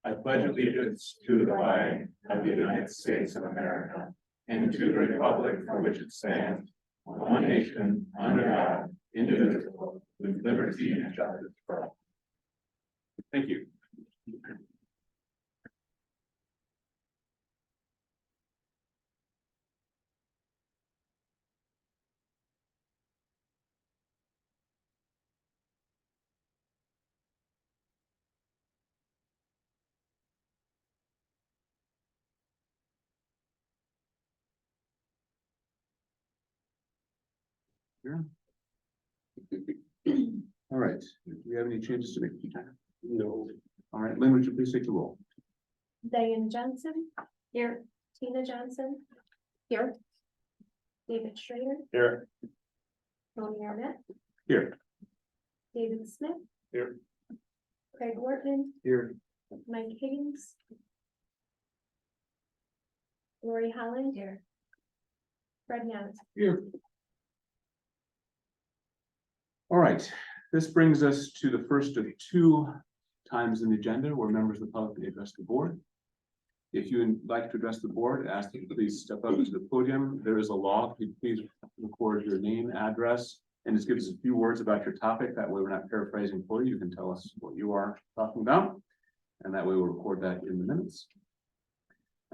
I pledge allegiance to the flag of the United States of America and to the republic for which it stands, one nation, under God, indivisible, with liberty and justice for all. Thank you. All right, do we have any changes to make? No. All right, Lynn, would you please take the roll? Diane Johnson. Here. Tina Johnson. Here. David Schrader. Here. Tony Arnett. Here. David Smith. Here. Craig Wortman. Here. Mike Higgins. Lori Holland. Here. Fred Yant. Here. All right, this brings us to the first of two times in the agenda where members of the public may address the board. If you would like to address the board, ask you to please step up to the podium. There is a law. Please record your name, address, and just give us a few words about your topic. That way we're not paraphrasing for you. You can tell us what you are talking about, and that way we'll record that in the minutes.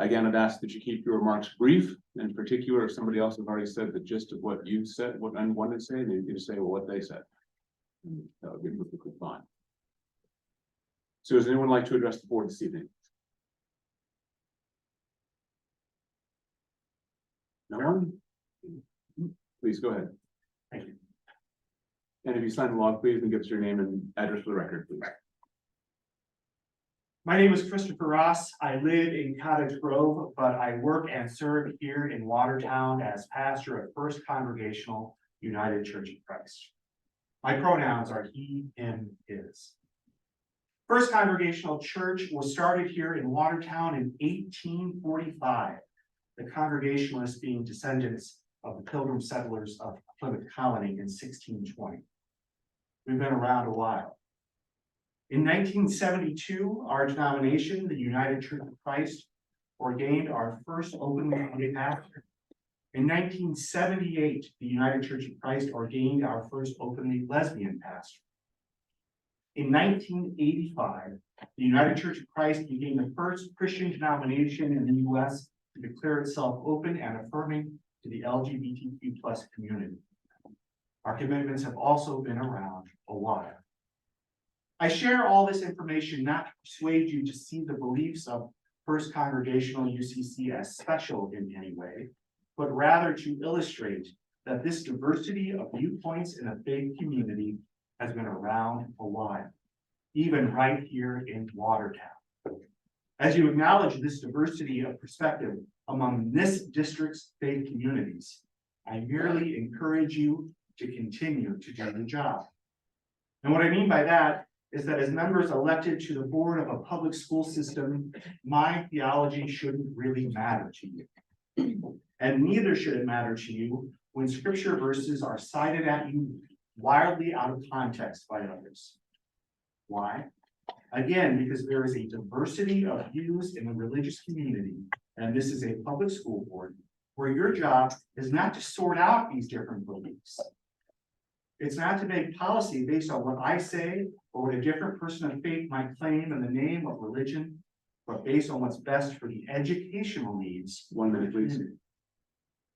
Again, I'd ask that you keep your remarks brief. In particular, if somebody else has already said the gist of what you said, what I wanted to say, then you say well, what they said. That would be perfectly fine. So does anyone like to address the board this evening? No one? Please go ahead. Thank you. And if you sign the log, please, and give us your name and address for the record, please. My name is Christopher Ross. I live in Cottage Grove, but I work and serve here in Watertown as pastor of First Congregational United Church of Christ. My pronouns are he, him, his. First Congregational Church was started here in Watertown in 1845. The Congregationalists being descendants of the Pilgrim settlers of Plymouth Colony in 1620. We've been around a while. In 1972, our denomination, the United Church of Christ, ordained our first openly gay pastor. In 1978, the United Church of Christ ordained our first openly lesbian pastor. In 1985, the United Church of Christ became the first Christian denomination in the U.S. to declare itself open and affirming to the LGBTQ+ community. Our commitments have also been around a while. I share all this information not to persuade you to see the beliefs of First Congregational UCC as special in any way, but rather to illustrate that this diversity of viewpoints in a faith community has been around a while, even right here in Watertown. As you acknowledge this diversity of perspective among this district's faith communities, I merely encourage you to continue to do the job. And what I mean by that is that as members elected to the board of a public school system, my theology shouldn't really matter to you. And neither should it matter to you when scripture verses are cited at you wildly out of context by others. Why? Again, because there is a diversity of views in the religious community, and this is a public school board, where your job is not to sort out these different beliefs. It's not to make policy based on what I say or what a different person of faith might claim in the name of religion, but based on what's best for the educational needs. 1 minute, please.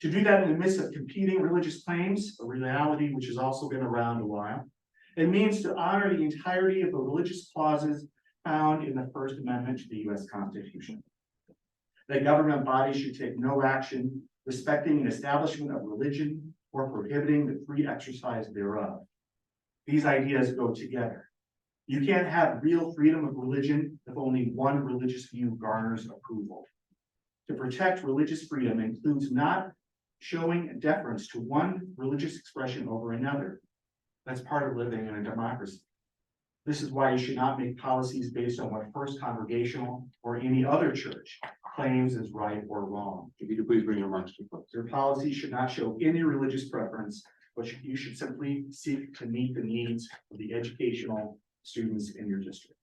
To do that in the midst of competing religious claims, a reality which has also been around a while, it means to honor the entirety of the religious clauses found in the First Amendment to the U.S. Constitution. That government bodies should take no action respecting an establishment of religion or prohibiting the free exercise thereof. These ideas go together. You can't have real freedom of religion if only one religious view garners approval. To protect religious freedom includes not showing deference to one religious expression over another. That's part of living in a democracy. This is why you should not make policies based on what First Congregational or any other church claims is right or wrong. If you could please bring your remarks to a close. Your policy should not show any religious preference, but you should simply seek to meet the needs of the educational students in your district.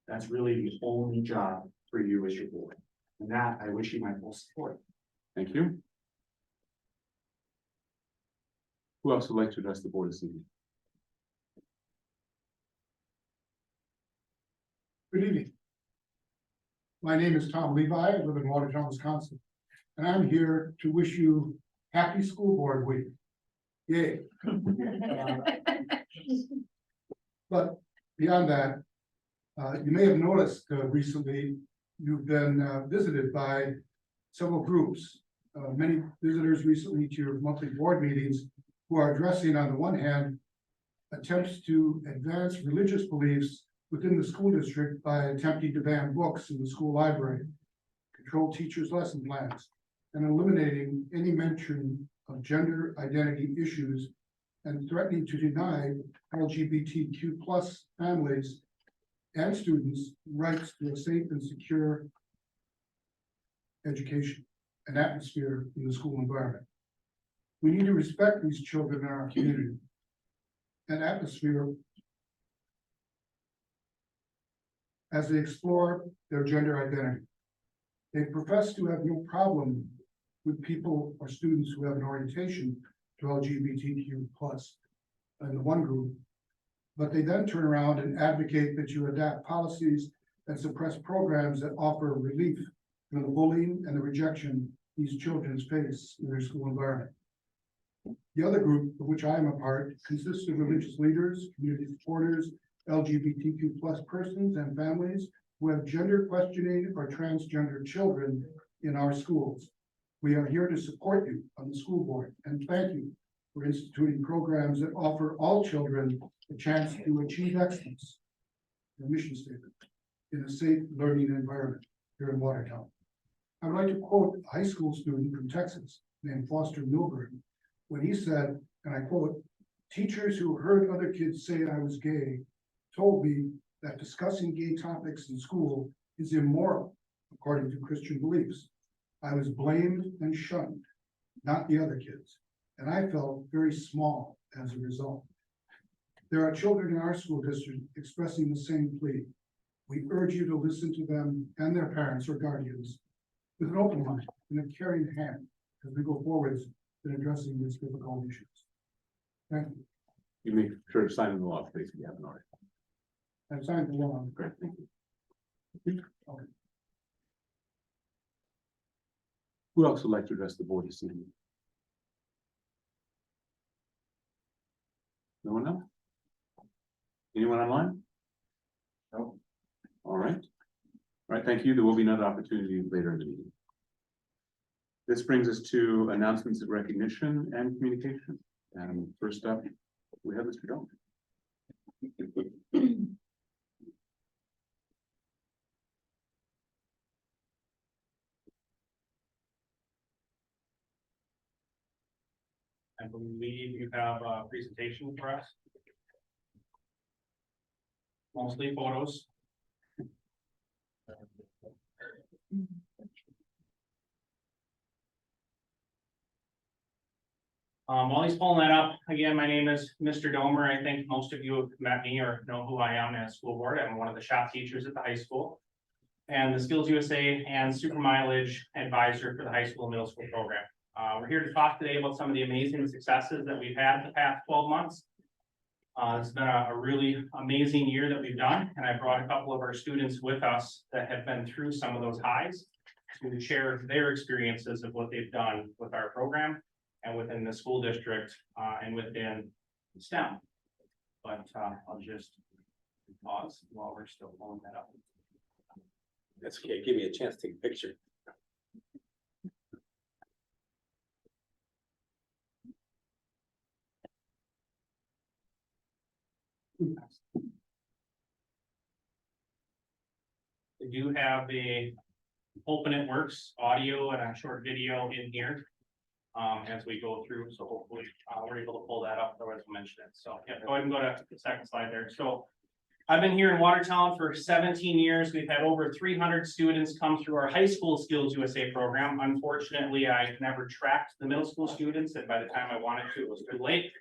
That's really the only job for you as your board. And that, I wish you my full support. Thank you. Who else would like to address the board this evening? Good evening. My name is Tom Levi. I live in Watertown, Wisconsin. And I'm here to wish you happy school board week. Yay. But beyond that, you may have noticed recently, you've been visited by several groups. Many visitors recently to your monthly board meetings who are addressing, on the one hand, attempts to advance religious beliefs within the school district by attempting to ban books in the school library, control teachers' lesson plans, and eliminating any mention of gender identity issues, and threatening to deny LGBTQ+ families and students rights to a safe and secure education and atmosphere in the school environment. We need to respect these children in our community. An atmosphere as they explore their gender identity. They profess to have no problem with people or students who have an orientation to LGBTQ+ in the one group, but they then turn around and advocate that you adapt policies and suppress programs that offer relief from the bullying and the rejection these children face in their school environment. The other group, of which I am a part, consists of religious leaders, community supporters, LGBTQ+ persons and families who have gender questioning or transgender children in our schools. We are here to support you on the school board and thank you for instituting programs that offer all children a chance to achieve excellence. The mission statement in a safe learning environment here in Watertown. I would like to quote a high school student from Texas named Foster Milburn when he said, and I quote, "Teachers who heard other kids say I was gay told me that discussing gay topics in school is immoral according to Christian beliefs. I was blamed and shunned, not the other kids, and I felt very small as a result." There are children in our school district expressing the same plea. We urge you to listen to them and their parents or guardians with an open mind and a caring hand as we go forward in addressing these difficult issues. Thank you. You make sure to sign the law, please, if you haven't already. I've signed the law. Great, thank you. Okay. Who else would like to address the board this evening? No one else? Anyone online? No. All right. All right, thank you. There will be another opportunity later in the meeting. This brings us to announcements of recognition and communication. And first up, we have Mr. Jones. I believe you have a presentation for us. Mostly photos. While he's pulling that up, again, my name is Mr. Domer. I think most of you have met me or know who I am as school board. I'm one of the shop teachers at the high school. And the Skills USA and super mileage advisor for the high school and middle school program. We're here to talk today about some of the amazing successes that we've had the past 12 months. It's been a really amazing year that we've done, and I brought a couple of our students with us that have been through some of those highs to share their experiences of what they've done with our program and within the school district and within STEM. But I'll just pause while we're still pulling that up. That's okay. Give me a chance to take a picture. We do have the Open It Works audio and a short video in here as we go through. So hopefully we're able to pull that up. Otherwise we'll mention it. So yeah, go ahead and go to the second slide there. So I've been here in Watertown for 17 years. We've had over 300 students come through our high school Skills USA program. Unfortunately, I never tracked the middle school students, and by the time I wanted to, it was too late.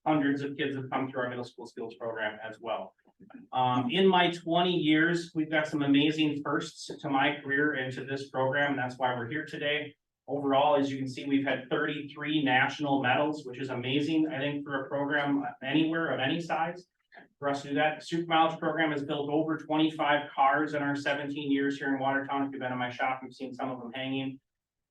Hundreds of kids have come through our middle school skills program as well. In my 20 years, we've got some amazing firsts to my career and to this program, and that's why we're here today. Overall, as you can see, we've had 33 national medals, which is amazing, I think, for a program anywhere of any size. For us to do that, the Super Mileage program has built over 25 cars in our 17 years here in Watertown. If you've been in my shop, you've seen some of them hanging.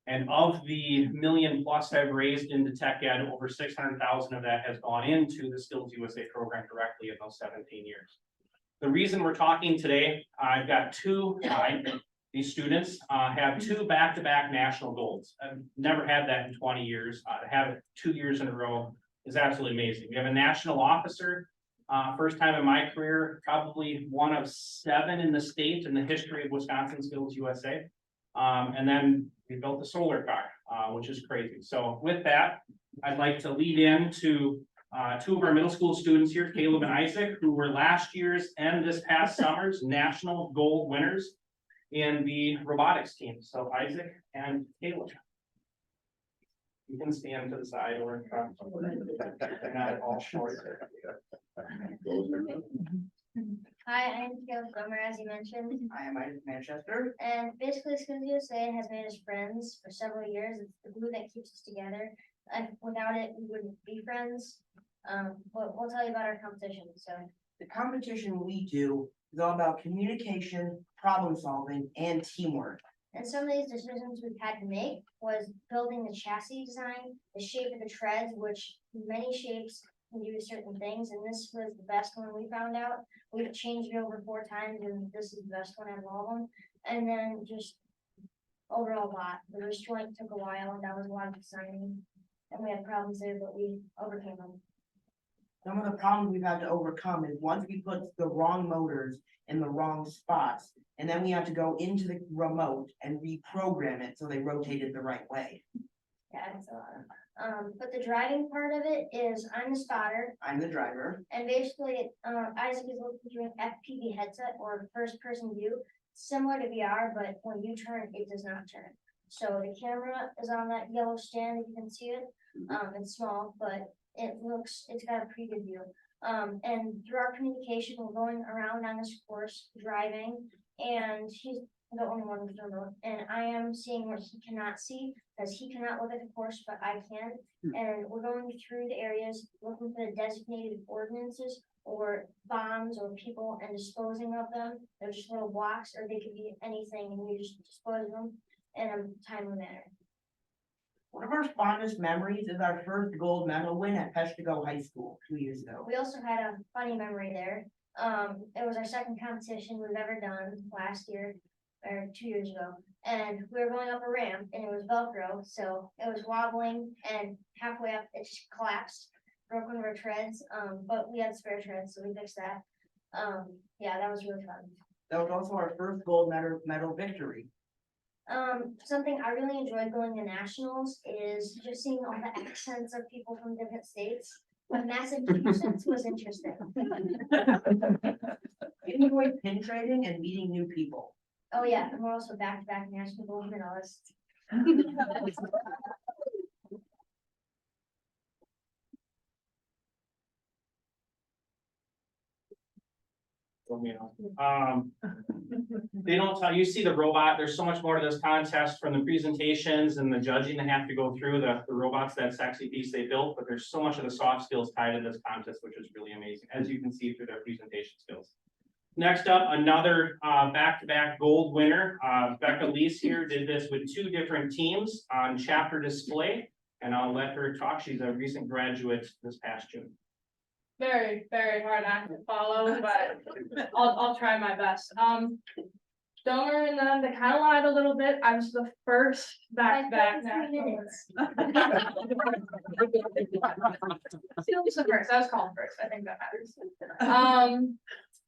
And of the $1 million+ I've raised into Tech Ed, over 600,000 of that has gone into the Skills USA program directly in those 17 years. The reason we're talking today, I've got these students have 2 back-to-back national golds. I've never had that in 20 years. To have it 2 years in a row is absolutely amazing. We have a national officer, first time in my career, probably one of 7 in the state in the history of Wisconsin Skills USA. And then we built the solar car, which is crazy. So with that, I'd like to lead into 2 of our middle school students here, Caleb and Isaac, who were last year's and this past summer's national gold winners in the robotics team. So Isaac and Caleb. You can stand to the side or in front. They're not all short. Hi, I'm Caleb Gomer, as you mentioned, I am Isaac Manchester. and basically Skills USA has made us friends for several years. It's the glue that keeps us together. And without it, we wouldn't be friends. But we'll tell you about our competition, so. The competition we do is all about communication, problem solving, and teamwork. And some of these decisions we've had to make was building the chassis design, the shape of the treads, which many shapes can do certain things, and this was the best one we found out. We've changed it over 4 times, and this is the best one out of all of them. And then just overall bot, the restraint took a while, and that was a lot of designing. And we had problems there, but we overcame them. Some of the problems we've had to overcome is once we put the wrong motors in the wrong spots, and then we have to go into the remote and reprogram it so they rotated the right way. Yeah, it's a lot. But the driving part of it is I'm the spotter, I'm the driver. and basically, Isaac is looking through an FPV headset or first person view, similar to VR, but when you turn, it does not turn. So the camera is on that yellow stand, if you can see it. It's small, but it's got a pretty good view. And through our communication, we're going around on this course, driving, and he's the only one with the remote. And I am seeing what he cannot see, because he cannot look at the course, but I can. And we're going through the areas, looking for the designated ordinances or bombs or people and disposing of them. They're just little blocks, or they could be anything, and we just dispose of them in a timely manner. One of our fondest memories is our first gold medal win at Peshtigo High School 2 years ago. We also had a funny memory there. It was our second competition we've ever done last year or 2 years ago. And we were going up a ramp and it was Velcro. So it was wobbling and halfway up it just collapsed, broke one of our treads. But we had spare treads, so we fixed that. Yeah, that was really fun. That was also our first gold medal victory. Something I really enjoyed going to nationals is just seeing all the accents of people from different states. But Massachusetts was interesting. We enjoyed pin trading and meeting new people. Oh yeah, and we're also back-to-back national gold medalists. They don't tell you, see the robot, there's so much more to this contest from the presentations and the judging they have to go through the robots, that sexy piece they built, but there's so much of the soft skills tied to this contest, which is really amazing, as you can see through their presentation skills. Next up, another back-to-back gold winner. Becca Lees here did this with 2 different teams on chapter display, and I'll let her talk. She's a recent graduate this past June. Very, very hard act to follow, but I'll try my best. Domer and them, they kind of lied a little bit. I was the first back-to-back Like 3 national. minutes. It was the first, I was called first, I think that matters.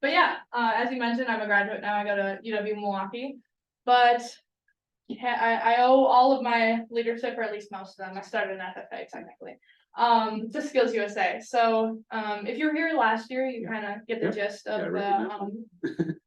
But yeah, as you mentioned, I'm a graduate now, I go to UW Milwaukee, but yeah, I owe all of my leadership, or at least most of them, I started in FFA technically, to Skills USA. So, if you were here last year, you kind of get the gist of the,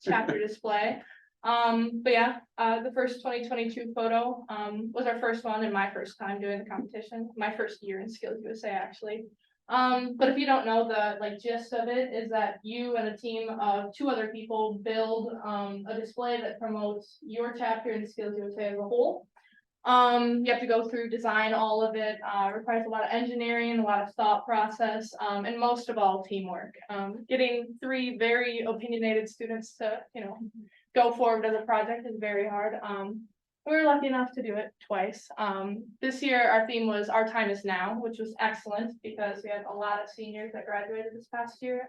chapter display. But yeah, the first 2022 photo, was our first one and my first time doing the competition, my first year in Skills USA, actually. But if you don't know, the like gist of it is that you and a team of 2 other people build a display that promotes your chapter in Skills USA as a whole. You have to go through, design all of it, requires a lot of engineering, a lot of thought process, and most of all, teamwork. Getting 3 very opinionated students to, go forward as a project is very hard. We were lucky enough to do it twice. This year, our theme was Our Time Is Now, which was excellent because we had a lot of seniors that graduated this past year.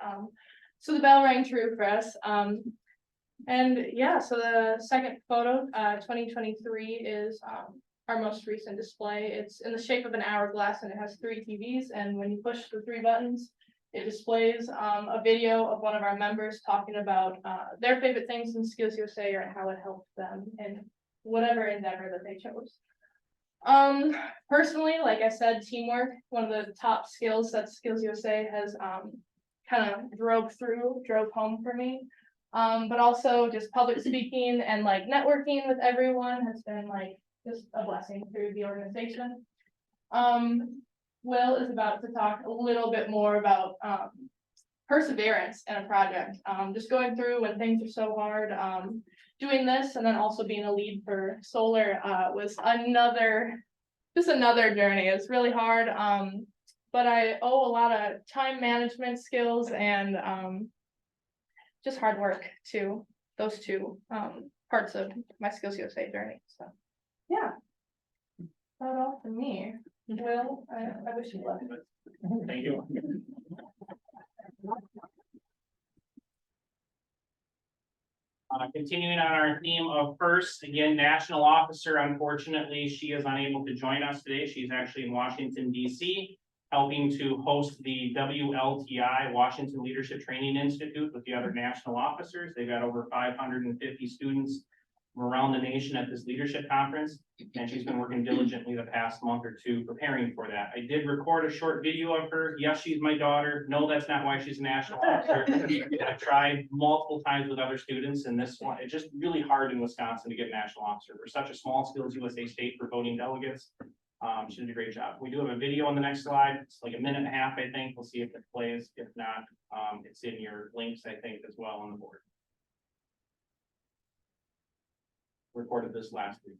So the bell rang true for us. And yeah, so the second photo, 2023 is our most recent display. It's in the shape of an hourglass and it has 3 TVs. And when you push the 3 buttons, it displays a video of one of our members talking about their favorite things in Skills USA or how it helped them in whatever endeavor that they chose. Personally, like I said, teamwork, one of the top skills that Skills USA has kind of drove home for me. But also just public speaking and like networking with everyone has been like just a blessing through the organization. Will is about to talk a little bit more about perseverance in a project. Just going through when things are so hard. Doing this and then also being a lead for solar was another journey. It's really hard. But I owe a lot of time management skills and just hard work to those 2 parts of my Skills USA journey. So yeah, that's all for me. Will, I wish you luck. Thank you. Continuing on our theme of first, again, national officer, unfortunately, she is unable to join us today. She's actually in Washington, DC, helping to host the WLTI, Washington Leadership Training Institute, with the other national officers. They've got over 550 students from around the nation at this leadership conference, and she's been working diligently the past month or 2 preparing for that. I did record a short video of her. Yes, she's my daughter. No, that's not why she's a national officer. I've tried multiple times with other students, and this one, it's just really hard in Wisconsin to get a national officer. We're such a small Skills USA state for voting delegates. She did a great job. We do have a video on the next slide. It's like 1.5 minutes, I think. We'll see if it plays. If not, it's in your links, I think, as well on the board. Recorded this last week.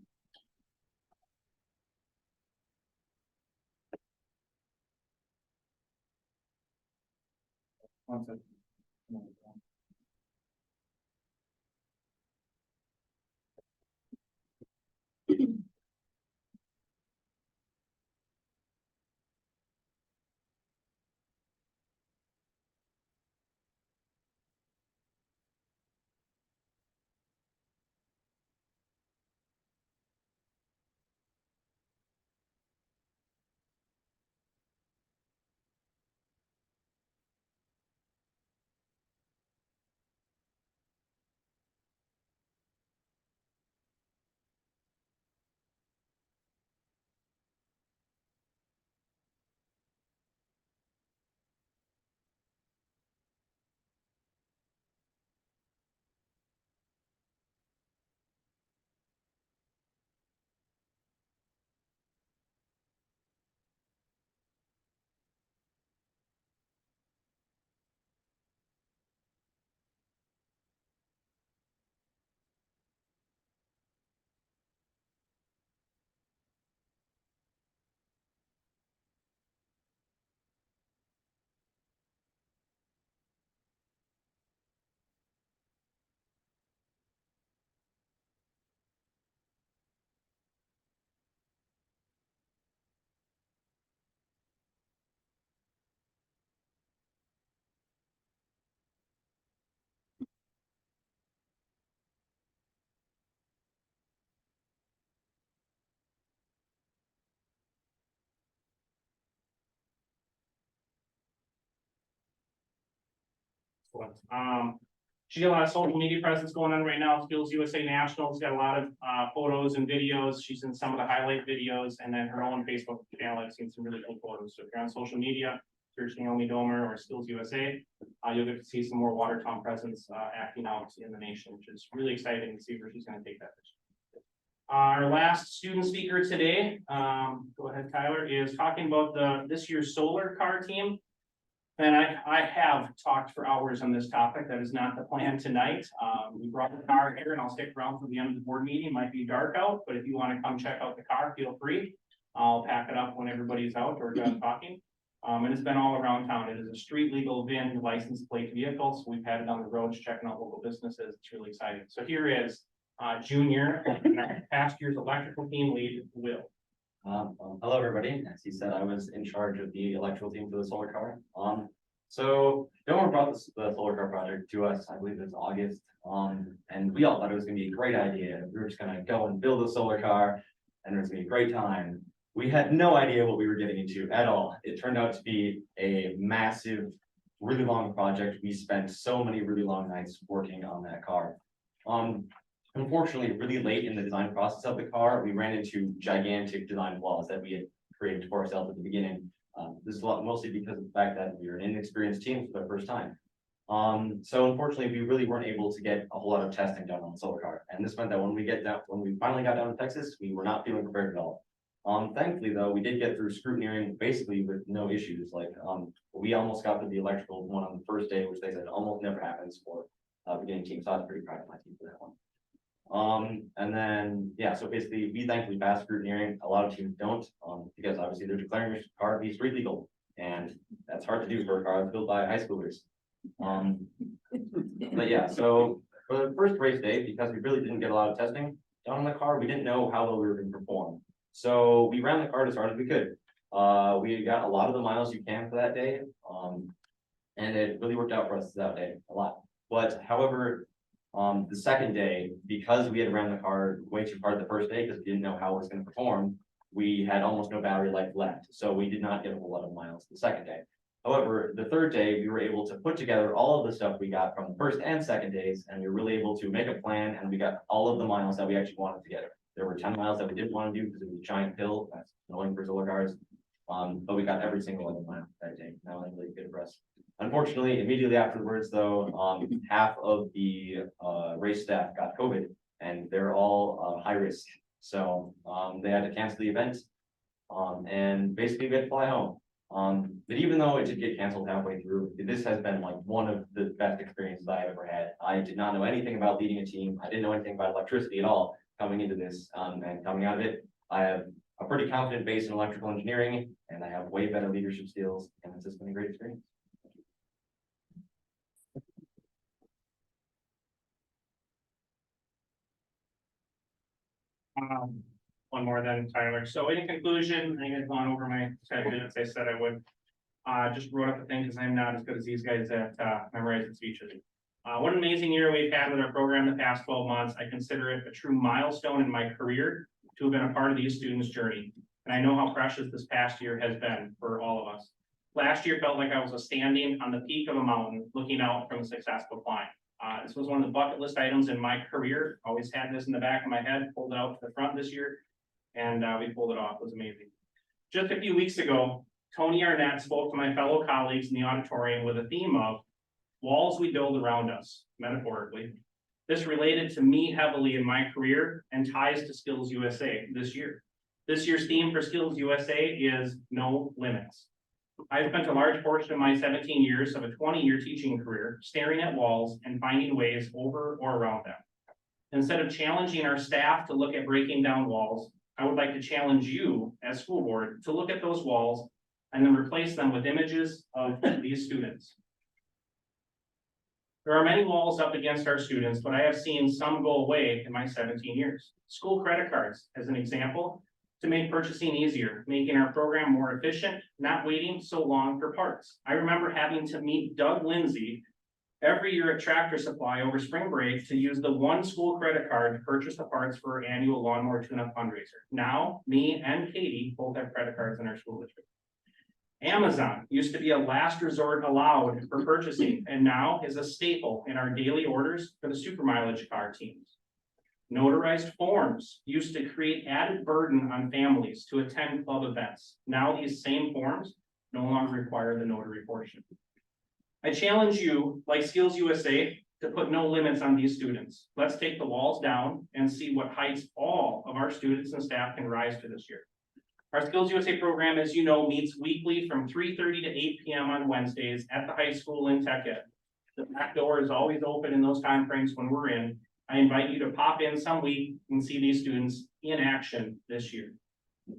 One second. She got a lot of social media presence going on right now. Skills USA National's got a lot of photos and videos. She's in some of the highlight videos, and then her own Facebook channel. I've seen some really cool photos. So if you're on social media, search Naomi Domer or Skills USA, you'll get to see some more Watertown presence acting out in the nation, which is really exciting to see where she's going to take that. Our last student speaker today, go ahead, Tyler, is talking about this year's solar car team. And I have talked for hours on this topic. That is not the plan tonight. We brought the car here and I'll stick around for the end of the board meeting. It might be dark out, but if you want to come check out the car, feel free. I'll pack it up when everybody's out or done talking. And it's been all around town. It is a street legal VIN license plate vehicle. So we've had it on the roads, checking out local businesses. It's really exciting. So here is Junior, and our past year's electrical team lead, Will. Hello, everybody. As he said, I was in charge of the electrical team for the solar car. So Domer brought the solar car project to us, I believe it was August. And we all thought it was gonna be a great idea. We were just gonna go and build a solar car and it was gonna be a great time. We had no idea what we were getting into at all. It turned out to be a massive, really long project. We spent so many really long nights working on that car. Unfortunately, really late in the design process of the car, we ran into gigantic design flaws that we had created for ourselves at the beginning. This is a lot mostly because of the fact that we were an inexperienced team for the first time. So unfortunately, we really weren't able to get a whole lot of testing done on the solar car. And this meant that when we finally got down to Texas, we were not feeling prepared at all. Thankfully, though, we did get through scrutineering basically with no issues. Like, we almost got to the electrical one on the first day, which they said almost never happens for beginning team. So I was pretty proud of my team for that one. And then, yeah, so basically we thankfully passed scrutineering. A lot of teams don't, because obviously they're declaring your car to be street legal. And that's hard to do for a car that's built by high schoolers. But yeah, so for the first race day, because we really didn't get a lot of testing done on the car, we didn't know how well we were going to perform. So we ran the car as hard as we could. We got a lot of the miles you can for that day. And it really worked out for us that day a lot. But however, the second day, because we had ran the car way too hard the first day because we didn't know how it was going to perform, we had almost no battery life left. So we did not get a whole lot of miles the second day. However, the third day, we were able to put together all of the stuff we got from the first and second days, and we were really able to make a plan, and we got all of the miles that we actually wanted to get. There were 10 miles that we didn't want to do because it was a giant hill. That's annoying for solar cars. But we got every single other mile that day. That was really good for us. Unfortunately, immediately afterwards, though, half of the race staff got COVID, and they're all high risk. So they had to cancel the event, and basically we had to fly home. But even though it did get canceled halfway through, this has been like one of the best experiences I've ever had. I did not know anything about leading a team. I didn't know anything about electricity at all coming into this, and coming out of it, I have a pretty confident base in electrical engineering, and I have way better leadership skills, and it's just been a great experience. One more then, Tyler. So in conclusion, I had gone over my 10 minutes I said I would. Just wrote up a thing because I'm not as good as these guys at memorizing speeches. What an amazing year we've had with our program the past 12 months. I consider it a true milestone in my career to have been a part of these students' journey. And I know how precious this past year has been for all of us. Last year felt like I was standing on the peak of a mountain looking out from a successful climb. This was one of the bucket list items in my career. Always had this in the back of my head, pulled it out to the front this year, and we pulled it off. It was amazing. Just a few weeks ago, Tony Arnett spoke to my fellow colleagues in the auditorium with a theme of walls we build around us, metaphorically. This related to me heavily in my career and ties to Skills USA this year. This year's theme for Skills USA is no limits. I've spent a large portion of my 17 years of a 20-year teaching career staring at walls and finding ways over or around them. Instead of challenging our staff to look at breaking down walls, I would like to challenge you as school board to look at those walls and then replace them with images of these students. There are many walls up against our students, but I have seen some go away in my 17 years. School credit cards, as an example, to make purchasing easier, making our program more efficient, not waiting so long for parts. I remember having to meet Doug Lindsay every year at Tractor Supply over spring break to use the one school credit card to purchase the parts for our annual lawnmower tune-up fundraiser. Now, me and Katie both have credit cards in our school district. Amazon used to be a last resort allowed for purchasing and now is a staple in our daily orders for the super mileage car teams. Notarized forms used to create added burden on families to attend club events. Now these same forms no longer require the notary portion. I challenge you, like Skills USA, to put no limits on these students. Let's take the walls down and see what heights all of our students and staff can rise to this year. Our Skills USA program, as you know, meets weekly from 3:30 to 8 PM on Wednesdays at the high school in Tech Ed. The back door is always open in those timeframes when we're in. I invite you to pop in some week and see these students in action this year.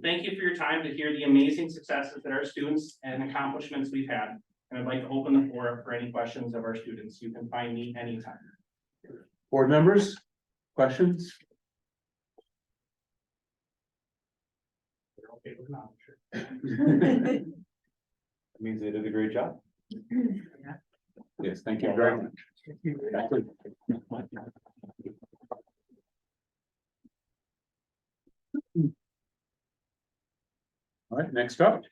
Thank you for your time to hear the amazing successes that our students and accomplishments we've had. And I'd like to open the floor up for any questions of our students. You can find me anytime. Board members, questions? You're okay with that, I'm sure. Means they did a great job. Yes, thank you very much. All right, next up.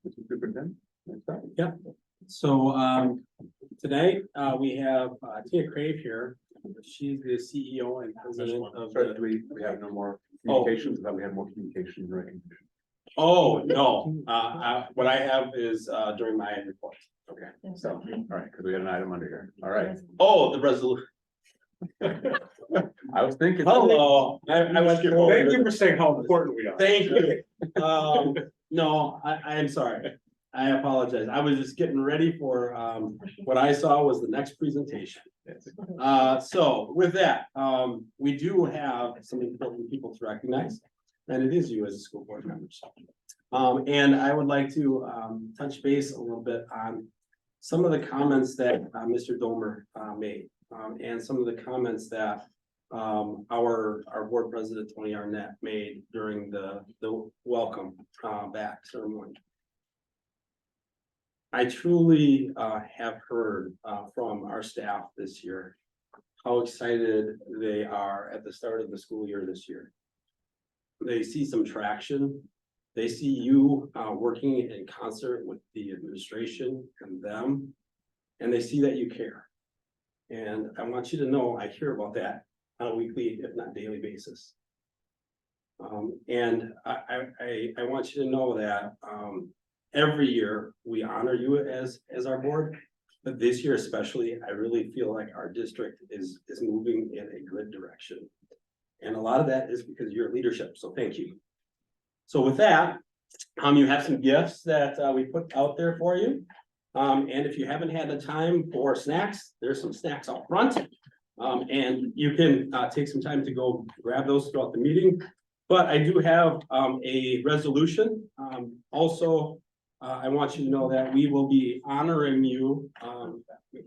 Mr. Superintendent, next up. Yep. So, today, we have, Tia Crave here. She's the CEO and president of Sorry, the. do we have no more communications? I thought we had more communication and recognition. Oh, no, what I have is, during my report. Okay, so, all right, because we had an item under here. All right. Oh, the resolution. I was thinking. Hello, I went through. Thank you for saying how important we are. Thank you. No, I am sorry. I apologize. I was just getting ready for, what I saw was the next presentation. So with that, we do have some important people to recognize, and it is you as a school board members. And I would like to, touch base a little bit on some of the comments that, Mr. Domer, made, and some of the comments that, our board president, Tony Arnett, made during the welcome, back ceremony. I truly have heard from our staff this year how excited they are at the start of the school year this year. They see some traction. They see you working in concert with the administration and them, and they see that you care. And I want you to know I hear about that on a weekly, if not daily basis. And I want you to know that every year we honor you as our board, but this year especially, I really feel like our district is moving in a good direction. And a lot of that is because of your leadership, so thank you. So with that, you have some gifts that we put out there for you. And if you haven't had the time for snacks, there's some snacks out front. And you can take some time to go grab those throughout the meeting. But I do have a resolution. Also, I want you to know that we will be honoring you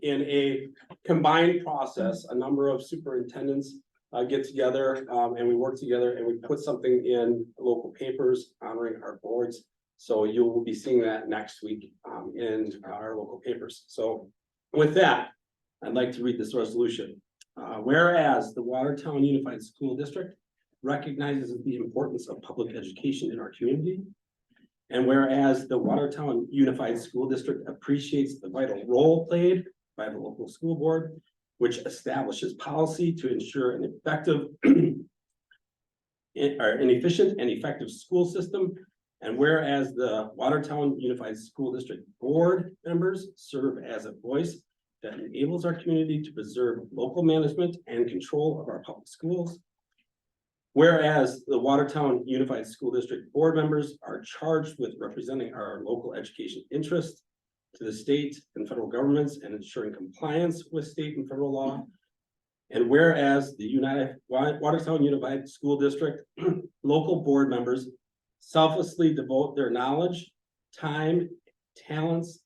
in a combined process. A number of superintendents get together and we work together and we put something in local papers honoring our boards. So you will be seeing that next week in our local papers. So with that, I'd like to read this resolution. Whereas the Watertown Unified School District recognizes the importance of public education in our community. And whereas the Watertown Unified School District appreciates the vital role played by the local school board, which establishes policy to ensure an effective an efficient and effective school system. And whereas the Watertown Unified School District board members serve as a voice that enables our community to preserve local management and control of our public schools. Whereas the Watertown Unified School District board members are charged with representing our local education interests to the state and federal governments and ensuring compliance with state and federal law. And whereas the Watertown Unified School District local board members selflessly devote their knowledge, time, talents,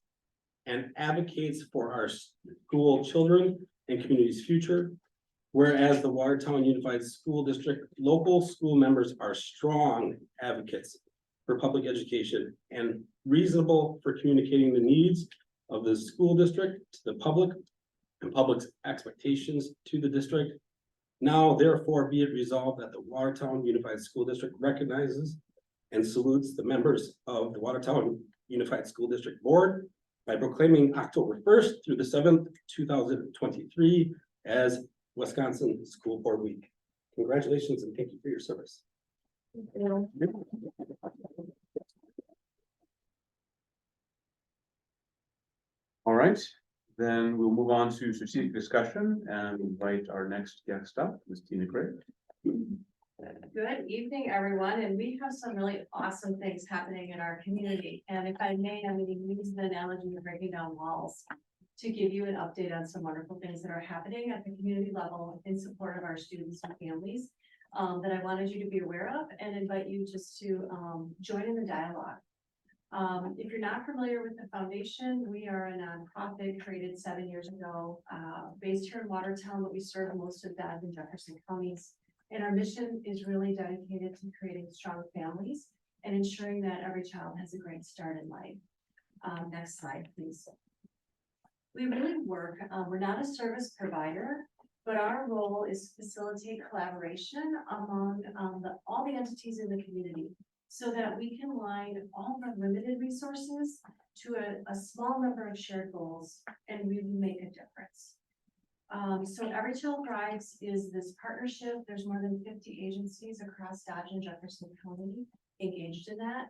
and advocates for our school children and community's future. Whereas the Watertown Unified School District local school members are strong advocates for public education and reasonable for communicating the needs of the school district to the public and public's expectations to the district. Now therefore be it resolved that the Watertown Unified School District recognizes and salutes the members of the Watertown Unified School District Board by proclaiming October 1st through the 7th, 2023 as Wisconsin School Board Week. Congratulations and thank you for your service. All right, Then we'll move on to strategic discussion and invite our next guest up, Ms. Tina Craig. Good evening, everyone, and we have some really awesome things happening in our community. And if I may, I'm going to use the analogy of breaking down walls to give you an update on some wonderful things that are happening at the community level in support of our students and families that I wanted you to be aware of and invite you just to join in the dialogue. If you're not familiar with the foundation, we are a nonprofit created 7 years ago, based here in Watertown, but we serve most of Dodge and Jefferson counties. And our mission is really dedicated to creating strong families and ensuring that every child has a great start in life. Next slide, please. We really work, we're not a service provider, but our role is to facilitate collaboration among all the entities in the community so that we can align all the limited resources to a small number of shared goals and really make a difference. So Every Child Thrives is this partnership. There's more than 50 agencies across Dodge and Jefferson County engaged in that.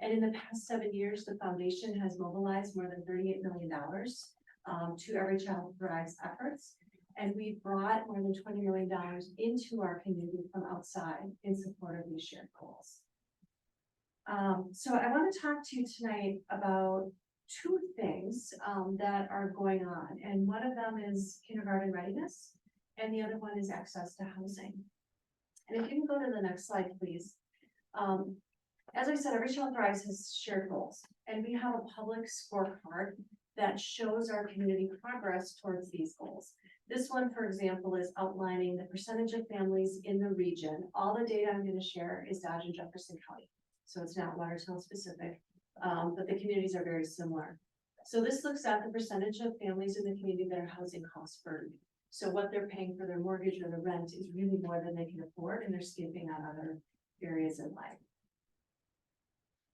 And in the past 7 years, the foundation has mobilized more than $38 million to Every Child Thrives efforts. And we've brought more than $20 million into our community from outside in support of these shared goals. So I want to talk to you tonight about two things that are going on, and one of them is kindergarten readiness, and the other one is access to housing. And if you can go to the next slide, please. As I said, Every Child Thrives has shared goals, and we have a public scorecard that shows our community progress towards these goals. This one, for example, is outlining the percentage of families in the region. All the data I'm going to share is Dodge and Jefferson County, so it's not Watertown specific. But the communities are very similar. So this looks at the percentage of families in the community that are housing cost burdened. So what they're paying for their mortgage or the rent is really more than they can afford, and they're skipping on other areas in life.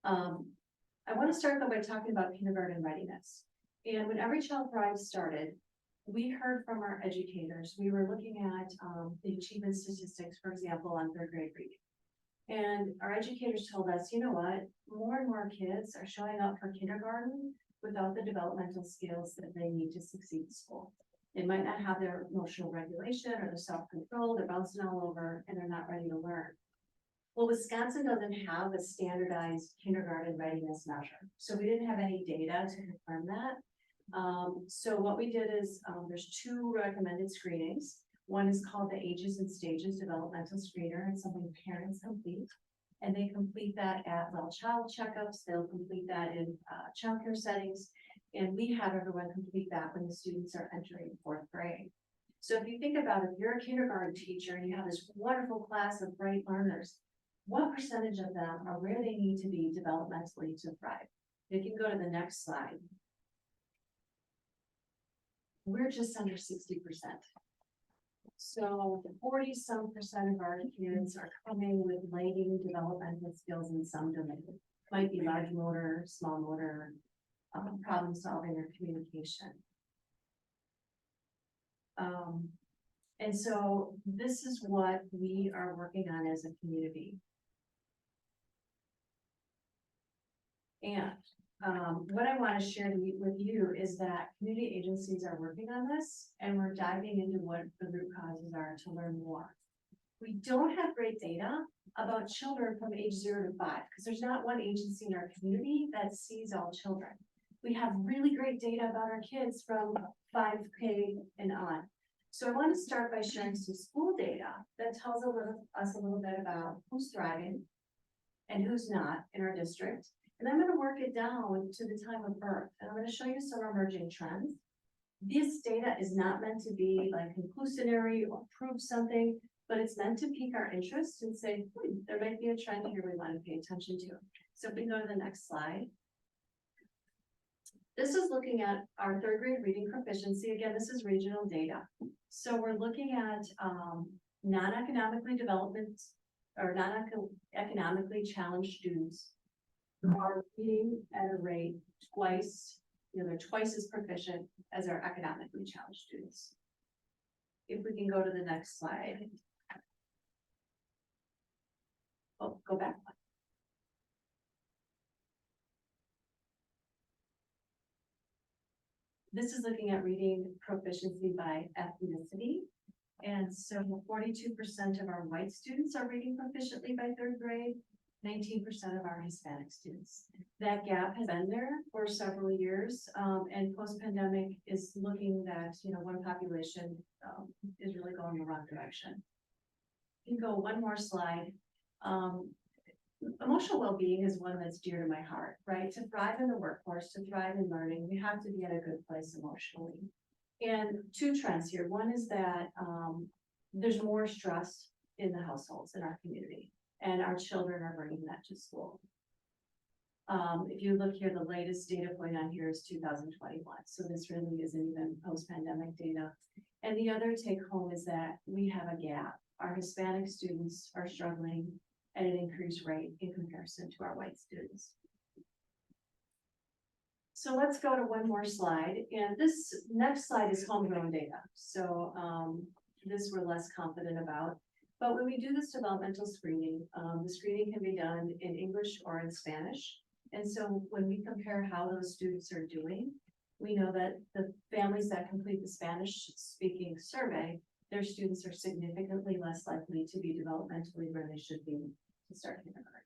I want to start though by talking about kindergarten readiness. And when Every Child Thrives started, we heard from our educators. We were looking at the achievement statistics, for example, on third grade reading. And our educators told us, you know what, more and more kids are showing up for kindergarten without the developmental skills that they need to succeed in school. They might not have their emotional regulation or their self-control, they're bouncing all over and they're not ready to learn. Well, Wisconsin doesn't have a standardized kindergarten readiness measure. So we didn't have any data to confirm that. So what we did is there's two recommended screenings. One is called the Ages and Stages Developmental Screener. It's something parents complete. And they complete that at child checkups. They'll complete that in childcare settings. And we have everyone complete that when the students are entering 4th grade. So if you think about it, if you're a kindergarten teacher and you have this wonderful class of bright learners, what percentage of them are where they need to be developmentally to thrive? If you can go to the next slide. We're just under 60%. So 40-some% of our kids are coming with lagging developmental skills in some domain. Might be large motor, small motor, problem solving or communication. And so this is what we are working on as a community. And what I want to share with you is that community agencies are working on this, and we're diving into what the root causes are to learn more. We don't have great data about children from age 0 to 5, because there's not one agency in our community that sees all children. We have really great data about our kids from 5K and on. So I want to start by sharing some school data that tells us a little bit about who's thriving and who's not in our district. And I'm going to work it down to the time of birth. And I'm going to show you some emerging trends. This data is not meant to be like conclusionary or prove something, but it's meant to pique our interest and say, there might be a trend here we want to pay attention to. So if we go to the next slide. This is looking at our 3rd grade reading proficiency. Again, this is regional data. So we're looking at non-economically development or non-economically challenged students are reading at a rate twice, they're twice as proficient as our economically challenged students. If we can go to the next slide. Oh, go back. This is looking at reading proficiency by ethnicity. And so 42% of our white students are reading proficiently by third grade, 19% of our Hispanic students. That gap has been there for several years, and post-pandemic is looking that, one population is really going the wrong direction. You can go one more slide. Emotional well-being is one that's dear to my heart, right? To thrive in the workforce, to thrive in learning, we have to be in a good place emotionally. And two trends here. One is that there's more stress in the households in our community, and our children are bringing that to school. If you look here, the latest data point on here is 2021. So this really isn't even post-pandemic data. And the other take home is that we have a gap. Our Hispanic students are struggling at an increased rate in comparison to our white students. So let's go to one more slide, and this next slide is homegrown data. So this we're less confident about, but when we do this developmental screening, the screening can be done in English or in Spanish. And so when we compare how those students are doing, we know that the families that complete the Spanish speaking survey, their students are significantly less likely to be developmentally where they should be to start kindergarten.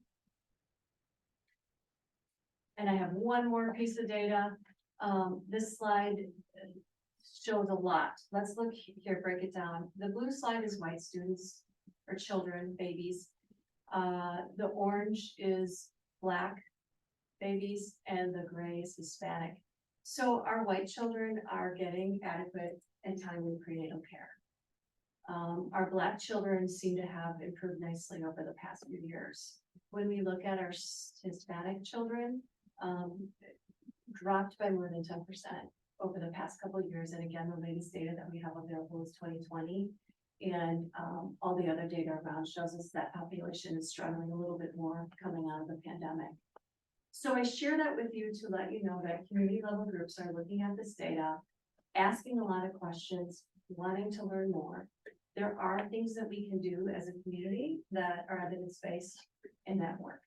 And I have one more piece of data. This slide shows a lot. Let's look here, break it down. The blue slide is white students or children, babies. The orange is Black babies and the gray is Hispanic. So our white children are getting adequate and timely prenatal care. Our Black children seem to have improved nicely over the past few years. When we look at our Hispanic children, dropped by more than 10% over the past couple of years. And again, the latest data that we have available is 2020. And all the other data around shows us that population is struggling a little bit more coming out of the pandemic. So I share that with you to let you know that community level groups are looking at this data, asking a lot of questions, wanting to learn more. There are things that we can do as a community that are evidence-based in that work.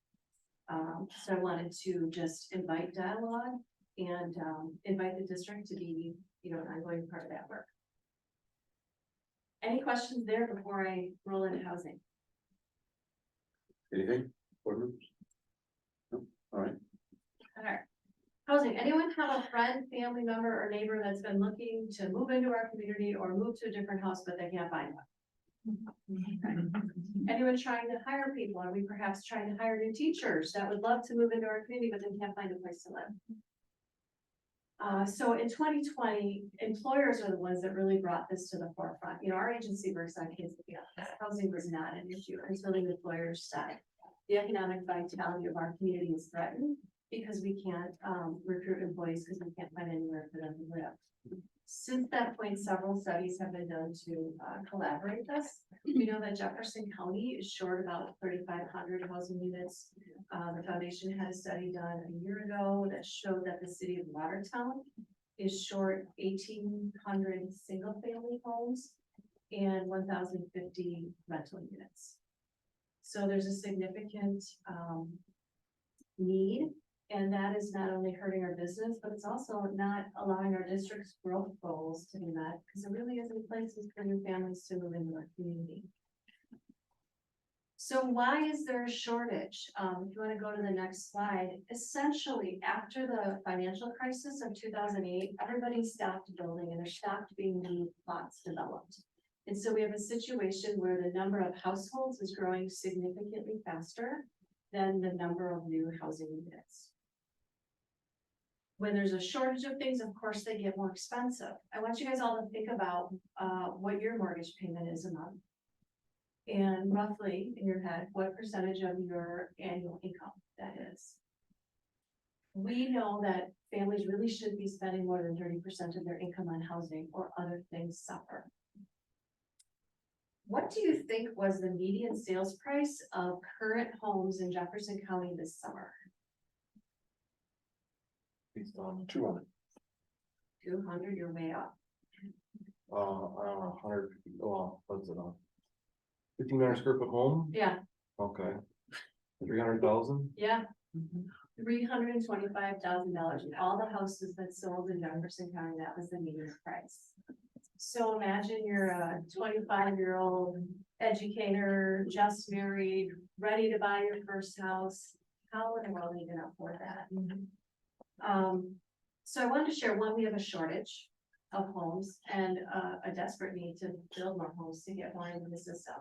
So I wanted to just invite dialogue and invite the district to be, an ongoing part of that work. Any questions there before I roll into housing? Anything? Board members? No? All right. All right. Housing, anyone have a friend, family member, or neighbor that's been looking to move into our community or move to a different house, but they can't find one? Anyone trying to hire people? Are we perhaps trying to hire new teachers that would love to move into our community, but they can't find a place to live? So in 2020, employers are the ones that really brought this to the forefront. Our agency works on kids with BLS. Housing was not an issue until the employers said the economic vitality of our community is threatened because we can't recruit employees because we can't find anywhere for them to live. Since that point, several studies have been done to collaborate this. We know that Jefferson County is short about 3,500 housing units. The foundation had a study done a year ago that showed that the city of Watertown is short 1,800 single family homes and 1,050 rental units. So there's a significant need. And that is not only hurting our business, but it's also not allowing our district's growth goals to be met because there really isn't places for new families to move into our community. So why is there a shortage? If you want to go to the next slide, essentially after the financial crisis of 2008, everybody stopped building and there stopped being new plots developed. And so we have a situation where the number of households is growing significantly faster than the number of new housing units. When there's a shortage of things, of course, they get more expensive. I want you guys all to think about what your mortgage payment is a month. And roughly in your head, what percentage of your annual income that is. We know that families really should be spending more than 30% of their income on housing or other things suffer. What do you think was the median sales price of current homes in Jefferson County this summer? 200. 200, you're way up. I don't know, 100, well, what's it on? 1,500 square foot home? Yeah, Okay. 300,000? yeah. $325,000, and all the houses that sold in Jefferson County, that was the median price. So imagine you're a 25-year-old educator, just married, ready to buy your first house. How in the world are you gonna afford that? So I wanted to share, one, we have a shortage of homes and a desperate need to build more homes to get more into the system.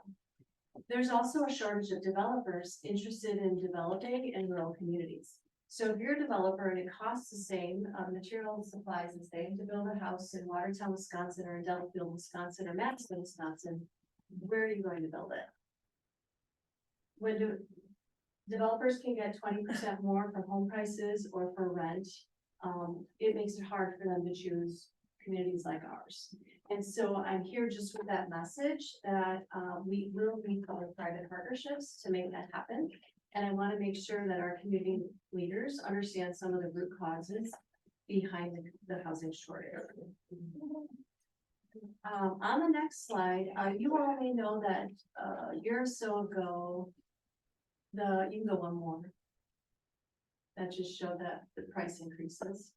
There's also a shortage of developers interested in developing in rural communities. So if you're a developer and it costs the same, material supplies the same to build a house in Watertown, Wisconsin, or in Delafield, Wisconsin, or Madison, Wisconsin, where are you going to build it? When developers can get 20% more for home prices or for rent, it makes it hard for them to choose communities like ours. And so I'm here just with that message that we will need public-private partnerships to make that happen. And I want to make sure that our community leaders understand some of the root causes behind the housing shortage. On the next slide, you all may know that a year or so ago, you can go one more. That just showed that the price increases.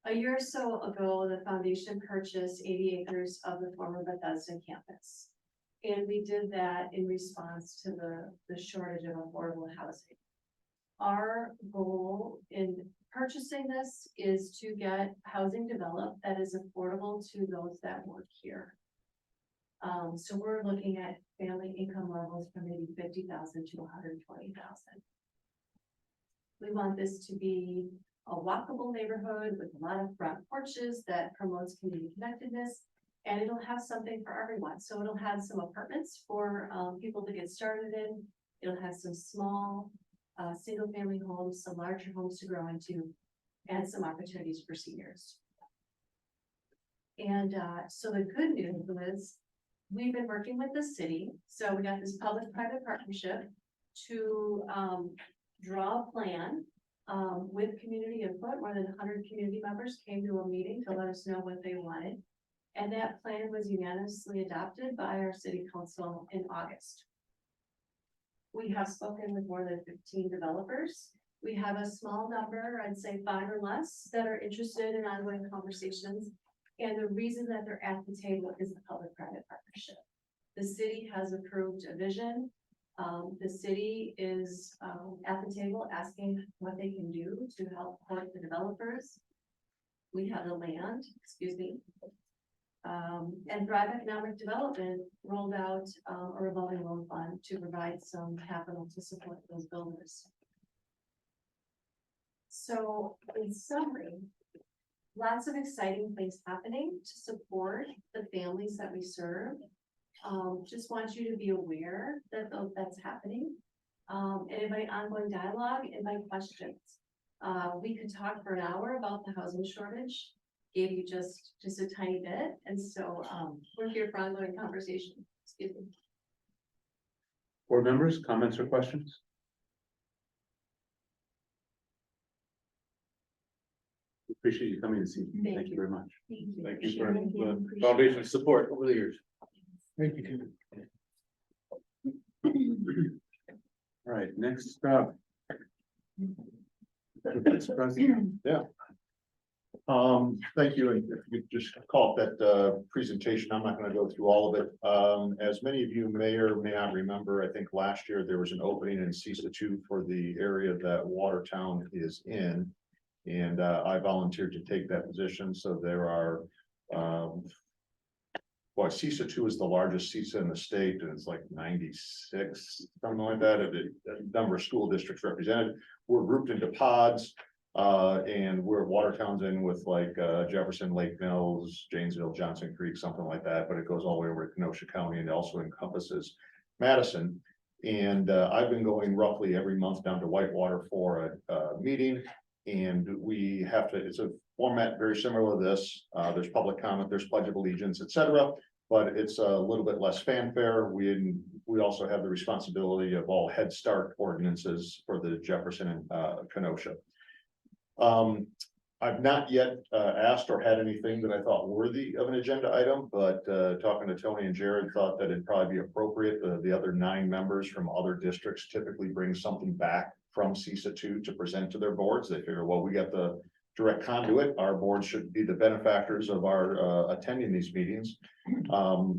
A year or so ago, the foundation purchased 80 acres of the former Bethesda campus. And we did that in response to the shortage of affordable housing. Our goal in purchasing this is to get housing developed that is affordable to those that work here. So we're looking at family income levels from maybe 50,000 to 120,000. We want this to be a walkable neighborhood with a lot of front porches that promotes community connectedness, and it'll have something for everyone. So it'll have some apartments for people to get started in. It'll have some small single family homes, some larger homes to grow into, and some opportunities for seniors. And so the good news is we've been working with the city. So we got this public-private partnership to draw a plan with community input. More than 100 community members came to a meeting to let us know what they wanted. And that plan was unanimously adopted by our city council in August. We have spoken with more than 15 developers. We have a small number, I'd say 5 or less, that are interested in ongoing conversations. And the reason that they're at the table is the public-private partnership. The city has approved a vision. The city is at the table asking what they can do to help support the developers. We have the land, excuse me. And Thrive Economic Development rolled out a revolving loan fund to provide some capital to support those builders. So in summary, lots of exciting things happening to support the families that we serve. Just want you to be aware that that's happening. And invite ongoing dialogue, invite questions. We could talk for an hour about the housing shortage. Gave you just a tiny bit, and so we're here for ongoing conversation. Excuse me. Board members, comments or questions? Appreciate you coming this evening. Thank you very much. Thank you for the foundation's support over the years. Thank you. All right, next up. Vice President. Thank you, and if you could just call it that presentation, I'm not gonna go through all of it. As many of you may or may not remember, I think last year there was an opening in CISA 2 for the area that Watertown is in. And I volunteered to take that position, so there are well, CISA 2 is the largest CISA in the state, and it's like 96, something like that, of the number of school districts represented. We're grouped into pods. And we're Watertown's in with like Jefferson, Lake Mills, Janesville, Johnson Creek, something like that, but it goes all the way over to Kenosha County and also encompasses Madison. And I've been going roughly every month down to Whitewater for a meeting. And we have to, it's a format very similar to this. There's public comment, there's pledge of allegiance, etc. But it's a little bit less fanfare. We also have the responsibility of all Head Start ordinances for the Jefferson and Kenosha. I've not yet asked or had anything that I thought worthy of an agenda item, but talking to Tony and Jared thought that it'd probably be appropriate. The other 9 members from other districts typically bring something back from CISA two to present to their boards. They figure, well, we got the direct conduit, our board should be the benefactors of our attending these meetings.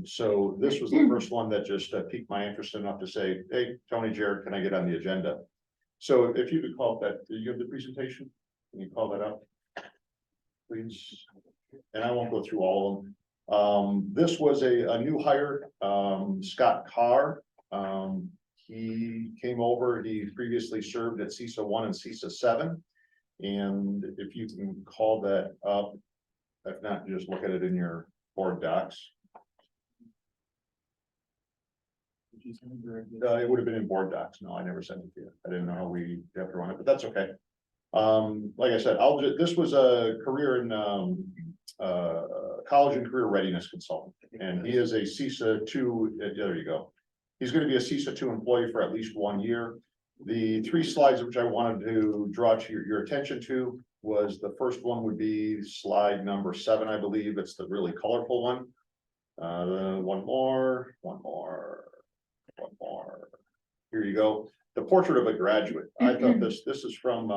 So this was the first one that just piqued my interest enough to say, hey, Tony, Jared, can I get on the agenda? So if you could call that, do you have the presentation? Can you call that up? Please, and I won't go through all of them. This was a new hire, Scott Carr. He came over, he previously served at CISA 1 and CISA 7. And if you can call that up, if not, just look at it in your board docs. It would have been in board docs. No, I never sent it to you. I didn't know how we have to run it, but that's okay. Like I said, this was a career in college and career readiness consultant, and he is a CISA 2. There you go. He's going to be a CISA 2 employee for at least 1 year. The 3 slides which I wanted to draw to your attention to was the first one would be slide number 7, I believe. It's the really colorful one. One more. Here you go. The portrait of a graduate. I thought this is from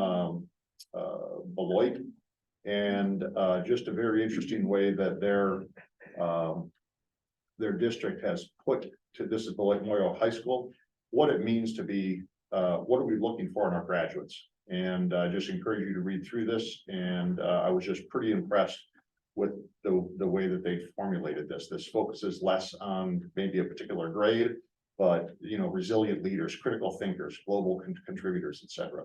Beloit, and just a very interesting way that their district has put to this is Beloit Memorial High School, what it means to be, what are we looking for in our graduates? And I just encourage you to read through this. And I was just pretty impressed with the way that they formulated this. This focuses less on maybe a particular grade, but resilient leaders, critical thinkers, global contributors, etc.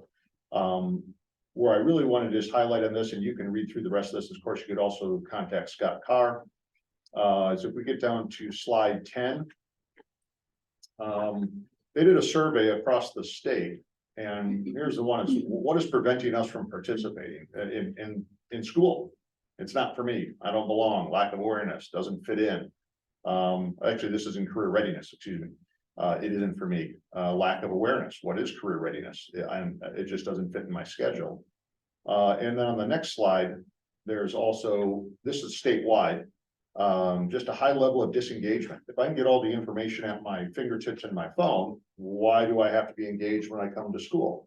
Where I really wanted to just highlight on this, and you can read through the rest of this. Of course, you could also contact Scott Carr. So if we get down to slide 10. They did a survey across the state, and here's the one: what is preventing us from participating in school? It's not for me. I don't belong. Lack of awareness, doesn't fit in. Actually, this is in career readiness. Excuse me. It isn't for me. Lack of awareness. What is career readiness? It just doesn't fit in my schedule. And then on the next slide, there's also, this is statewide. Just a high level of disengagement. If I can get all the information at my fingertips and my phone, why do I have to be engaged when I come to school?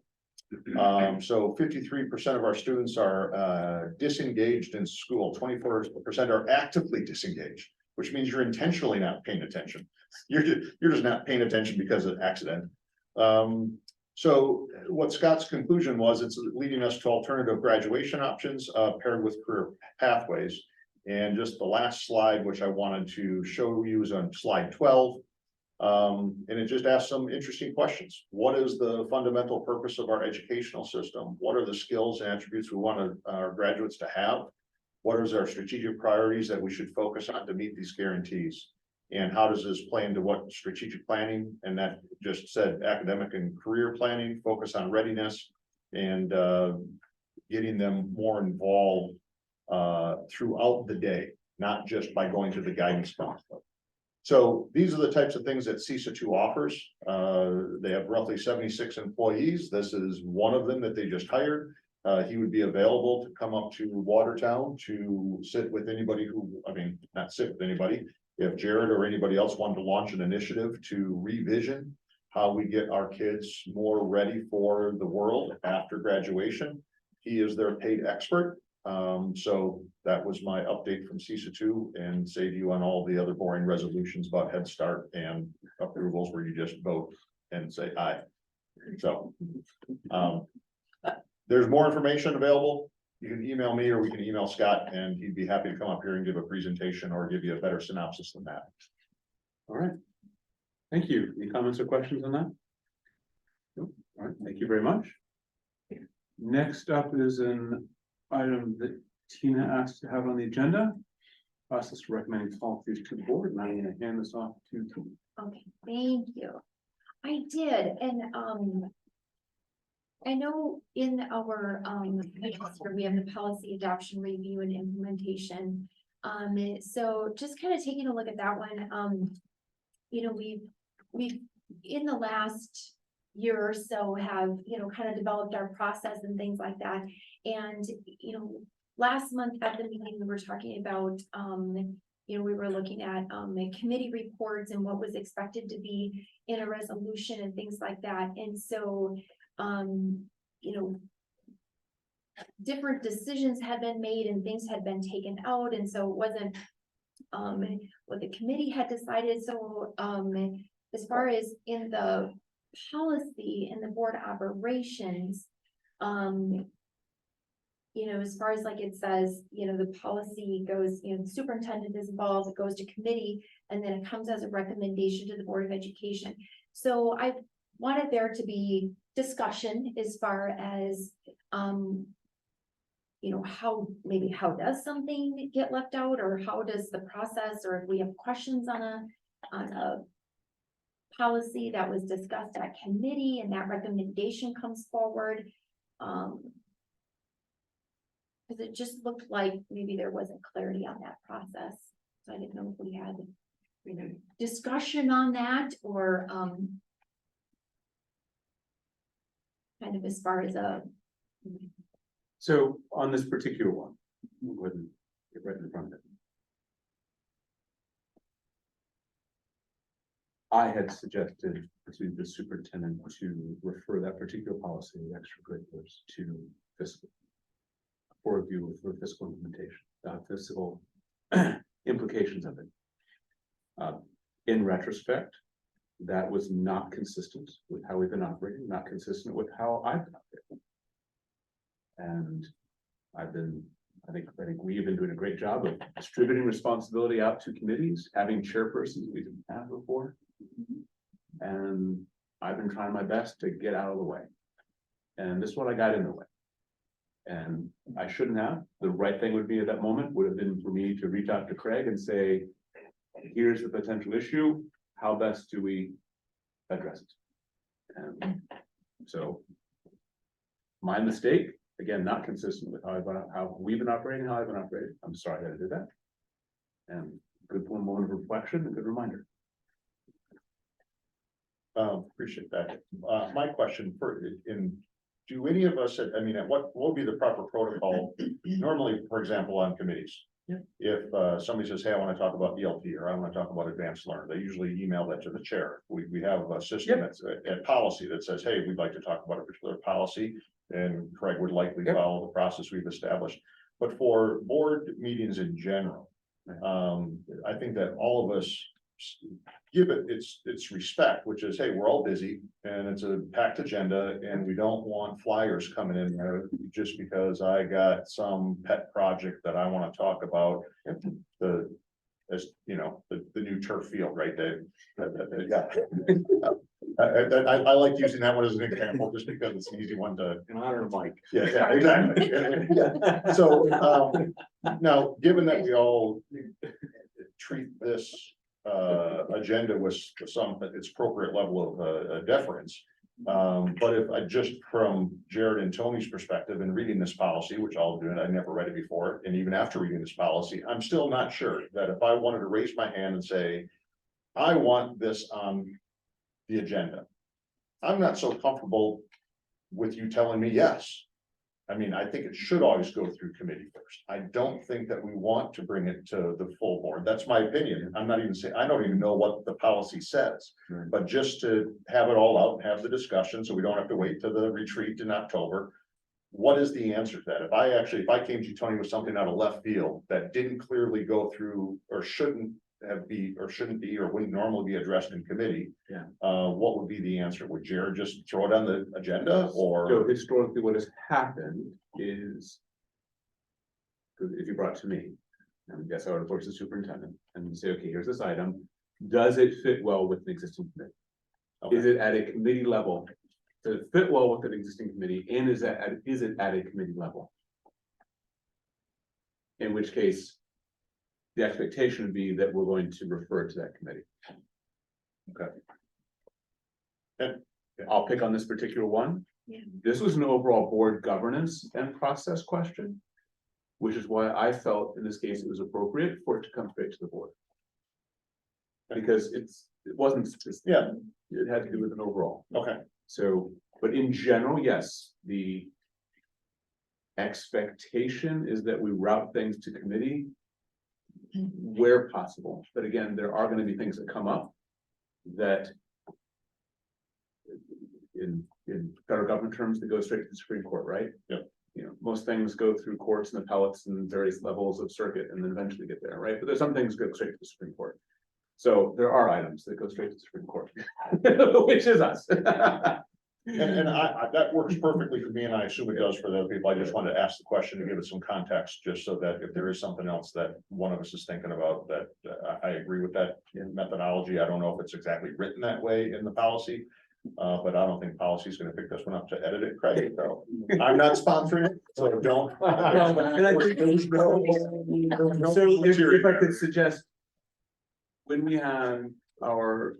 So 53% of our students are disengaged in school. 24% are actively disengaged, which means you're intentionally not paying attention. You're just not paying attention because of accident. So what Scott's conclusion was, it's leading us to alternative graduation options paired with career pathways. And just the last slide, which I wanted to show you, is on slide 12. And it just asks some interesting questions. What is the fundamental purpose of our educational system? What are the skills and attributes we want our graduates to have? What is our strategic priorities that we should focus on to meet these guarantees? And how does this play into what strategic planning? And that just said academic and career planning, focus on readiness, and getting them more involved throughout the day, not just by going to the guidance counselor. So these are the types of things that CISA 2 offers. They have roughly 76 employees. This is one of them that they just hired. He would be available to come up to Watertown to sit with anybody not sit with anybody. If Jared or anybody else wanted to launch an initiative to revision how we get our kids more ready for the world after graduation, he is their paid expert. So that was my update from CISA 2, and save you on all the other boring resolutions about Head Start and approvals where you just vote and say aye. So there's more information available. You can email me, or we can email Scott, and he'd be happy to come up here and give a presentation or give you a better synopsis than that. All right. Thank you. Any comments or questions on that? Nope. All right, thank you very much. Next up is an item that Tina asked to have on the agenda. Process for recommending policies to the board, and I'm going to hand this off to Tina. Okay, thank you. I did, and I know in our we have the policy adoption review and implementation. So just kind of taking a look at that one. We've in the last year or so have kind of developed our process and things like that. And last month at the meeting we were talking about we were looking at committee reports and what was expected to be in a resolution and things like that. And so you know, different decisions had been made and things had been taken out, and so it wasn't what the committee had decided. So as far as in the policy and the board operations, you know, as far as like it says, you know, the policy goes, you know, the superintendent is involved, it goes to committee, and then it comes as a recommendation to the Board of Education. So I wanted there to be discussion as far as, you know, how does something get left out, or how does the process, or if we have questions on a policy that was discussed at committee and that recommendation comes forward. Because it just looked like maybe there wasn't clarity on that process. So I didn't know if we had, you know, discussion on that, or kind of as far as So on this particular one, we'll go ahead and get right in front of it. I had suggested to the superintendent to refer that particular policy of extracurriculars to fiscal for review for fiscal implementation, fiscal implications of it. In retrospect, that was not consistent with how we've been operating, not consistent with how I've been operating. And I think we've been doing a great job of distributing responsibility out to committees, having chairpersons we didn't have before. And I've been trying my best to get out of the way. And this one I got in the way. And I shouldn't have. The right thing would be at that moment would have been for me to reach out to Craig and say, here's the potential issue. How best do we address it? And so my mistake, again, not consistent with how we've been operating, how I've been operating. I'm sorry that I did that. And good moment of reflection, a good reminder. Appreciate that. My question do any of us, I mean, what will be the proper protocol? Normally, for example, on committees. Yeah. If somebody says, hey, I want to talk about BLT or I want to talk about advanced learn, they usually email that to the chair. We have a system that's a policy that says, hey, we'd like to talk about a particular policy. And Craig would likely follow the process we've established. But for board meetings in general, I think that all of us give it its respect, which is, hey, we're all busy and it's a packed agenda and we don't want flyers coming in there just because I got some pet project that I want to talk about. As you know, the new turf field, right, Dave? Yeah. I like using that one as an example just because it's an easy one to. In honor of Mike. Yeah, exactly. Yeah. So now, given that we all treat this agenda with its appropriate level of deference. But if I just from Jared and Tony's perspective and reading this policy, which I'll do, and I never read it before, and even after reading this policy, I'm still not sure that if I wanted to raise my hand and say, I want this on the agenda, I'm not so comfortable with you telling me yes. I mean, I think it should always go through committee first. I don't think that we want to bring it to the full board. That's my opinion. I'm not even saying, I don't even know what the policy says. Right. But just to have it all out and have the discussion, so we don't have to wait to the retreat in October. What is the answer to that? If I came to you, Tony, with something out of left field that didn't clearly go through or shouldn't be or wouldn't normally be addressed in committee. Yeah. What would be the answer? Would Jared just throw it on the agenda or? So historically, what has happened is. If you brought it to me, and I guess I would approach the superintendent and say, okay, here's this item. Does it fit well with an existing committee? Okay. Is it at a committee level? Does it fit well with an existing committee? And is it at a committee level? In which case, the expectation would be that we're going to refer to that committee. Okay. And I'll pick on this particular one. Yeah. This was an overall board governance and process question, which is why I felt in this case it was appropriate for it to come straight to the board. Because it wasn't, Yeah. It had to do with an overall. Okay. So, but in general, yes, the expectation is that we route things to committee where possible. But again, there are going to be things that come up that in in federal government terms, they go straight to the Supreme Court, right? Yep. You know, most things go through courts and appellates and various levels of circuit and then eventually get there, right? But there's some things go straight to the Supreme Court. So there are items that go straight to the Supreme Court, which is us. And that works perfectly for me, and I assume it does for the other people. I just wanted to ask the question to give it some context, just so that if there is something else that one of us is thinking about, that I agree with that methodology. I don't know if it's exactly written that way in the policy. But I don't think policy is gonna pick this one up to edit it, Craig, so I'm not sponsoring it, so don't. And I think so if I could suggest. When we had our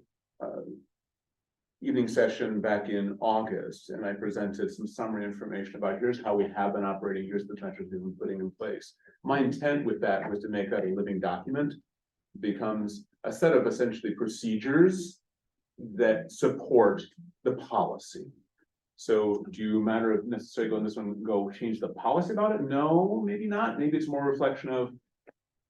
evening session back in August, and I presented some summary information about here's how we have been operating, here's the measures we've been putting in place. My intent with that was to make that a living document. Becomes a set of essentially procedures that support the policy. So do you matter of necessarily go in this one, go change the policy about it? No, maybe not. Maybe it's more a reflection of,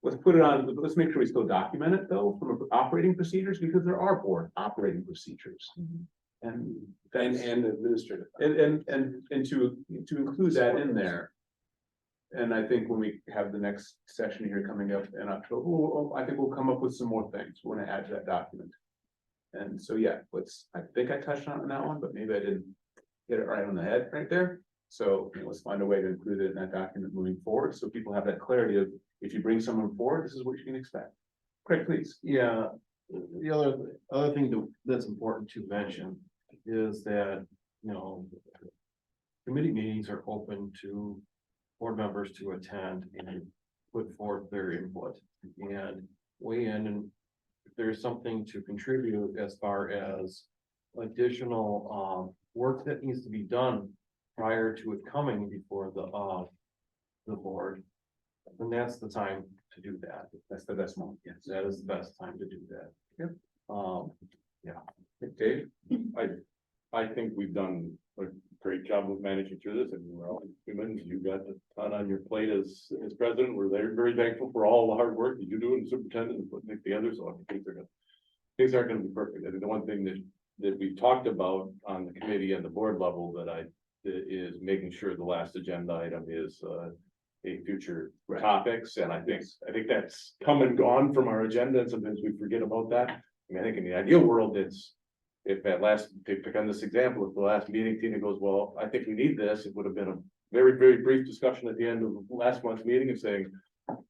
let's put it on, let's make sure we still document it though, from operating procedures, because there are board operating procedures. And administrative. and to include that in there. And I think when we have the next session here coming up in October, I think we'll come up with some more things we want to add to that document. And so, yeah, I think I touched on that one, but maybe I didn't get it right on the head right there. So let's find a way to include it in that document moving forward, so people have that clarity of, if you bring someone forward, this is what you can expect. Craig, please. Yeah, the other thing that's important to mention is that, committee meetings are open to board members to attend and put forth their input and weigh in, and if there's something to contribute as far as additional work that needs to be done prior to it coming before the board, then that's the time to do that. That's the best moment. Yes. That is the best time to do that. Yep. Dave? I think we've done a great job of managing through this, and we're all human. You got a ton on your plate as president. We're very thankful for all the hard work that you do and superintendent and putting it together. So I think things aren't gonna be perfect. I think the one thing that we talked about on the committee and the board level is making sure the last agenda item is a future topics. And I think that's come and gone from our agenda, and sometimes we forget about that. I mean, I think in the ideal world, if at last, to pick on this example, if the last meeting, Tina goes, well, I think we need this, it would have been a very brief discussion at the end of last month's meeting and saying,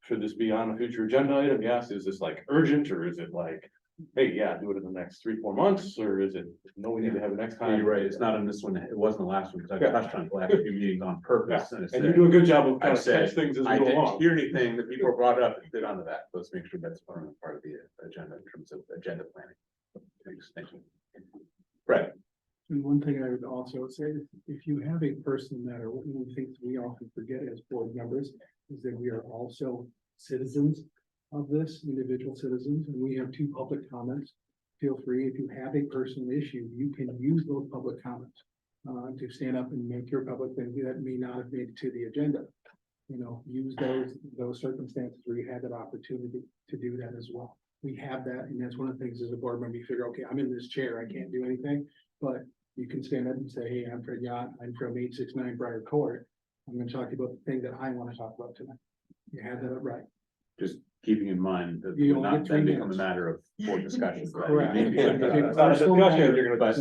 should this be on a future agenda item? Yes. Is this like urgent, or is it like, hey, yeah, do it in the next 3-4 months, or is it, no, we need to have it next time? You're right. It's not in this one. It wasn't the last one, because I touched on the last few meetings on purpose. And you do a good job of kind I of said, catch things as we I go didn't along. hear anything that people brought up and fit onto that. Let's make sure that's part of the agenda in terms of agenda planning. Thank you. Brett. And one thing I would also say, if you have a person that, or one of the things we often forget as board members, is that we are also citizens of this, individual citizens, and we have 2 public comments. Feel free, if you have a personal issue, you can use those public comments to stand up and make your public thing that may not have made it to the agenda. Use those circumstances where you had that opportunity to do that as well. We have that, and that's one of the things as a board member, you figure, okay, I'm in this chair, I can't do anything, but you can stand up and say, hey, I'm Fred Yacht, I'm from 869 Briar Court. I'm gonna talk about the thing that I want to talk about tonight. You have that right. Just keeping in mind that You will only not get then 3 become a minutes. matter of board discussion. Correct. It's not a discussion, you're But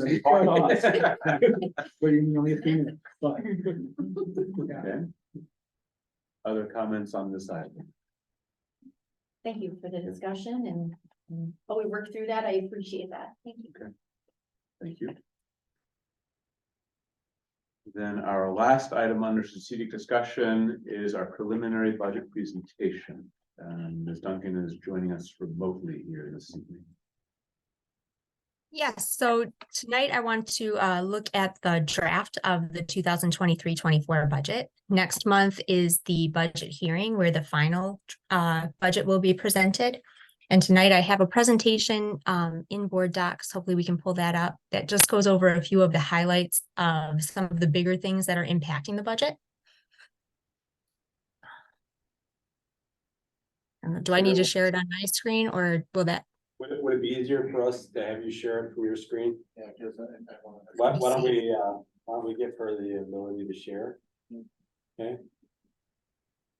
But you only have 3 minutes, but. Yeah. okay. Other comments on this item? Thank you for the discussion and while we work through that, I appreciate that. Thank you. Thank you. Then our last item under strategic discussion is our preliminary budget presentation. Ms. Duncan is joining us remotely here this evening. Yes, so tonight I want to look at the draft of the 2023-24 budget. Next month is the budget hearing where the final budget will be presented. And tonight I have a presentation in board docs. Hopefully we can pull that up. That just goes over a few of the highlights of some of the bigger things that are impacting the budget. Do I need to share it on my screen, or will that? Would it be easier for us to have you share it from your screen? Yeah, because Why don't we, Why don't we give her the ability to share? Okay.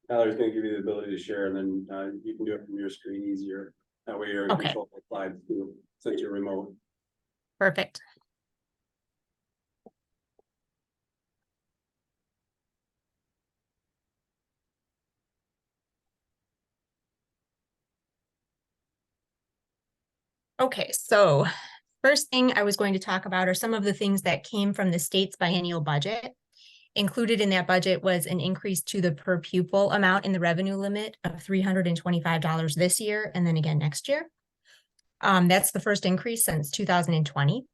Tyler's gonna give you the ability to share, and then you can do it from your screen easier. That way you're in Okay. control of the slides too, since you're remote. Perfect. Okay, so first thing I was going to talk about are some of the things that came from the state's biennial budget. Included in that budget was an increase to the per pupil amount in the revenue limit of $325 this year and then again next year. That's the first increase since 2020.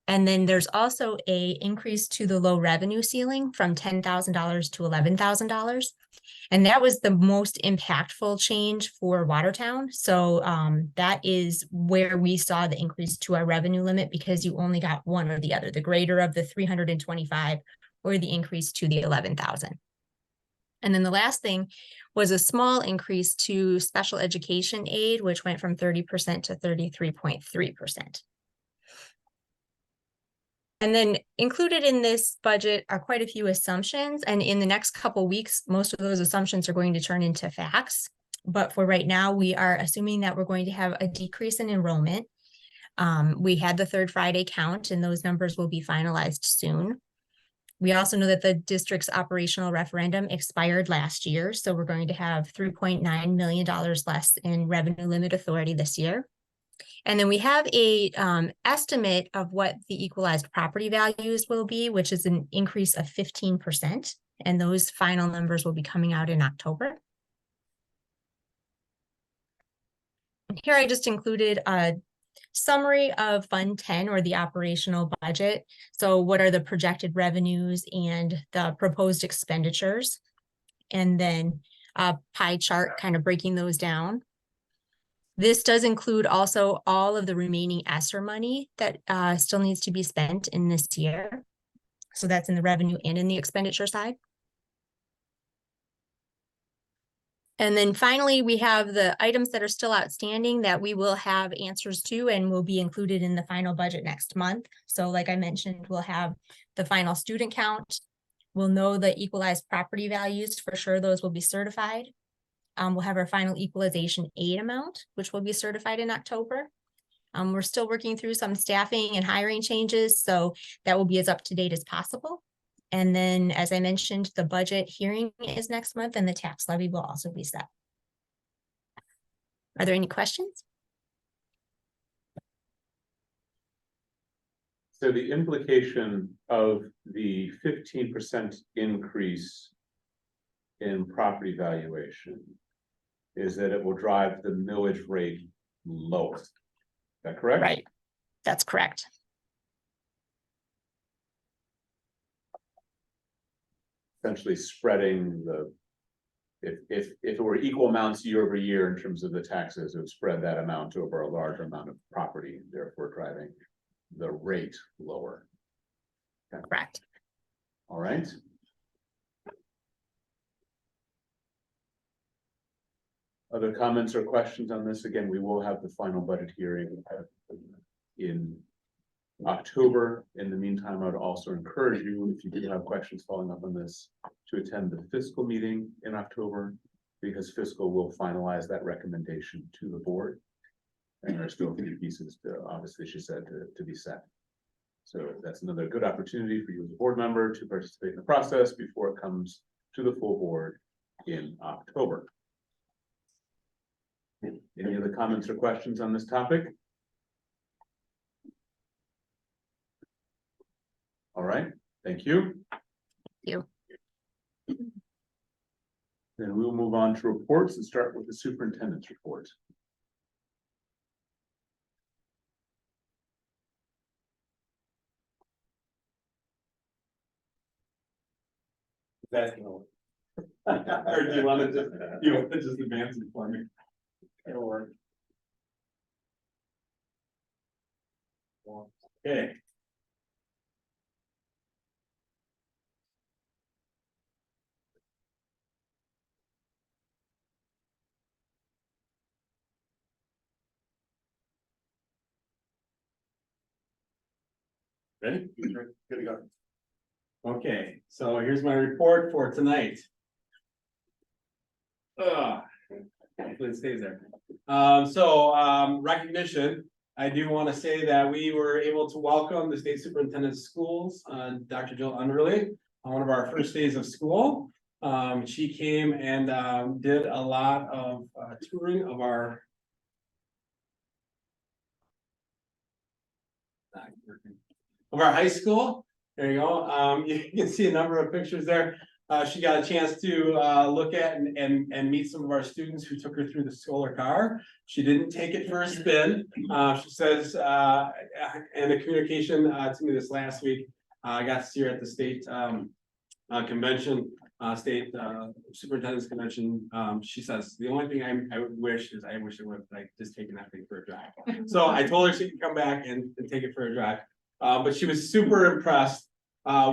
And then there's also a increase to the low revenue ceiling from $10,000 to $11,000. And that was the most impactful change for Watertown. So that is where we saw the increase to our revenue limit because you only got one or the other, the greater of the 325 or the increase to the 11,000. And then the last thing was a small increase to special education aid, which went from 30% to 33.3%. And then included in this budget are quite a few assumptions. And in the next couple of weeks, most of those assumptions are going to turn into facts. But for right now, we are assuming that we're going to have a decrease in enrollment. We had the third Friday count, and those numbers will be finalized soon. We also know that the district's operational referendum expired last year. So we're going to have $3.9 million less in revenue limit authority this year. And then we have a estimate of what the equalized property values will be, which is an increase of 15%. And those final numbers will be coming out in October. And here I just included a summary of Fund 10 or the operational budget. So what are the projected revenues and the proposed expenditures? And then a pie chart kind of breaking those down. This does include also all of the remaining ESSER money that still needs to be spent in this year. So that's in the revenue and in the expenditure side. And then finally, we have the items that are still outstanding that we will have answers to and will be included in the final budget next month. So like I mentioned, we'll have the final student count. We'll know the equalized property values for sure. Those will be certified. We'll have our final equalization aid amount, which will be certified in October. We're still working through some staffing and hiring changes, so that will be as up to date as possible. And then, as I mentioned, the budget hearing is next month and the tax levy will also be set. Are there any questions? So the implication of the 15% increase in property valuation is that it will drive the millage rate lower. Is that correct? Right. That's correct. Essentially spreading the, if it were equal amounts year over year in terms of the taxes, it would spread that amount over a larger amount of property, therefore driving the rate lower. Okay. Correct. All right. Other comments or questions on this? Again, we will have the final budget hearing in October. In the meantime, I would also encourage you, if you do have questions following up on this, to attend the fiscal meeting in October, because fiscal will finalize that recommendation to the board. And there are still a few pieces to, obviously, she said, to be set. So that's another good opportunity for you as a board member to participate in the process before it comes to the full board in October. Any other comments or questions on this topic? All right, thank you. Thank you. Then we will move on to reports and start with the superintendent's report. Or do you want to just advance it for me? It'll work. Okay. Ready? Good to go. Okay, so here's my report for tonight. Hopefully it stays there. Recognition. I do want to say that we were able to welcome the state superintendent of schools, Dr. Jill Underley, on one of our first days of school. She came and did a lot of touring of our high school. There you go. You can see a number of pictures there. She got a chance to look at and meet some of our students who took her through the solar car. She didn't take it for a spin. She says, in a communication to me this last week, I got to see her at the state convention, state superintendent's convention. She says, the only thing I wish I would have like just taken that thing for a drive. So I told her she could come back and take it for a drive. But she was super impressed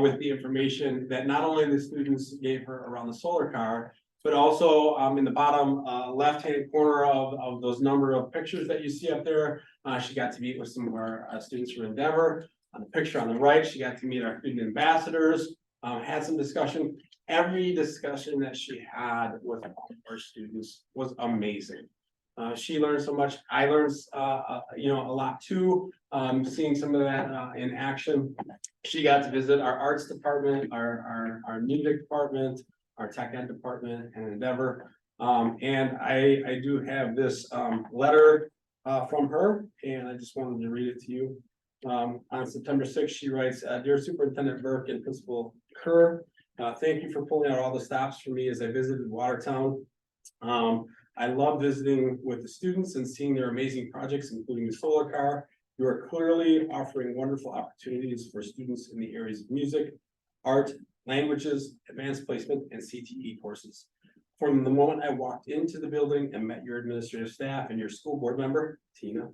with the information that not only the students gave her around the solar car, but also in the bottom left-hand corner of those number of pictures that you see up there. She got to meet with some of our students from Endeavor. On the picture on the right, she got to meet our student ambassadors, had some discussion. Every discussion that she had with all of our students was amazing. She learned so much. I learned, a lot too, seeing some of that in action. She got to visit our arts department, our music department, our tech ed department and Endeavor. And I do have this letter from her, and I just wanted to read it to you. On September 6th, she writes, "Dear Superintendent Burke and Principal Kerr, thank you for pulling out all the stops for me as I visited Watertown. I love visiting with the students and seeing their amazing projects, including the solar car. You are clearly offering wonderful opportunities for students in the areas of music, art, languages, advanced placement, and CTE courses. From the moment I walked into the building and met your administrative staff and your school board member, Tina,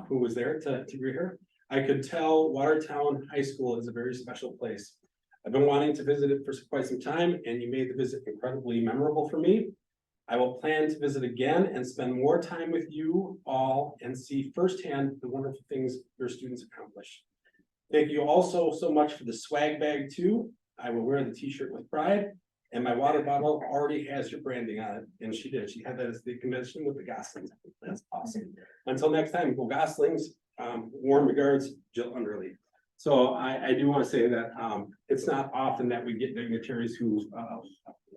who was there to greet her, I could tell Watertown High School is a very special place. I've been wanting to visit it for quite some time, and you made the visit incredibly memorable for me. I will plan to visit again and spend more time with you all and see firsthand the wonderful things your students accomplish. Thank you also so much for the swag bag too. I will wear the t-shirt with pride, and my water bottle already has your branding on it." And she did. She had that as the convention with the Goslings. That's awesome. Until next time, go Goslings. Warm regards, Jill Underley. So I do want to say that it's not often that we get dignitaries who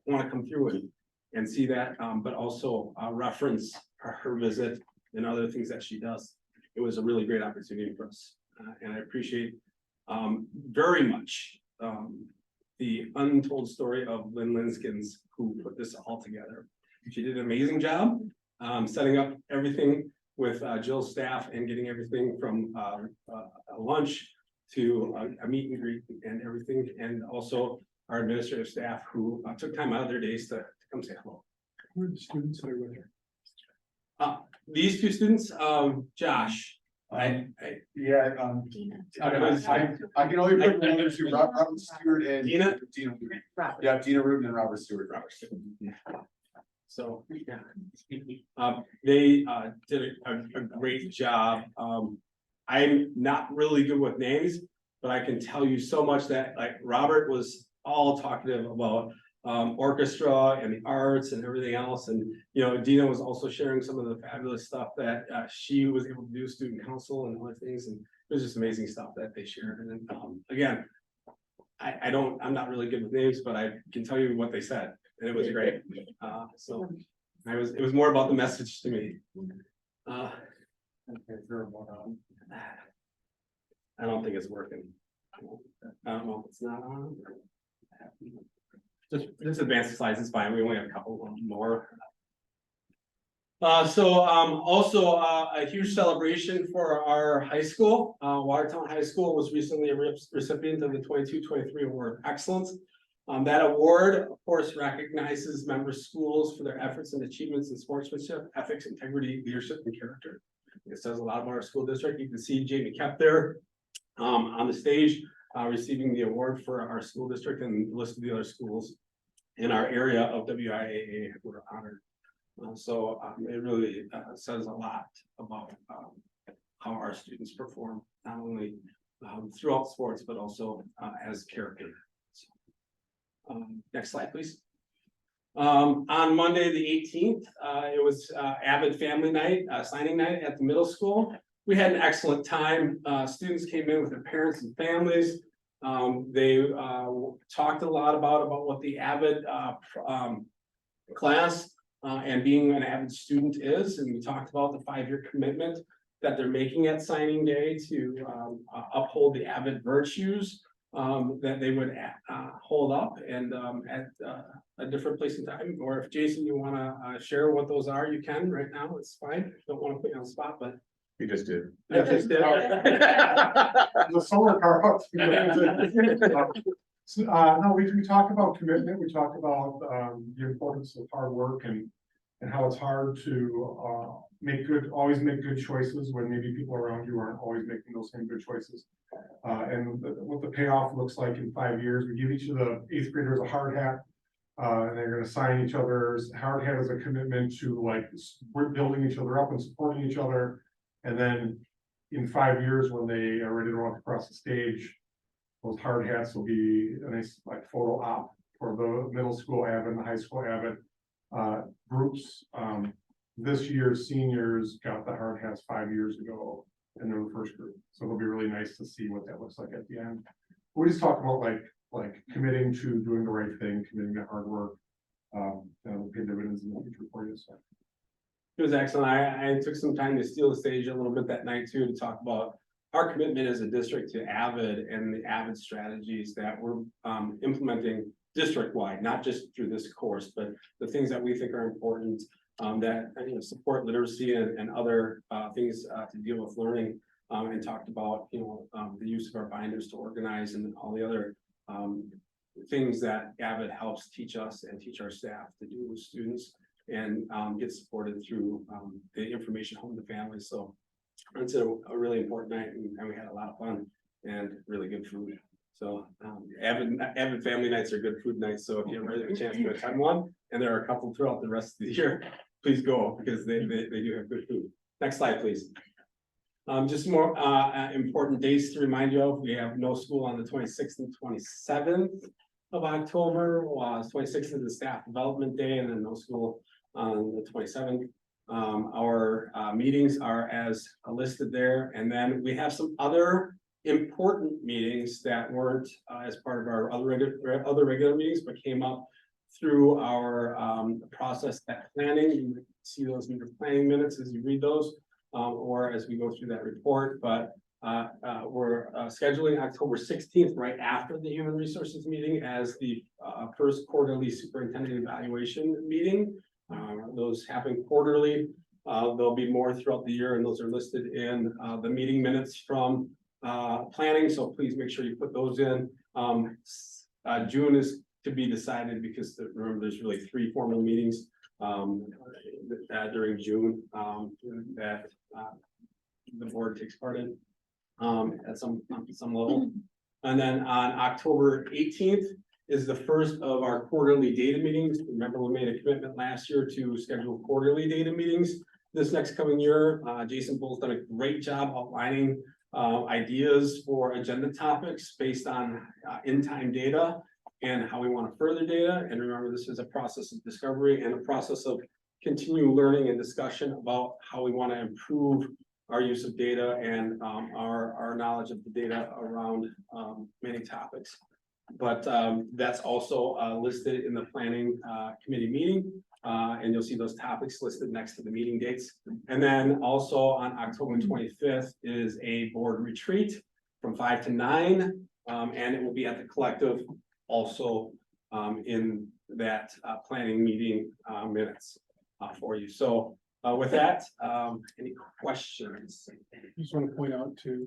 want to come through and see that, but also reference her visit and other things that she does. It was a really great opportunity for us. And I appreciate very much the untold story of Lynn Linskins, who put this all together. She did an amazing job setting up everything with Jill's staff and getting everything from a lunch to a meet and greet and everything. And also our administrative staff who took time out of their days to come say hello. Who are the students that are with her? These two students, Josh. I can only remember the other two, Robert Stewart and Dina? Dina. Yeah, Dina Rubin and Robert Stewart. So, yeah. They did a great job. I'm not really good with names, but I can tell you so much that like Robert was all talkative about orchestra and the arts and everything else. And, Dina was also sharing some of the fabulous stuff that she was able to do, student council and other things. And it was just amazing stuff that they shared. And then, again, I'm not really good with names, but I can tell you what they said, and it was great. So it was more about the message to me. I don't think it's working. I don't know if it's not on. Just advance the slides, it's fine. We only have a couple more. Also a huge celebration for our high school. Watertown High School was recently a recipient of the 22-23 Award of Excellence. That award, of course, recognizes member schools for their efforts and achievements in sportsmanship, ethics, integrity, leadership, and character. It says a lot about our school district. You can see Jamie Kep there on the stage receiving the award for our school district, and the list of the other schools in our area of WIAA were honored. It really says a lot about how our students perform, not only throughout sports, but also as character. Next slide, please. On Monday, the 18th, it was Avid Family Night, signing night at the middle school. We had an excellent time. Students came in with their parents and families. They talked a lot about what the Avid class and being an Avid student is, and we talked about the 5-year commitment that they're making at signing day to uphold the Avid virtues that they would hold up and at a different place in time. Or if Jason, you want to share what those are, you can right now. It's fine. Don't want to put you on the spot, but You just did. I just did. The solar car. No, we talk about commitment, we talk about the importance of hard work and how it's hard to always make good choices when maybe people around you aren't always making those same good choices. And what the payoff looks like in 5 years, we give each of the 8th graders a hard hat. And they're gonna sign each other's hard hat as a commitment to like, we're building each other up and supporting each other. And then in 5 years, when they are ready to walk across the stage, those hard hats will be a nice like photo op for the middle school Avid and the high school Avid groups. This year's seniors got the hard hats 5 years ago, and they're the first group. So it'll be really nice to see what that looks like at the end. We just talk about like committing to doing the right thing, committing to hard work. And it'll pay dividends in the future for you. So. It was excellent. I took some time to steal the stage a little bit that night too, to talk about our commitment as a district to Avid and the Avid strategies that we're implementing district-wide, not just through this course, but the things that we think are important that support literacy and other things to deal with learning, and talked about the use of our binders to organize and all the other things that Avid helps teach us and teach our staff to do with students, and get supported through the information home to families. So it's a really important night, and we had a lot of fun and really good food. So Avid family nights are good food nights. So if you ever have a chance to attend one, and there are a couple throughout the rest of the year, please go, because they do have good food. Next slide, please. Just more important dates to remind you of. We have no school on the 26th and 27th of October. 26th is the staff development day, and then no school on the 27th. Our meetings are as listed there, and then we have some other important meetings that weren't as part of our other regular meetings, but came up through our process at planning. You can see those in your planning minutes as you read those, or as we go through that report. But we're scheduling October 16th, right after the human resources meeting, as the first quarterly superintendent evaluation meeting. Those happen quarterly. There'll be more throughout the year, and those are listed in the meeting minutes from planning. So please make sure you put those in. June is to be decided, because remember, there's really 3 formal meetings during June that the board takes part in at some level. And then on October 18th is the first of our quarterly data meetings. Remember, we made a commitment last year to schedule quarterly data meetings this next coming year. Jason Bull's done a great job outlining ideas for agenda topics based on in-time data and how we want to further data. And remember, this is a process of discovery and a process of continual learning and discussion about how we want to improve our use of data and our knowledge of the data around many topics. But that's also listed in the planning committee meeting, and you'll see those topics listed next to the meeting dates. And then also on October 25th is a board retreat from 5 to 9, and it will be at the Collective, also in that planning meeting minutes for you. So with that, any questions? I just want to point out to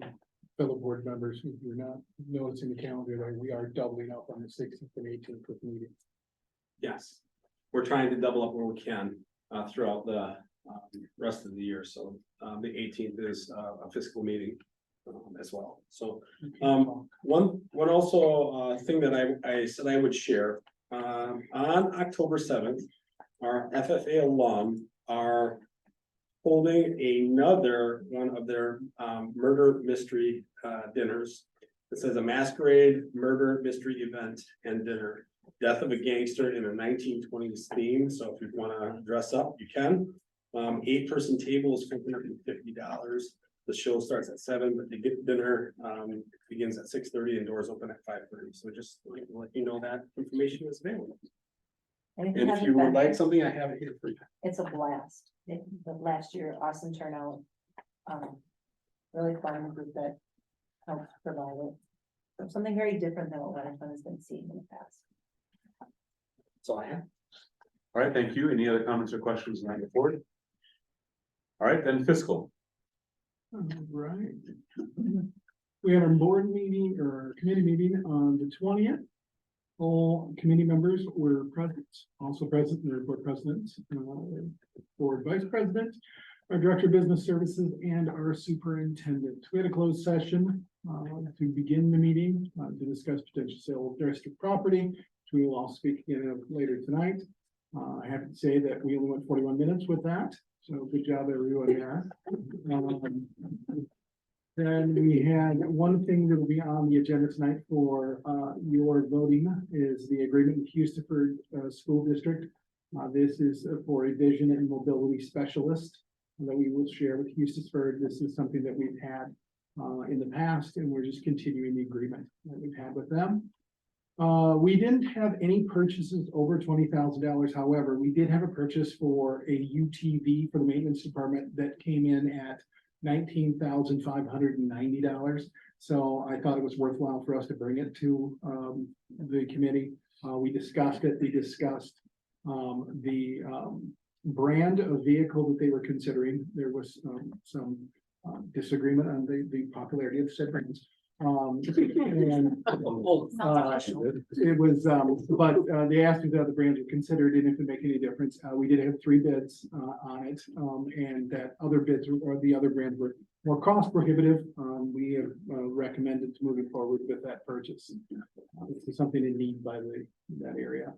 fellow board members who you're not noticing the calendar that we are doubling up on the 16th and 18th with meetings. Yes, we're trying to double up where we can throughout the rest of the year. So the 18th is a fiscal meeting as well. So one also thing that I said I would share on October 7th, our FFA alum are holding another one of their murder mystery dinners. It says a masquerade murder mystery event and dinner. Death of a Gangster in a 1920s theme, so if you wanna dress up, you can. 8-person table is $450. The show starts at 7, but they get dinner, begins at 6:30 and doors open at 5:30, so just like to let you know that information is available. And if you would like something, I have it here for you. It's a blast. The last year, awesome turnout. Really fun group that helped provide it. So something very different than what Watertown has been seeing in the past. That's all I have. All right, thank you. Any other comments or questions on that report? All right, then fiscal. Right. We had our board meeting or our committee meeting on the 20th. All committee members were present, also present, the board president, board vice president, our director of business services, and our superintendent. We had a closed session to begin the meeting to discuss potential sale of district property, which we will all speak again of later tonight. I have to say that we only went 41 minutes with that, so good job everyone there. Then we had one thing that will be on the agenda tonight for your voting is the agreement with Houstonford School District. This is for a vision and mobility specialist that we will share with Houstonford. This is something that we've had in the past, and we're just continuing the agreement that we've had with them. We didn't have any purchases over $20,000. However, we did have a purchase for a UTV for the maintenance department that came in at $19,590. So I thought it was worthwhile for us to bring it to the committee. We discussed it. We discussed the brand of vehicle that they were considering. There was some disagreement on the popularity of said brands. And it was, but they asked if the other brands were considered and if it make any difference. We did have 3 bids on it, and that other bids or the other brands were more cost prohibitive. We have recommended moving forward with that purchase. This is something in need by that area.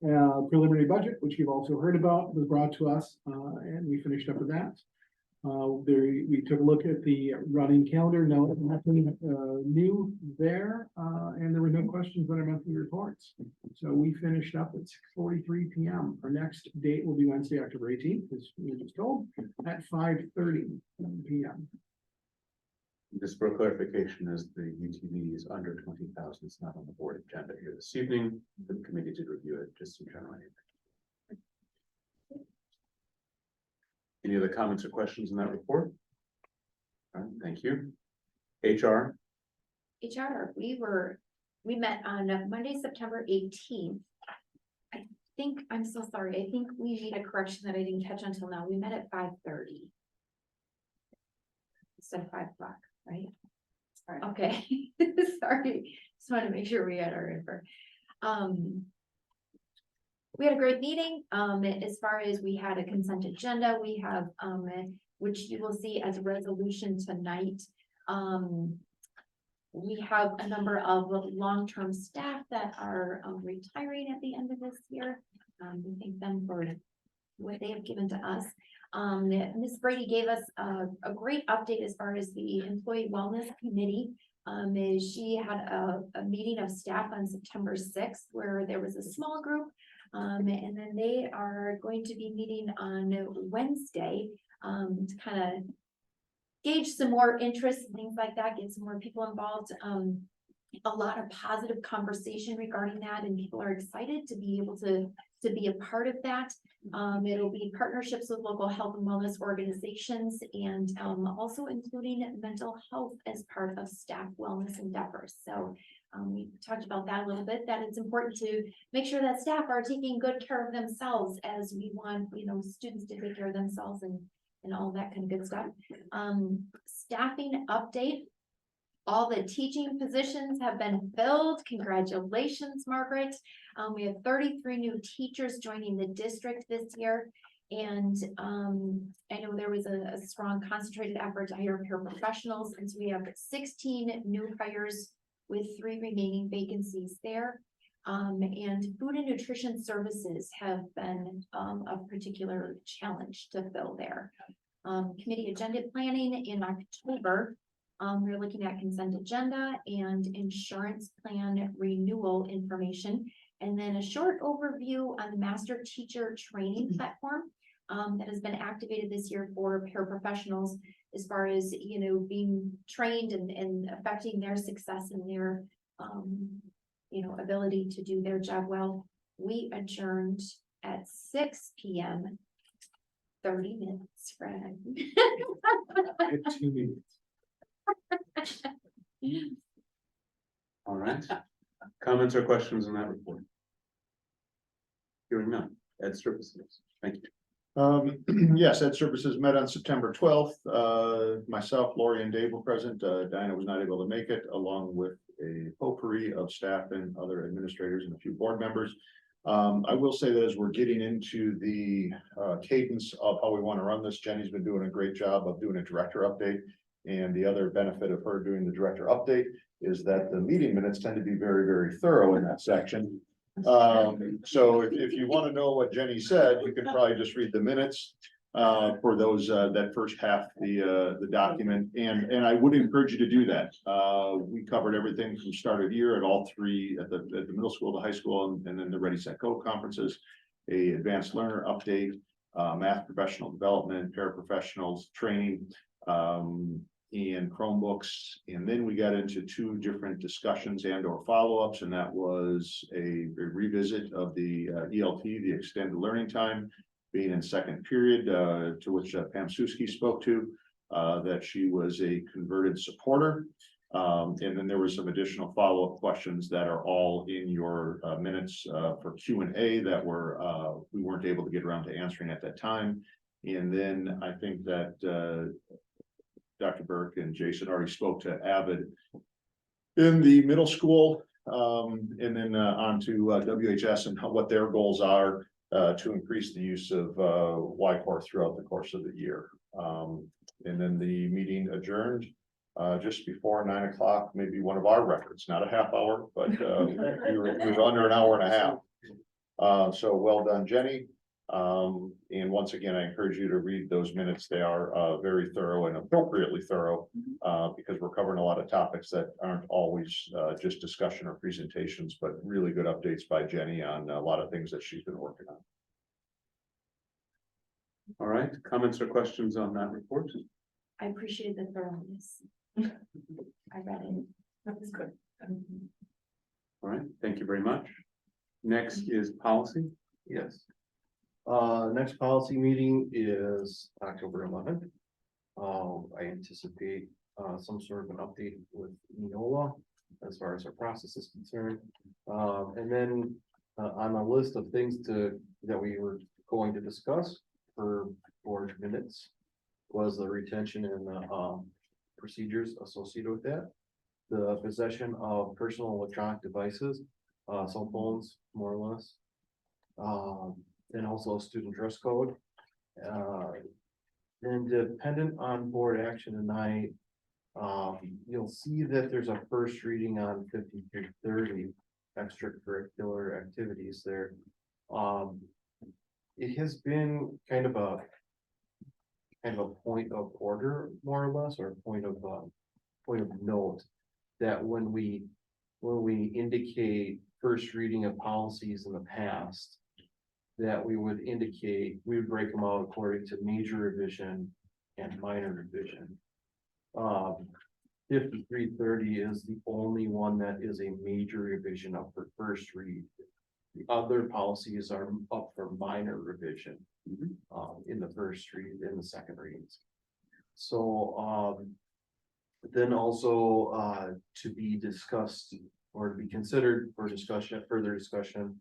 Preliminary budget, which you've also heard about, was brought to us, and we finished up with that. We took a look at the running calendar, nothing new there, and there were no questions on our monthly reports. So we finished up at 6:43 p.m. Our next date will be Wednesday, October 18th, as we were just told, at 5:30 p.m. Just for clarification, as the UTV is under 20,000, it's not on the board agenda here this evening. The committee did review it, just in general. Any other comments or questions in that report? All right, thank you. HR. We met on Monday, September 18th. I'm so sorry. I think we made a correction that I didn't catch until now. We met at 5:30. Instead of 5 o'clock, right? Sorry. Okay. Sorry. Just wanted to make sure we had our info. We had a great meeting. As far as we had a consent agenda, we have, which you will see as a resolution tonight. We have a number of long-term staff that are retiring at the end of this year. We thank them for what they have given to us. Ms. Brady gave us a great update as far as the Employee Wellness Committee. She had a meeting of staff on September 6th where there was a small group. And then they are going to be meeting on Wednesday to kind of gauge some more interest and things like that, get some more people involved. A lot of positive conversation regarding that, and people are excited to be able to be a part of that. It'll be partnerships with local health and wellness organizations, and also including mental health as part of staff wellness endeavors. So we talked about that a little bit, that it's important to make sure that staff are taking good care of themselves, as we want, students to take care of themselves and all that kind of good stuff. Staffing update. All the teaching positions have been filled. Congratulations, Margaret. We have 33 new teachers joining the district this year. And I know there was a strong concentrated effort to hire paraprofessionals, and so we have 16 new hires with 3 remaining vacancies there. And food and nutrition services have been a particular challenge to fill there. Committee agenda planning in October. We're looking at consent agenda and insurance plan renewal information. And then a short overview on the master teacher training platform that has been activated this year for paraprofessionals as far as, you know, being trained and affecting their success and their, you know, ability to do their job well. We adjourned at 6 p.m. 30 minutes, Fred. 2 minutes. All right. Comments or questions on that report? Hearing none. Ed Services. Thank you. Yes, Ed Services met on September 12th. Myself, Lori and Dave were present. Diana was not able to make it, along with a potpourri of staff and other administrators and a few board members. I will say that as we're getting into the cadence of how we want to run this, Jenny's been doing a great job of doing a director update. And the other benefit of her doing the director update is that the meeting minutes tend to be very, very thorough in that section. So if you want to know what Jenny said, you can probably just read the minutes for those that first half, the document, and I would encourage you to do that. We covered everything from start of year at all three, at the middle school, the high school, and then the Ready Set Go conferences, a advanced learner update, math professional development, paraprofessionals training, and Chromebooks. And then we got into two different discussions and or follow-ups, and that was a revisit of the ELT, the extended learning time, being in second period, to which Pam Suski spoke to, that she was a converted supporter. And then there were some additional follow-up questions that are all in your minutes for Q&A that we weren't able to get around to answering at that time. And then I think that Dr. Burke and Jason already spoke to Avid in the middle school, and then on to WHS and what their goals are to increase the use of Y-Core throughout the course of the year. And then the meeting adjourned just before 9 o'clock, maybe one of our records, not a half hour, but it was under an hour and a half. So well done, Jenny. And once again, I encourage you to read those minutes. They are very thorough and appropriately thorough, because we're covering a lot of topics that aren't always just discussion or presentations, but really good updates by Jenny on a lot of things that she's been working on. All right, comments or questions on that report? I appreciate the thoroughness. I read it. That was good. All right, thank you very much. Next is policy. Yes. Next policy meeting is October 11th. I anticipate some sort of an update with Enola as far as our process is concerned. And then on the list of things that we were going to discuss for board minutes was the retention and the procedures associated with that. The possession of personal electronic devices, cell phones, more or less. And also student dress code. And dependent on board action tonight, you'll see that there's a first reading on 5330 extracurricular activities there. It has been kind of a point of order, more or less, or point of note, that when we indicate first reading of policies in the past, that we would break them out according to major revision and minor revision. 5330 is the only one that is a major revision up for first read. The other policies are up for minor revision in the first read and the second reads. So then also to be discussed or to be considered for discussion, further discussion,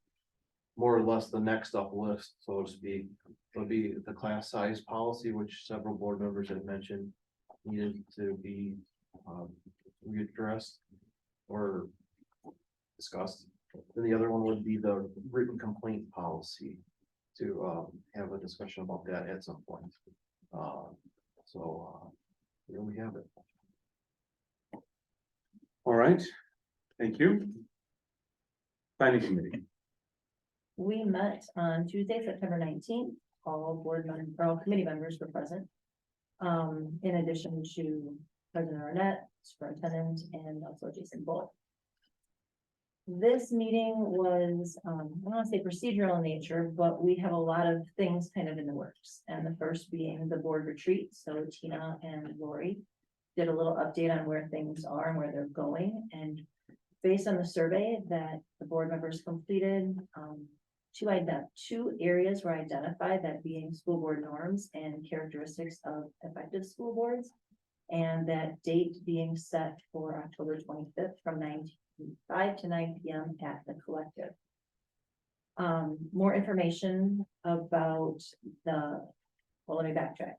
more or less the next up list, so to speak, will be the class size policy, which several board members have mentioned needed to be readdressed or discussed. And the other one would be the written complaint policy, to have a discussion about that at some point. So there we have it. All right, thank you. Planning committee. We met on Tuesday, September 19th. All board members, all committee members were present. In addition to President Arnett, Superintendent, and also Jason Bull. This meeting was, I don't want to say procedural in nature, but we have a lot of things kind of in the works. And the first being the board retreat. So Tina and Lori did a little update on where things are and where they're going. And based on the survey that the board members completed, two areas were identified, that being school board norms and characteristics of effective school boards. And that date being set for October 25th from 5 to 9 p.m. at the collective. More information about well, let me backtrack.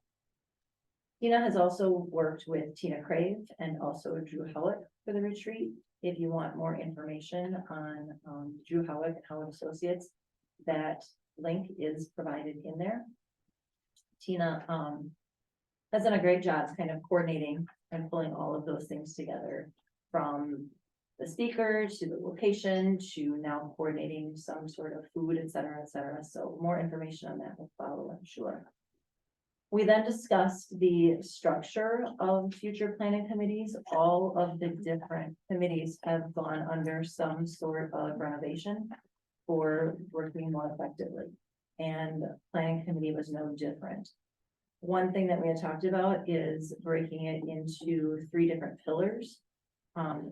Tina has also worked with Tina Crave and also Drew Howick for the retreat. If you want more information on Drew Howick and Howick Associates, that link is provided in there. Tina has done a great job kind of coordinating and pulling all of those things together, from the speaker to the location to now coordinating some sort of food, et cetera, et cetera. So more information on that will follow, I'm sure. We then discussed the structure of future planning committees. All of the different committees have gone under some sort of renovation for working more effectively. And planning committee was no different. One thing that we had talked about is breaking it into 3 different pillars.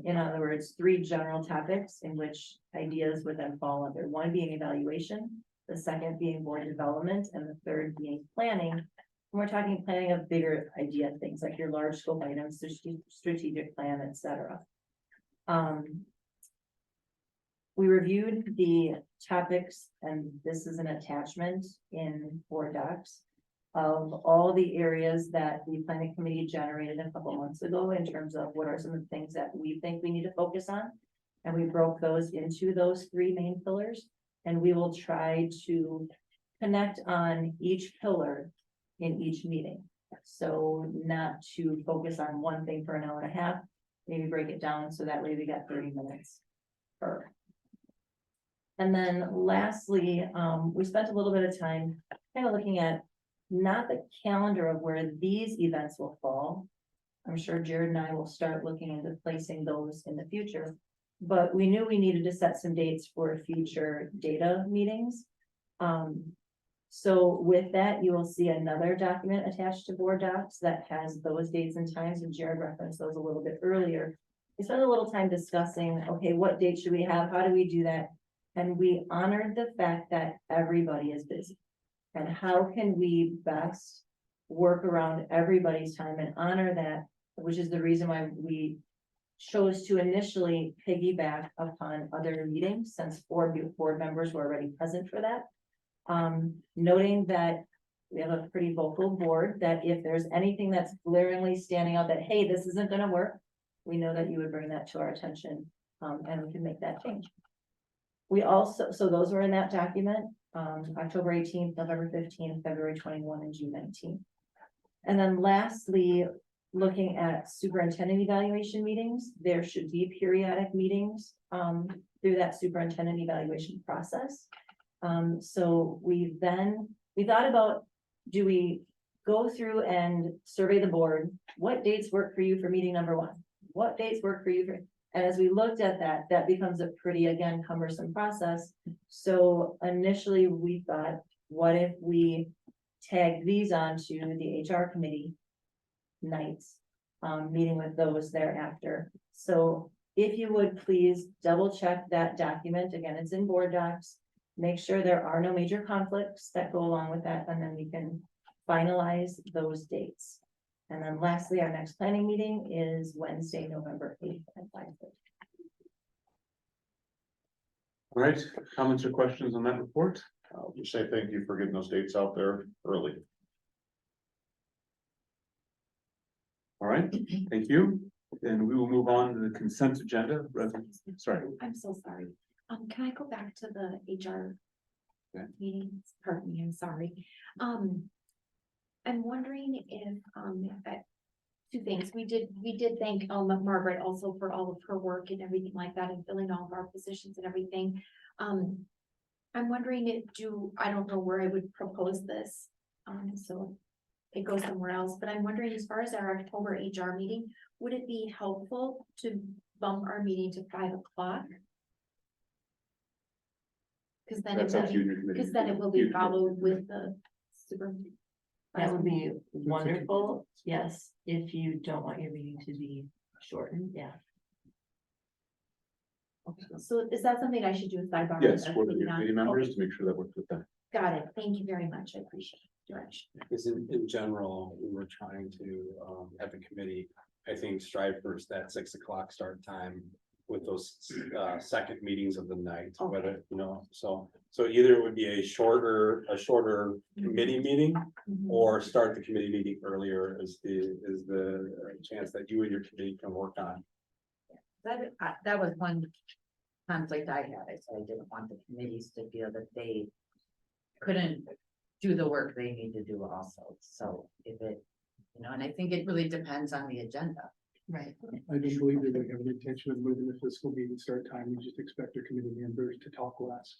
In other words, 3 general topics in which ideas would then fall under. One being evaluation, the second being board development, and the third being planning. And we're talking planning of bigger idea things like your large scope items, strategic plan, etc. We reviewed the topics, and this is an attachment in board docs, of all the areas that the planning committee generated a couple months ago in terms of what are some of the things that we think we need to focus on. And we broke those into those 3 main pillars, and we will try to connect on each pillar in each meeting. So not to focus on one thing for an hour and a half, maybe break it down so that way we got 30 minutes per. And then lastly, we spent a little bit of time kind of looking at not the calendar of where these events will fall. I'm sure Jared and I will start looking into placing those in the future, but we knew we needed to set some dates for future data meetings. So with that, you will see another document attached to board docs that has those dates and times, and Jared referenced those a little bit earlier. We spent a little time discussing, okay, what date should we have? How do we do that? And we honored the fact that everybody is busy. And how can we best work around everybody's time and honor that, which is the reason why we chose to initially piggyback upon other meetings, since 4 board members were already present for that. Noting that we have a pretty vocal board, that if there's anything that's glaringly standing out that, hey, this isn't gonna work, we know that you would bring that to our attention, and we can make that change. We also, so those were in that document, October 18th, November 15th, February 21, and June 19th. And then lastly, looking at superintendent evaluation meetings, there should be periodic meetings through that superintendent evaluation process. So we thought about, do we go through and survey the board? What dates work for you for meeting number 1? What dates work for you for? And as we looked at that, that becomes a pretty, again, cumbersome process. So initially we thought, what if we tag these onto the HR committee nights, meeting with those thereafter. So if you would please double check that document. Again, it's in board docs. Make sure there are no major conflicts that go along with that, and then we can finalize those dates. And then lastly, our next planning meeting is Wednesday, November 8th at 5:30. All right, comments or questions on that report? I'll just say thank you for getting those dates out there early. All right, thank you. Then we will move on to the consent agenda. Sorry. I'm so sorry. Can I go back to the HR meetings? Pardon me, I'm sorry. I'm wondering if, 2 things. We did thank Margaret also for all of her work and everything like that, and filling all of our positions and everything. I'm wondering I don't know where I would propose this, so it goes somewhere else, but I'm wondering, as far as our October HR meeting, would it be helpful to bump our meeting to 5 o'clock? Cause then it That's will up to you and be, your committee. cause then it will be You- followed with the super. That would be wonderful, yes, if you don't want your meeting to be shortened, yeah. So is that something I should do a sidebar? Yes, with for our the committee committee now? members to make sure that works with them. Got it. Thank you very much. I appreciate the direction. Because in general, we were trying to, have a committee, I think, strive for that 6 o'clock start time with those, second meetings of the night, whether, you know, so either it would be a shorter committee meeting, or start the committee meeting earlier is the chance that you and your committee can work on. That was one conflict I had. I said I didn't want the committees to feel that they couldn't do the work they need to do also. So if it, you know, and I think it really depends on the agenda. Right. I don't believe that they have an intention of moving the fiscal meeting start time. We just expect their committee members to talk less.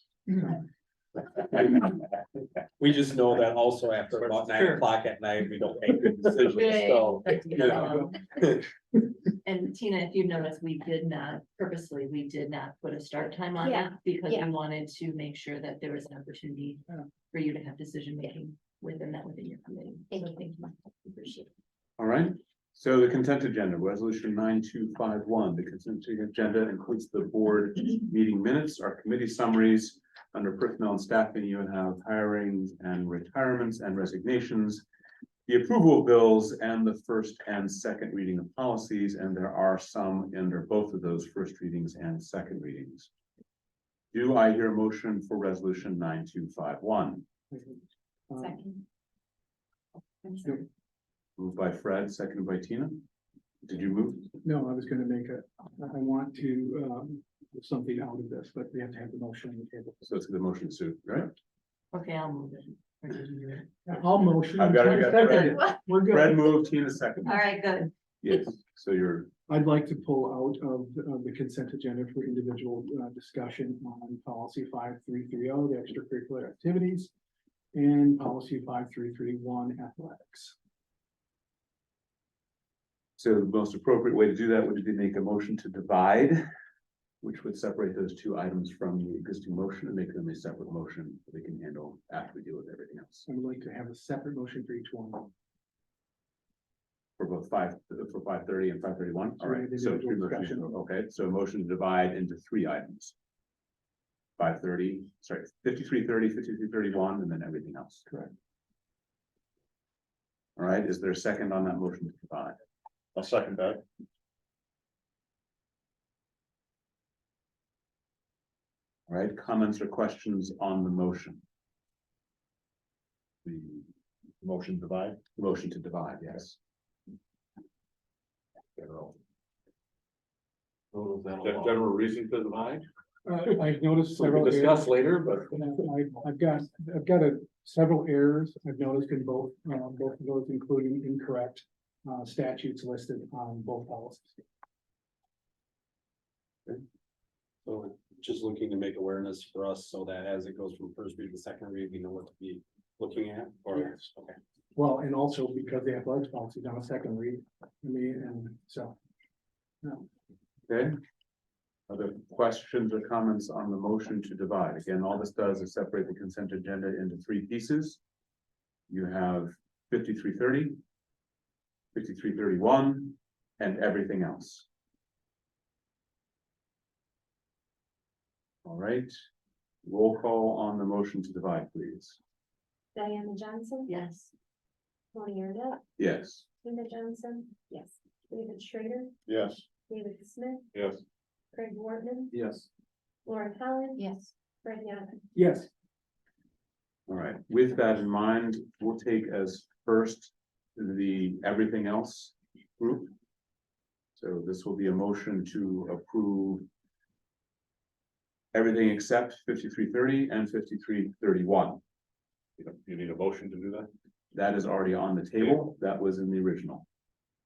We just know that also after about 9 o'clock at night, we don't make good decisions, so. you know. And Tina, if you've noticed, we did not put a start time on it Yeah, because yeah. we wanted to make sure that there was an opportunity for you to have decision making within your committee. Thank So you. thank you. Appreciate it. All right, so the consent agenda, resolution 9251. The consent agenda includes the board meeting minutes, our committee summaries. Under personnel and staffing, you have hirings and retirements and resignations, the approval of bills, and the first and second reading of policies, and there are some under both of those first readings and second readings. Do I hear a motion for resolution 9251? Second. Moved by Fred, seconded by Tina. Did you move? No, I was gonna make I want to, do something out of this, but we have to have the motion on the table. So it's the motion suit, right? Okay, I'll move it. I'll motion. I've got it, Tina I got it. seconded it. We're Fred good. moved, Tina seconded. All right, good. Yes, so you're, I'd like to pull out of the consent agenda for individual discussion on policy 5330, the extracurricular activities, and policy 5331, athletics. so the most appropriate way to do that would be to make a motion to divide, which would separate those two items from the existing motion and make them a separate motion that they can handle after we deal with everything else. I would like to have a separate motion for each one. For both 530 and 531. All right, Right, so individual three motions. discussion. Okay, so a motion to divide into three items. 5330, 5331, and then everything else. Correct. All right, is there a second on that motion to divide? I'll second that. All right, comments or questions on the motion? The Motion divide. motion to divide, yes. General reason to divide, I've noticed we can several. discuss later, but. I've got several errors I've noticed in both of those, including incorrect statutes listed on both policies. So just looking to make awareness for us so that as it goes from first read to second read, we know what to be looking at, or, Yes. okay. Well, and also because the athletics policy is on a second read, and so. No, Okay. Other questions or comments on the motion to divide? Again, all this does is separate the consent agenda into three pieces. You have 5330, 5331, and everything else. All right, roll call on the motion to divide, please. Diana Johnson. Yes. Tony Yardley. Yes. Linda Johnson. Yes. David Schrader. Yes. David Smith. Yes. Craig Wortman. Yes. Laura Collins. Yes. Fred Yant. yes, All right, with that in mind, we'll take as first the everything else group. So this will be a motion to approve everything except 5330 and 5331. You need a motion to do that? That is already on the table. That was in the original.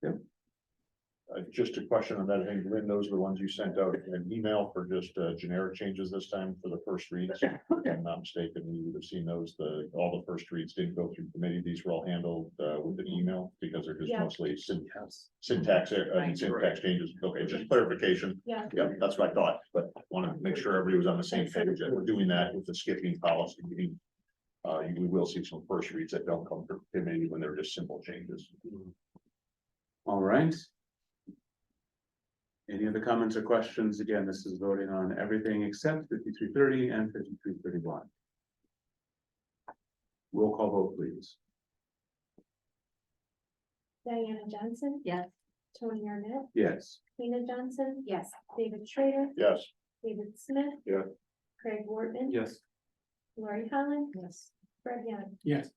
Yep. Just a question on that, I think Lynn, those are the ones you sent out in an email for just generic changes this time for the first reads. If I'm not mistaken, you would have seen those, all the first reads didn't go through committee, these were all handled with an email because they're just Yeah. mostly syntax changes. Okay, just clarification. Yeah. Yeah, that's what I thought, but want to make sure everybody was on the same page that we're doing that with the skipping policy. We will see some first reads that don't come through committee when they're just simple changes. All right. Any other comments or questions? Again, this is voting on everything except 5330 and 5331. Roll call vote, please. Diana Johnson. Yes. Tony Arnett. Yes. Tina Johnson. Yes. David Schrader. Yes. David Smith. Yeah. Craig Wortman. Yes. Lori Holland. Yes. Fred Yant. Yes.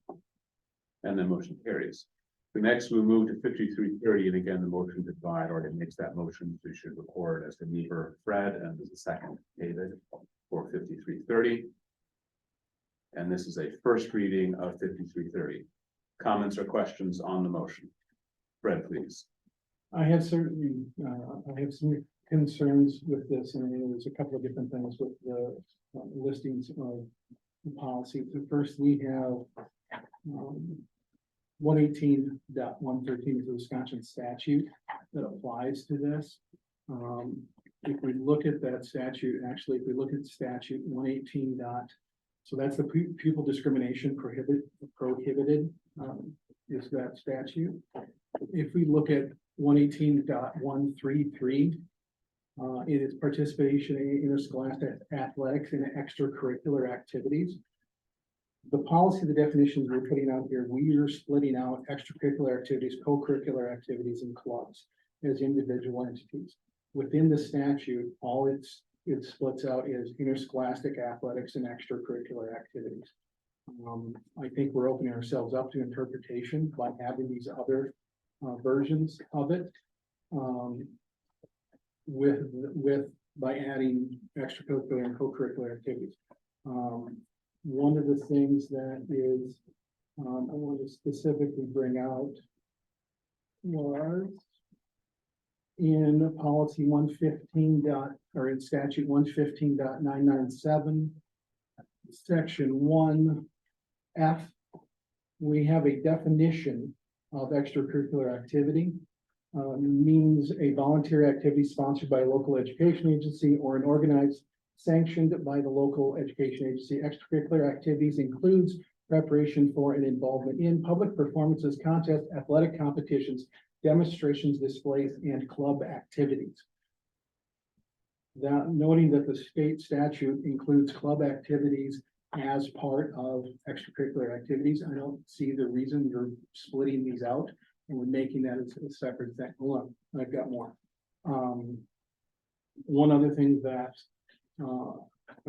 And the motion carries. The next we move to 5330, and again, the motion to divide already makes that motion. We should record as the mover Fred and as the second David for 5330. And this is a first reading of 5330. Comments or questions on the motion? Fred, please. I have certainly, I have some concerns with this, and there's a couple of different things with the listings of the policy. The first, we have 118.113 is the Wisconsin statute that applies to this. If we look at that statute, actually, if we look at statute 118. So that's the pupil discrimination prohibited is that statute. If we look at 118.133, it is participation in interscholastic athletics and extracurricular activities. The policy, the definitions we're putting out here, we are splitting out extracurricular activities, co-curricular activities, and clubs as individual entities. Within the statute, all it splits out is interscholastic athletics and extracurricular activities. I think we're opening ourselves up to interpretation by having these other versions of it. By adding extracurricular and co-curricular activities. One of the things that is, I want to specifically bring out was in policy 115 or in statute 115.997, section 1F, we have a definition of extracurricular activity. Means a voluntary activity sponsored by a local education agency or an organized sanctioned by the local education agency. Extracurricular activities includes preparation for and involvement in public performances, contests, athletic competitions, demonstrations, displays, and club activities. That noting that the state statute includes club activities as part of extracurricular activities, I don't see the reason you're splitting these out and we're making that as a separate thing. Hold on, I've got more. One other thing that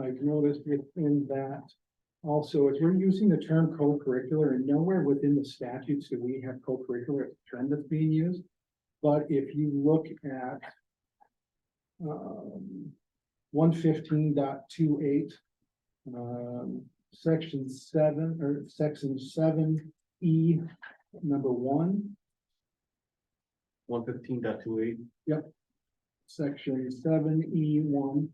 I've noticed within that also is we're using the term co-curricular, and nowhere within the statutes do we have co-curricular as a term that's being used. But if you look at 115.28, section 7 or section 7E number 1. 115.28. Yep. Section 7E1.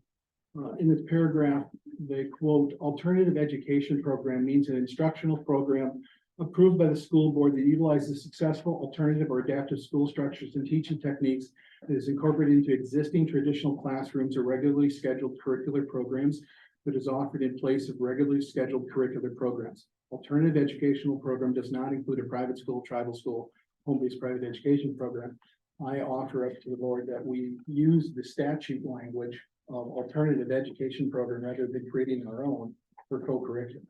In this paragraph, they quote, alternative education program means an instructional program approved by the school board that utilizes successful alternative or adaptive school structures and teaching techniques that is incorporated into existing traditional classrooms or regularly scheduled curricular programs that is offered in place of regularly scheduled curricular programs. Alternative educational program does not include a private school, tribal school, home-based private education program. I offer up to the board that we use the statute language of alternative education program rather than creating our own for co-curriculum.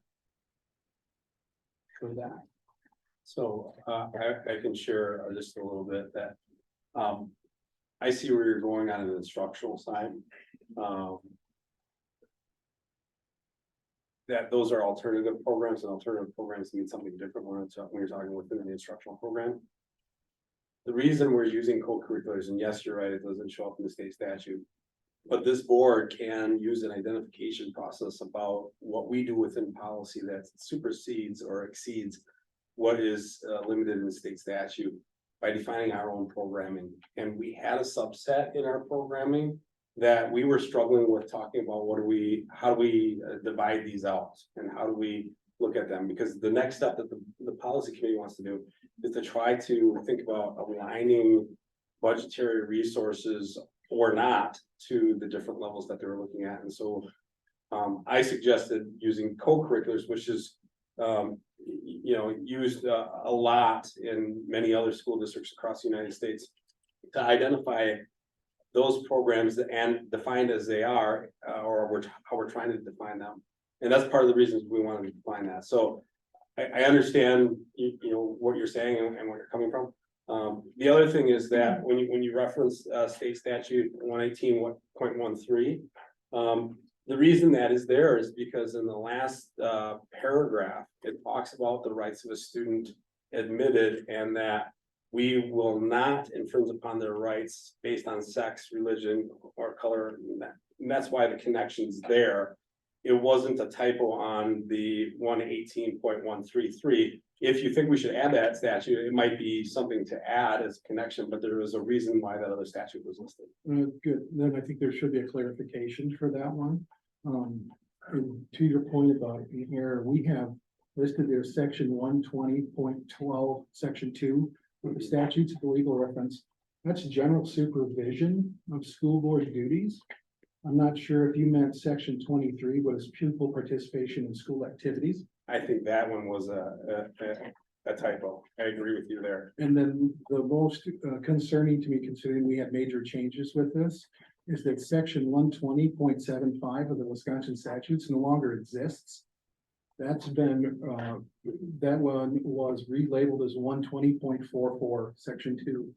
For that. So I can share just a little bit that I see where you're going on an instructional side. That those are alternative programs, and alternative programs mean something different when you're talking within the instructional program. The reason we're using co-curriculars, and yes, you're right, it doesn't show up in the state statute. But this board can use an identification process about what we do within policy that supersedes or exceeds what is limited in the state statute. by defining our own programming. And we had a subset in our programming that we were struggling with talking about how do we divide these out? And how do we look at them? Because the next step that the policy committee wants to do is to try to think about aligning budgetary resources or not to the different levels that they're looking at. And so I suggested using co-curriculars, which is used a lot in many other school districts across the United States to identify those programs and defined as they are, or how we're trying to define them. And that's part of the reasons we wanted to define that. So I understand, what you're saying and where you're coming from. The other thing is that when you reference state statute 118.13, the reason that is there is because in the last paragraph, it talks about the rights of a student admitted, and that we will not infringe upon their rights based on sex, religion, or color. And that's why the connection's there. It wasn't a typo on the 118.133. If you think we should add that statute, it might be something to add as a connection, but there was a reason why that other statute was listed. Good, then I think there should be a clarification for that one. And to your point about the error, we have listed there section 120.12, section 2 of the statutes of the legal reference. That's general supervision of school board duties. I'm not sure if you meant section 23, but it's pupil participation in school activities. I think that one was a typo. I agree with you there. And then the most concerning to me, considering we had major changes with this, is that section 120.75 of the Wisconsin statutes no longer exists. That's been, that one was relabeled as 120.44, section 2.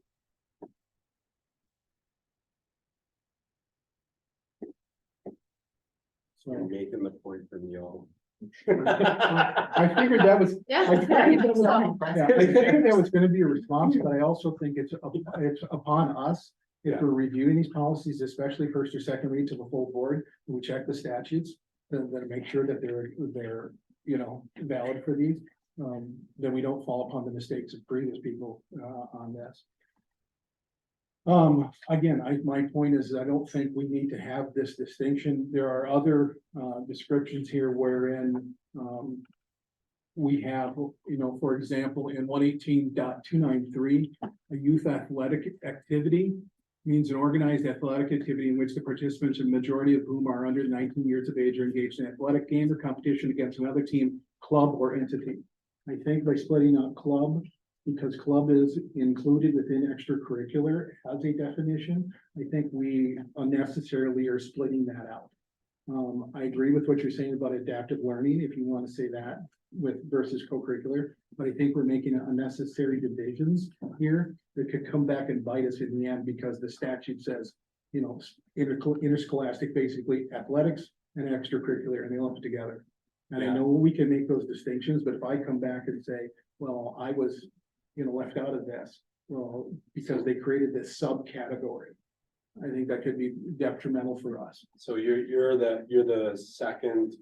So I'm making the point for Neil. I figured that was. I figured that was gonna be a response, but I also think it's upon us. If we're reviewing these policies, especially first or second read to the full board, we check the statutes, then make sure that they're valid for these. Then we don't fall upon the mistakes of previous people on this. Again, my point is, I don't think we need to have this distinction. There are other descriptions here wherein we have, for example, in 118.293, a youth athletic activity means an organized athletic activity in which the participants, a majority of whom are under 19 years of age, are engaged in athletic game or competition against another team, club, or entity. I think by splitting out club, because club is included within extracurricular as a definition, I think we unnecessarily are splitting that out. I agree with what you're saying about adaptive learning, if you want to say that, with versus co-curricular, but I think we're making unnecessary divisions here that could come back and bite us in the end, because the statute says, interscholastic, basically athletics and extracurricular, and they lump it together. And I know we can make those distinctions, but if I come back and say, well, I was left out of this, well, because they created this subcategory, I think that could be detrimental for us. So you're the second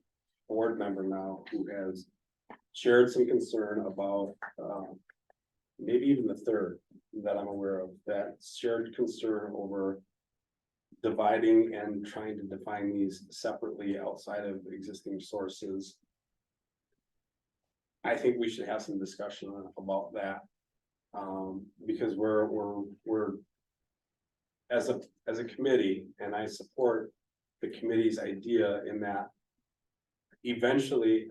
board member now who has shared some concern about, maybe even the third that I'm aware of, that shared concern over dividing and trying to define these separately outside of existing sources. I think we should have some discussion about that. Because we're as a committee, and I support the committee's idea in that eventually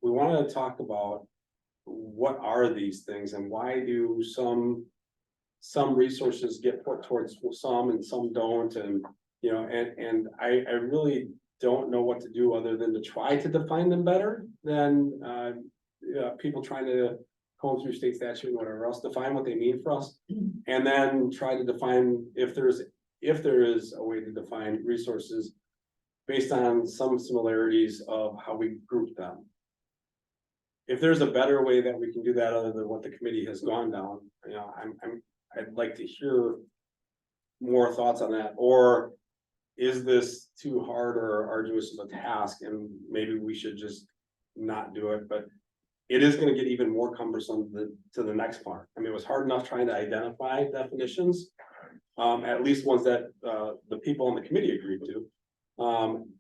we want to talk about what are these things and why do some resources get put towards some and some don't, and I really don't know what to do other than to try to define them better than people trying to comb through state statute and whatever else, define what they mean for us, and then try to define if there is a way to define resources based on some similarities of how we group them. If there's a better way that we can do that other than what the committee has gone down, I'd like to hear more thoughts on that. Or is this too hard or arduous of a task and maybe we should just not do it? But it is gonna get even more cumbersome to the next part. I mean, it was hard enough trying to identify definitions. At least ones that, the people on the committee agreed to.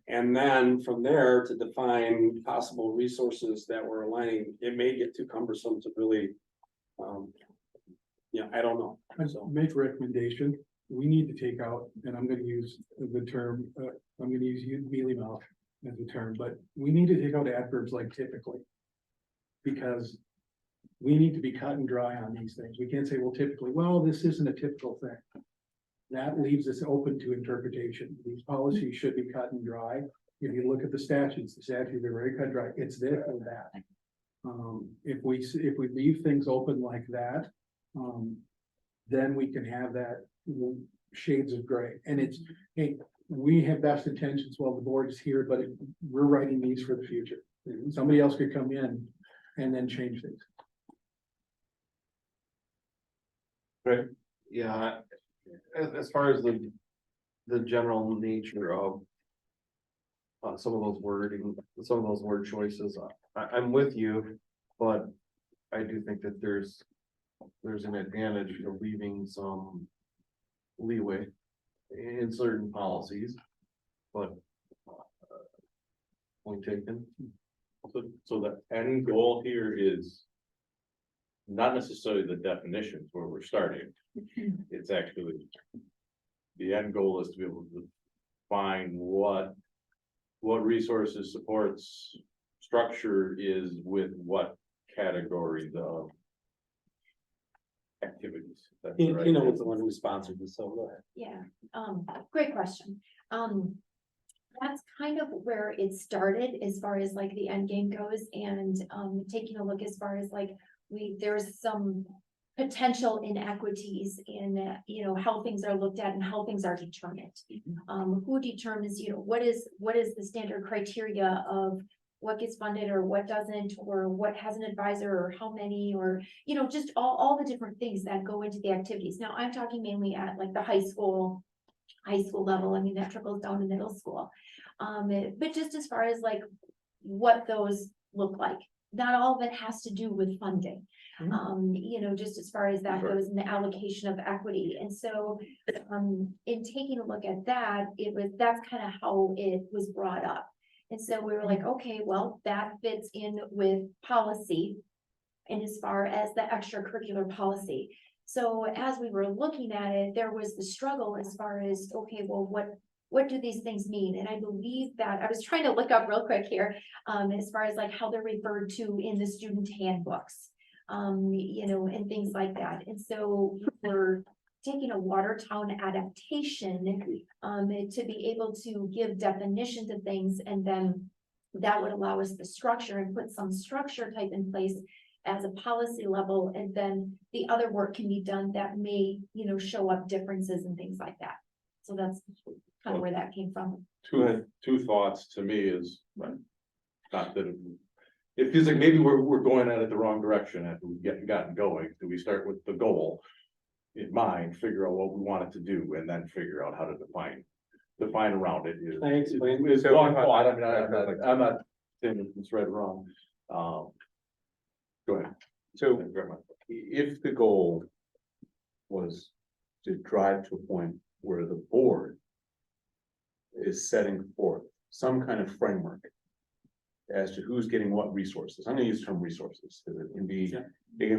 And then from there to define possible resources that we're aligning, it may get too cumbersome to really. Yeah, I don't know. I'd make a recommendation, we need to take out, and I'm gonna use the term, I'm gonna use mealy mouth as a term, but we need to take out adverbs like typically. Because we need to be cut and dry on these things. We can't say, well, typically, well, this isn't a typical thing. That leaves us open to interpretation. These policies should be cut and dry. If you look at the statutes are very cut and dry. It's this or that. If we leave things open like that, then we can have that shades of gray. And it's, hey, we have best intentions while the board is here, but we're writing these for the future. Somebody else could come in and then change things. Right, yeah, as far as the general nature of. Some of those wording, some of those word choices, I'm with you, but I do think that there's an advantage of leaving some leeway in certain policies, but. Point taken. So the end goal here is not necessarily the definitions where we're starting. It's actually, the end goal is to be able to find what resources, supports, structure is with what categories of activities. That's You right. know, was the one who sponsored this, so go ahead. Yeah, great question. That's kind of where it started as far as like the end game goes and, taking a look as far as like, there's some potential inequities in, how things are looked at and how things are determined. Who determines, what is the standard criteria of what gets funded or what doesn't, or what has an advisor or how many, or, just all the different things that go into the activities. Now, I'm talking mainly at like the high school level. I mean, that trickles down to middle school. But just as far as like what those look like, not all of it has to do with funding. Just as far as that goes in the allocation of equity. And so, in taking a look at that, that's kind of how it was brought up. And so we were like, okay, well, that fits in with policy. And as far as the extracurricular policy. So as we were looking at it, there was the struggle as far as, okay, well, what do these things mean? And I believe that I was trying to look up real quick here, as far as like how they're referred to in the student handbooks, and things like that. And so we're taking a Watertown adaptation, to be able to give definition to things. And then that would allow us the structure and put some structure type in place as a policy level, and then the other work can be done that may, show up differences and things like that. So that's kind of where that came from. Two thoughts to me is, not that it feels like maybe we're going at it the wrong direction after we gotten going. Do we start with the goal in mind, figure out what we want it to do, and then figure out how to define around it is. Can I explain? It's long thought. I mean, I'm not saying it's right or wrong. Go ahead. So if the goal was to drive to a point where the board is setting forth some kind of framework as to who's getting what resources, I'm gonna use the term resources, because it can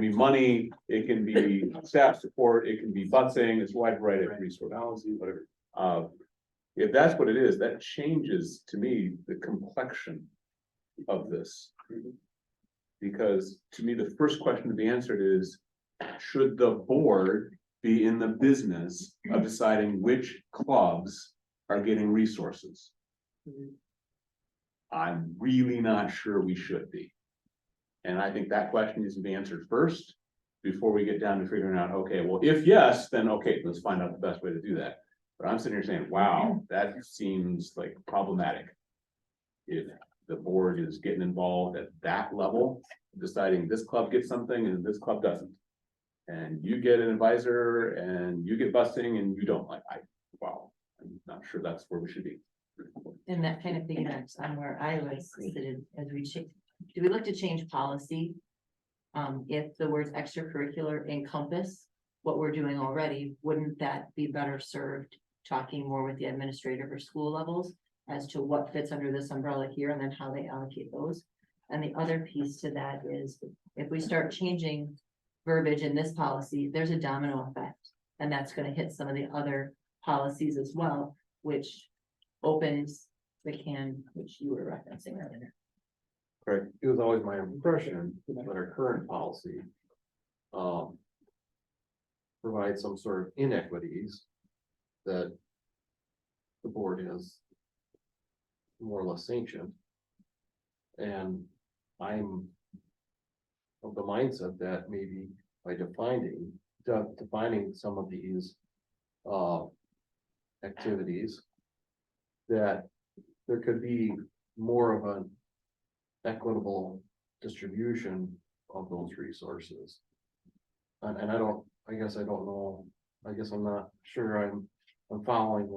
be money, it can be staff support, it can be busing, it's a wide variety of resources, whatever. If that's what it is, that changes to me the complexion of this. Because to me, the first question to be answered is, should the board be in the business of deciding which clubs are getting resources? I'm really not sure we should be. And I think that question needs to be answered first, before we get down to figuring out, okay, well, if yes, then okay, let's find out the best way to do that. But I'm sitting here saying, wow, that seems like problematic. If the board is getting involved at that level, deciding this club gets something and this club doesn't. And you get an advisor and you get busing and you don't, wow, I'm not sure that's where we should be. And that kind of thing, that's on where I was sitting as we do we look to change policy? If the words extracurricular encompass what we're doing already, wouldn't that be better served talking more with the administrative or school levels as to what fits under this umbrella here and then how they allocate those? And the other piece to that is if we start changing verbiage in this policy, there's a domino effect. And that's gonna hit some of the other policies as well, which opens the can, which you were referencing earlier. Correct. It was always my impression that our current policy provides some sort of inequities that the board has more or less sanctioned. And I'm of the mindset that maybe by defining some of these activities, that there could be more of an equitable distribution of those resources. And I guess I don't know, I guess I'm not sure I'm following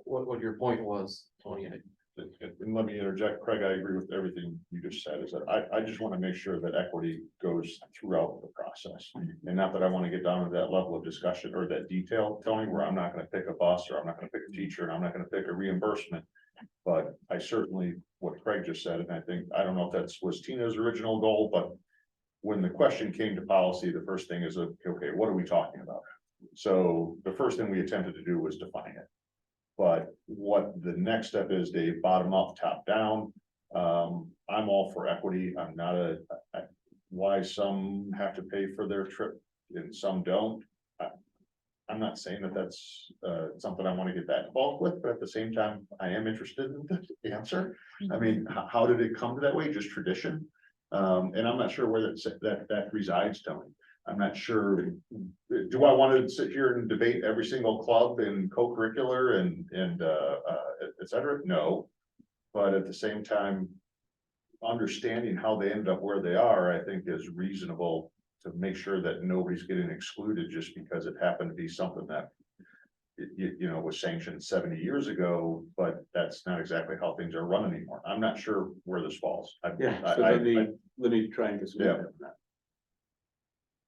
what your point was, Tony. And let me interject, Craig, I agree with everything you just said, is that I just want to make sure that equity goes throughout the process. And not that I want to get down to that level of discussion or that detail, Tony, where I'm not going to pick a bus, or I'm not going to pick a teacher, and I'm not going to pick a reimbursement. But I certainly, what Craig just said, and I think, I don't know if was Tina's original goal, but when the question came to policy, the first thing is, okay, what are we talking about? So the first thing we attempted to do was define it. But what the next step is, Dave, bottom up, top down. I'm all for equity. I'm not why some have to pay for their trip and some don't. I'm not saying that that's something I want to get that involved with, but at the same time, I am interested in the answer. I mean, how did it come to that way? Just tradition? And I'm not sure where that resides, Tony. I'm not sure. Do I want to sit here and debate every single club and co-curricular and et cetera? No. But at the same time, understanding how they end up where they are, I think is reasonable to make sure that nobody's getting excluded just because it happened to be something that you know, was sanctioned 70 years ago, but that's not exactly how things are run anymore. I'm not sure where this falls. Yeah, so let me try and get some. Yeah.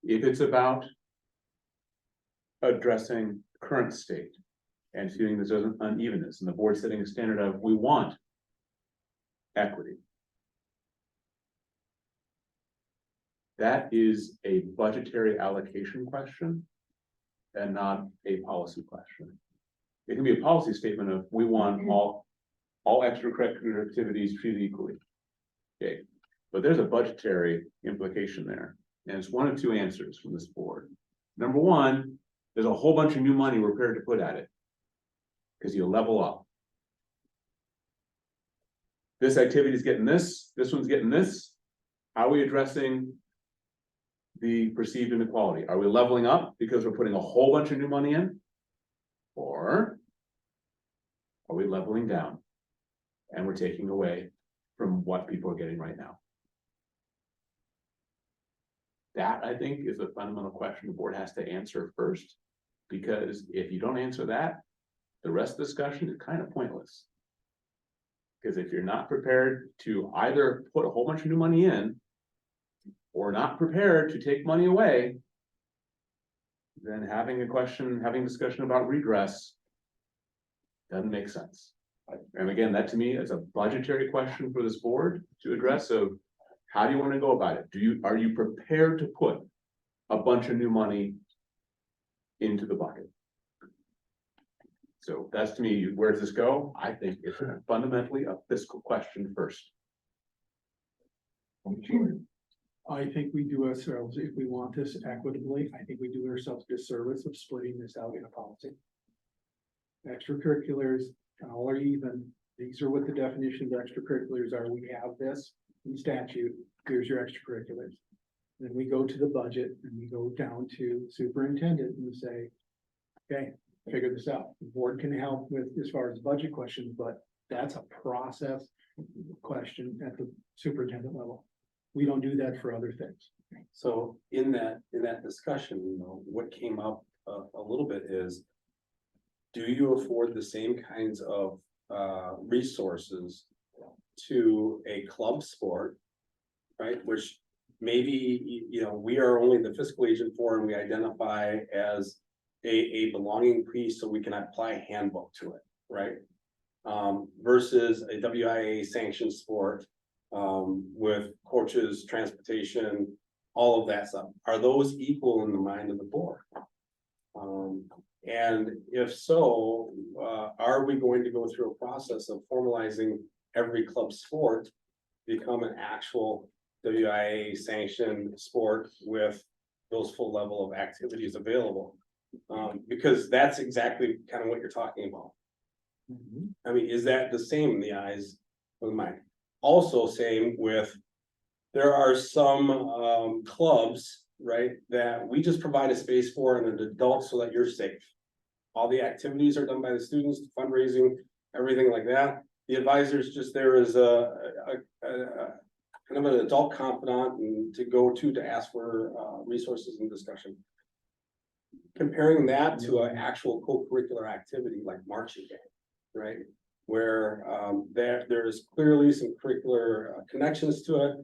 If it's about addressing current state and feeling there's an unevenness and the board setting a standard of, we want equity. That is a budgetary allocation question and not a policy question. It can be a policy statement of, we want all extracurricular activities treated equally. Okay, but there's a budgetary implication there. And it's one of two answers from this board. Number one, there's a whole bunch of new money we're prepared to put at it. Because you level up. This activity is getting this one's getting this. How are we addressing the perceived inequality? Are we leveling up because we're putting a whole bunch of new money in? Or are we leveling down? And we're taking away from what people are getting right now. That, I think, is a fundamental question the board has to answer first, because if you don't answer that, the rest of the discussion is kind of pointless. Because if you're not prepared to either put a whole bunch of new money in, or not prepared to take money away, then having discussion about regress doesn't make sense. And again, that to me is a budgetary question for this board to address. So how do you want to go about it? Are you prepared to put a bunch of new money into the bucket? So that's, to me, where does this go? I think it's fundamentally a fiscal question first. I think we do ourselves, if we want this equitably, I think we do ourselves a disservice of splitting this out in a policy. Extracurriculars all are even. These are what the definition of extracurriculars are. We have this in statute. Here's your extracurriculars. Then we go to the budget and we go down to superintendent and say, okay, figure this out. The board can help with as far as budget questions, but that's a process question at the superintendent level. We don't do that for other things. So in that discussion, you know, what came up a little bit is, do you afford the same kinds of resources to a club sport, right, which maybe, we are only the fiscal agent for, and we identify as a belonging piece, so we can apply a handbook to it, right? Versus a WIA sanctioned sport, with coaches, transportation, all of that stuff. Are those equal in the mind of the board? And if so, are we going to go through a process of formalizing every club sport become an actual WIA sanctioned sport with those full level of activities available? Because that's exactly kind of what you're talking about. I mean, is that the same in the eyes of the mind? Also, same with, there are some clubs, right, that we just provide a space for and an adult so that you're safe. All the activities are done by the students, fundraising, everything like that. The advisor's just there as a kind of an adult confidant and to go to ask for resources and discussion. Comparing that to an actual co-curricular activity like marching band, right? Where there's clearly some curricular connections to it.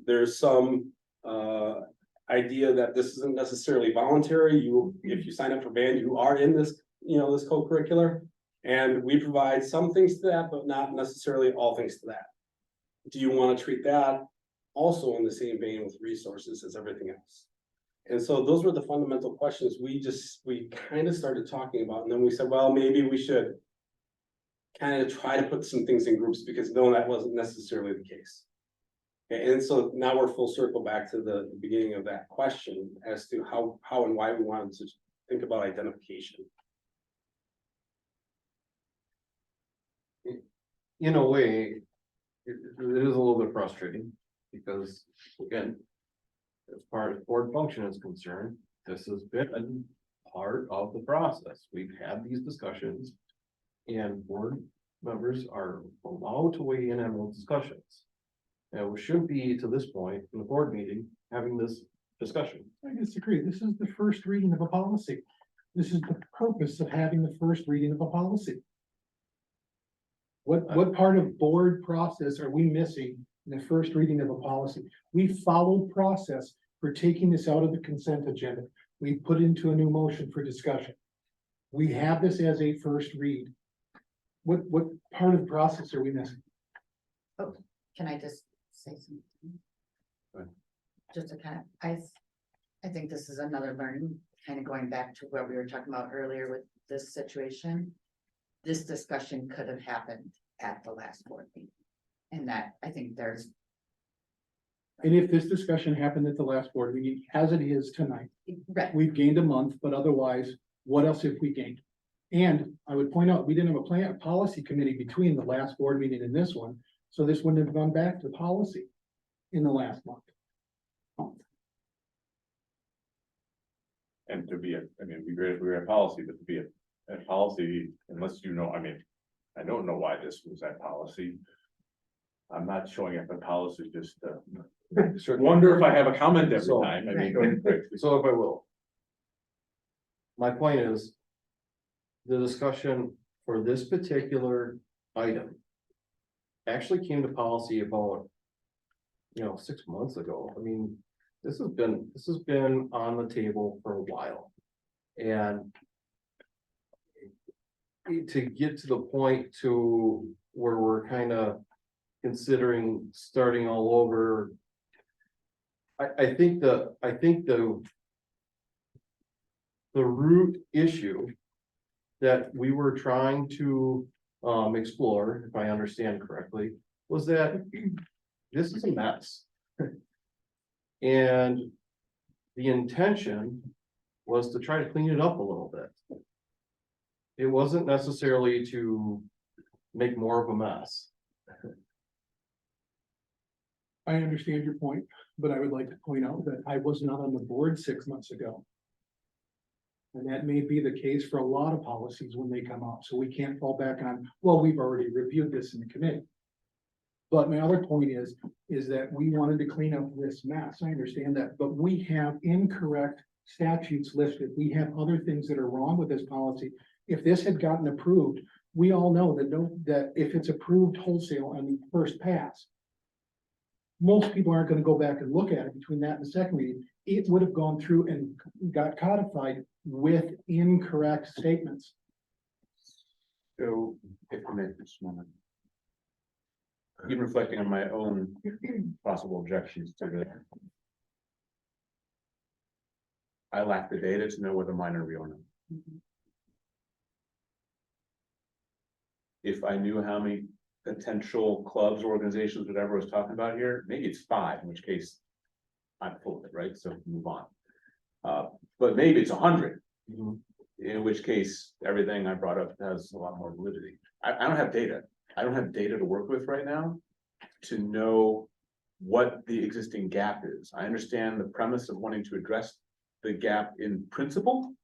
There's some idea that this isn't necessarily voluntary. If you sign up for band, you are in this, this co-curricular. And we provide some things to that, but not necessarily all things to that. Do you want to treat that also in the same vein with resources as everything else? And so those were the fundamental questions we kind of started talking about. And then we said, well, maybe we should kind of try to put some things in groups, because no, that wasn't necessarily the case. And so now we're full circle back to the beginning of that question as to how and why we wanted to think about identification. In a way, it is a little bit frustrating, because again, as far as board function is concerned, this has been part of the process. We've had these discussions, and board members are allowed to weigh in on those discussions. And we should be, to this point, in the board meeting, having this discussion. I disagree. This is the first reading of a policy. This is the purpose of having the first reading of a policy. What part of board process are we missing in the first reading of a policy? We followed process for taking this out of the consent agenda. We put into a new motion for discussion. We have this as a first read. What part of the process are we missing? Oh, can I just say something? Go ahead. Just to kind of, I think this is another learning, kind of going back to what we were talking about earlier with this situation. This discussion could have happened at the last board meeting. And that, I think there's. And if this discussion happened at the last board meeting, as it is tonight, Right. we've gained a month, but otherwise, what else have we gained? And I would point out, we didn't have a policy committee between the last board meeting and this one, so this wouldn't have gone back to policy in the last month. And to be it'd be great if we were at policy, but to be at policy, unless I don't know why this was at policy. I'm not showing up at policy just to wonder if I have a comment every time. So if I will. My point is, the discussion for this particular item actually came to policy about, 6 months ago. I mean, this has been on the table for a while. And to get to the point to where we're kind of considering starting all over, I think the root issue that we were trying to explore, if I understand correctly, was that this is a mess. And the intention was to try to clean it up a little bit. It wasn't necessarily to make more of a mess. I understand your point, but I would like to point out that I was not on the board 6 months ago. And that may be the case for a lot of policies when they come up, so we can't fall back on, well, we've already reviewed this in the committee. But my other point is that we wanted to clean up this mess. I understand that, but we have incorrect statutes listed. We have other things that are wrong with this policy. If this had gotten approved, we all know that that if it's approved wholesale on the first pass, most people aren't gonna go back and look at it between that and the second reading. It would have gone through and got codified with incorrect statements. So, if I may, just a moment. Even reflecting on my own possible objections to the. I lack the data to know whether mine are real or not. If I knew how many potential clubs, organizations, whatever I was talking about here, maybe it's 5, in which case. I'm full of it, right? So move on. But maybe it's 100. In which case, everything I brought up has a lot more validity. I don't have data. I don't have data to work with right now to know what the existing gap is. I understand the premise of wanting to address the gap in principle.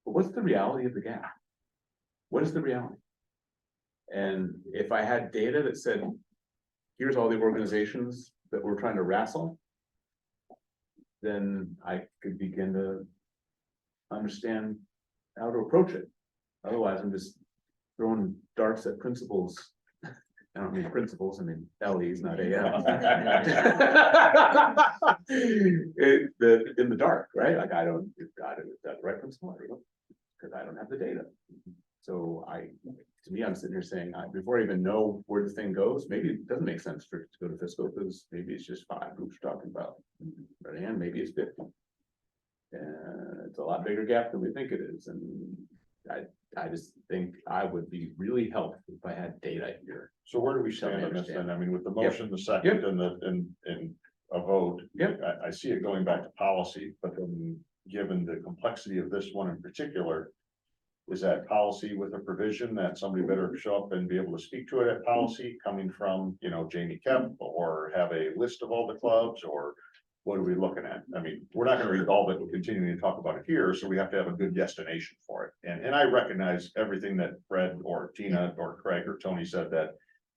But what's the reality of the gap? What is the reality? And if I had data that said, here's all the organizations that we're trying to wrestle, then I could begin to understand how to approach it. Otherwise, I'm just throwing darts at principles. I don't mean principles, I mean LEs, not AL. In the dark, right? Like I don't, is that the right principle? I don't, because I don't have the data. So to me, I'm sitting here saying, before I even know where the thing goes, maybe it doesn't make sense for it to go to fiscal, because maybe it's just 5 groups we're talking about. And maybe it's 50. And it's a lot bigger gap than we think it is. And I just think I would be really helpful if I had data here. So where do we stand on this then? I mean, with the motion, the second and a vote. Yep. I see it going back to policy, but then given the complexity of this one in particular. Is that policy with a provision that somebody better show up and be able to speak to it at policy coming from, Jamie Kemp, or have a list of all the clubs, or what are we looking at? I mean, we're not gonna resolve it, we're continuing to talk about it here, so we have to have a good destination for it. And I recognize everything that Fred or Tina or Craig or Tony said that,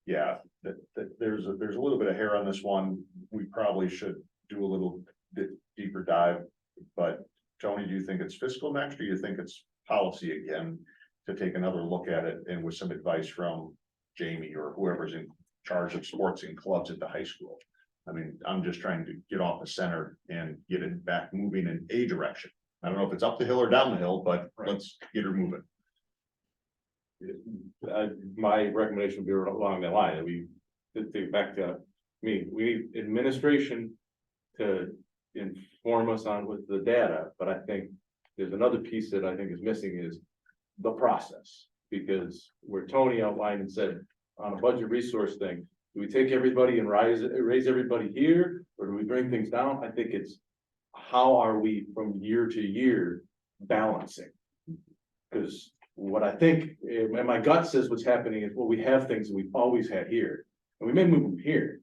yeah, that there's a little bit of hair on this one. We probably should do a little bit deeper dive. But Tony, do you think it's fiscal next, or do you think it's policy again, to take another look at it and with some advice from Jamie or whoever's in charge of sports and clubs at the high school? I mean, I'm just trying to get off the center and get it back moving in a direction. I don't know if it's up the hill or down the hill, but let's get her moving. My recommendation would be along that line, that we think back to me, we need administration to inform us on with the data, but I think there's another piece that I think is missing is the process. Because where Tony outlined and said on a budget resource thing, do we take everybody and raise everybody here, or do we bring things down? I think it's how are we from year to year balancing? Because what I think, and my gut says what's happening is, well, we have things that we've always had here, and we may move them here,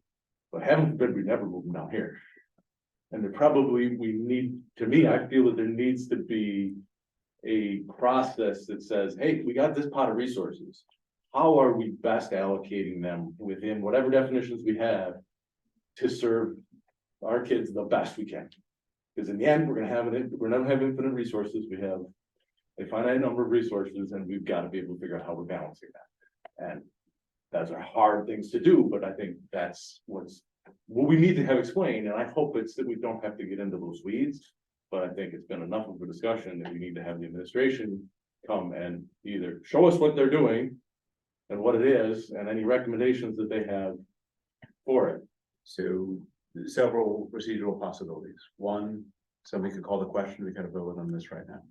but heaven forbid we never move them down here. And there probably, to me, I feel that there needs to be a process that says, hey, we got this pot of resources. How are we best allocating them within whatever definitions we have to serve our kids the best we can? Because in the end, we're gonna have infinite resources. We have a finite number of resources, and we've got to be able to figure out how we're balancing that. And those are hard things to do, but I think that's what we need to have explained, and I hope it's that we don't have to get into those weeds. But I think it's been enough of a discussion that we need to have the administration come and either show us what they're doing and what it is, and any recommendations that they have for it. So several procedural possibilities. One, somebody could call the question, we kind of vote on this right now.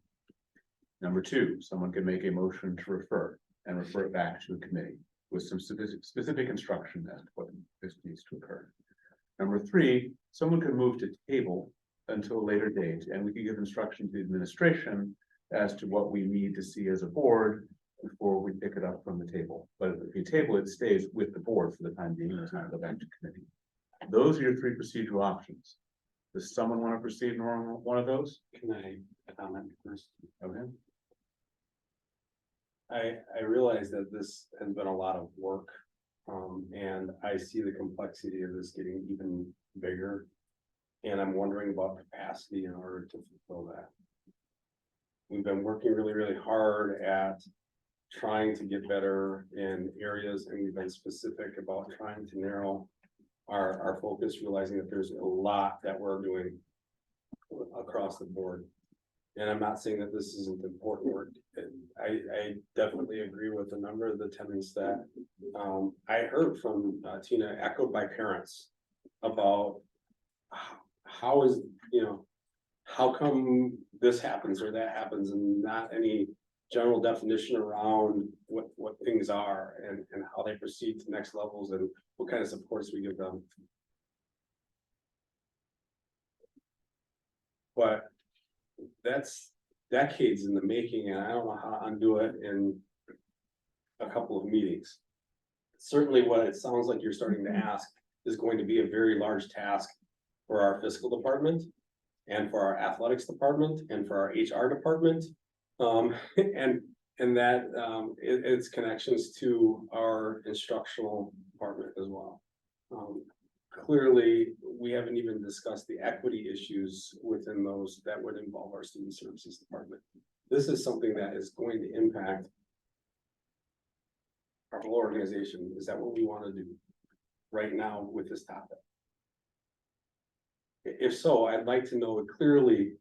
Number 2, someone could make a motion to refer it back to the committee with some specific instruction as to what this needs to occur. Number 3, someone could move to table until a later date, and we could give instruction to the administration as to what we need to see as a board before we pick it up from the table. But if we table, it stays with the board for the time being, does not go back to committee. Those are your 3 procedural options. Does someone want to proceed in one of those? Can I comment first? Okay. I realize that this has been a lot of work, and I see the complexity of this getting even bigger. And I'm wondering about capacity in order to fulfill that. We've been working really, really hard at trying to get better in areas, and we've been specific about trying to narrow our focus, realizing that there's a lot that we're doing across the board. And I'm not saying that this isn't important work. I definitely agree with a number of the tenants that I heard from Tina, echoed by parents about how is, how come this happens or that happens, and not any general definition around what things are and how they proceed to next levels and what kind of supports we give them. But that's decades in the making, and I don't know how to undo it in a couple of meetings. Certainly what it sounds like you're starting to ask is going to be a very large task for our fiscal department and for our athletics department and for our HR department. And that it's connections to our instructional department as well. Clearly, we haven't even discussed the equity issues within those that would involve our student services department. This is something that is going to impact our whole organization. Is that what we want to do right now with this topic? If so, I'd like to know clearly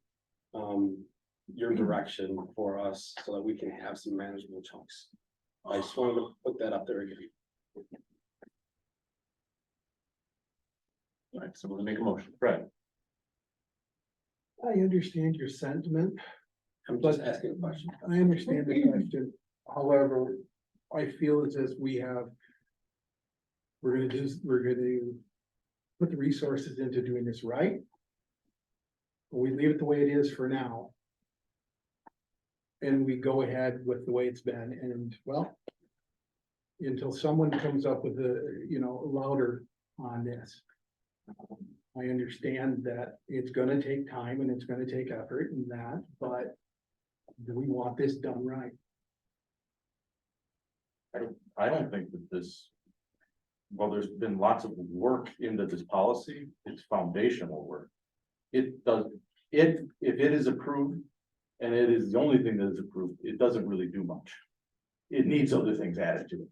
your direction for us so that we can have some manageable chunks. I just wanted to put that up there again. All right, so we'll make a motion. Fred? I understand your sentiment. I'm just asking a question. I understand the question. However, I feel as we're gonna put the resources into doing this right. We leave it the way it is for now. And we go ahead with the way it's been, and well, until someone comes up with louder on this. I understand that it's gonna take time and it's gonna take effort and that, but do we want this done right? I don't think that this, well, there's been lots of work into this policy, it's foundational work. It does, if it is approved, and it is the only thing that is approved, it doesn't really do much. It needs other things added to it.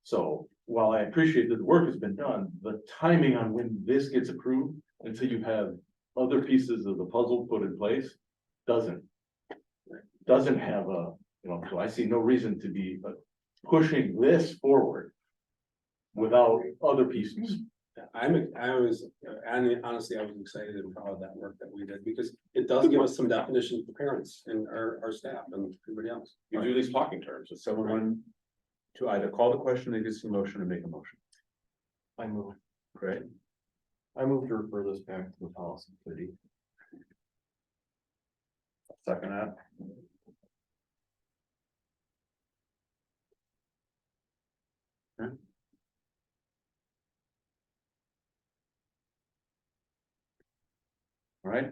So while I appreciate that the work has been done, the timing on when this gets approved until you have other pieces of the puzzle put in place doesn't have a, so I see no reason to be pushing this forward without other pieces. Honestly, I was excited and proud of that work that we did, because it does give us some definition for parents and our staff and everybody else. You do these talking terms, if someone to either call the question and get some motion or make a motion. I move. Great. I move to refer this back to the policy committee. Second that. Okay. All right.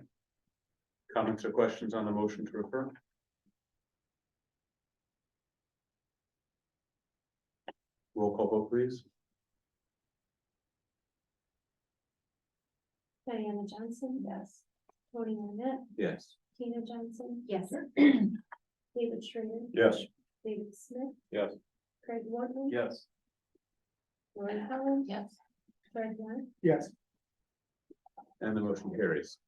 Comments or questions on the motion to refer? Roll call vote, please. Diana Johnson, yes. Tony Arnett, Yes. Tina Johnson. Yes. David Schrader. Yes. David Smith. Yes. Craig Wortman. Yes. Lori Collins. Yes. Fred Yant. Yes. And the motion carries.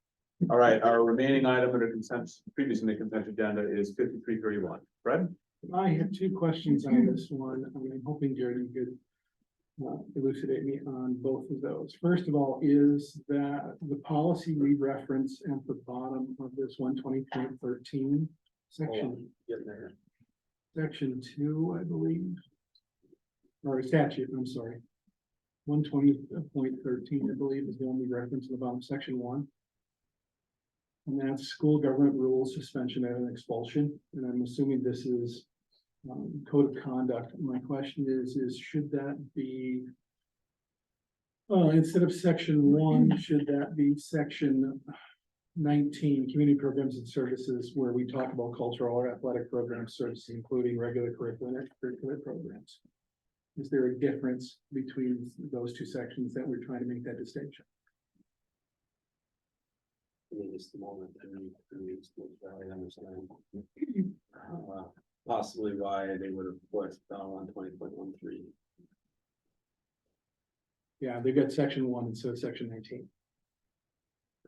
All right, our remaining item under consent, previously in the consent agenda is 5331. Fred? I have two questions on this one. I'm hoping Jared, you could elucidate me on both of those. First of all, is that the policy we reference at the bottom of this 120.13 section, section 2, I believe, or statute, I'm sorry. 120.13, I believe, is the only reference at the bottom, section 1. And that's school government rules, suspension and expulsion. And I'm assuming this is code of conduct. My question is should that be instead of section 1, should that be section 19, community programs and services, where we talk about cultural or athletic program services, including regular curricular and extracurricular programs? Is there a difference between those two sections that we're trying to make that distinction? Just the moment, I understand. possibly why they would have put 120.13. Yeah, they got section 1 instead of section 19.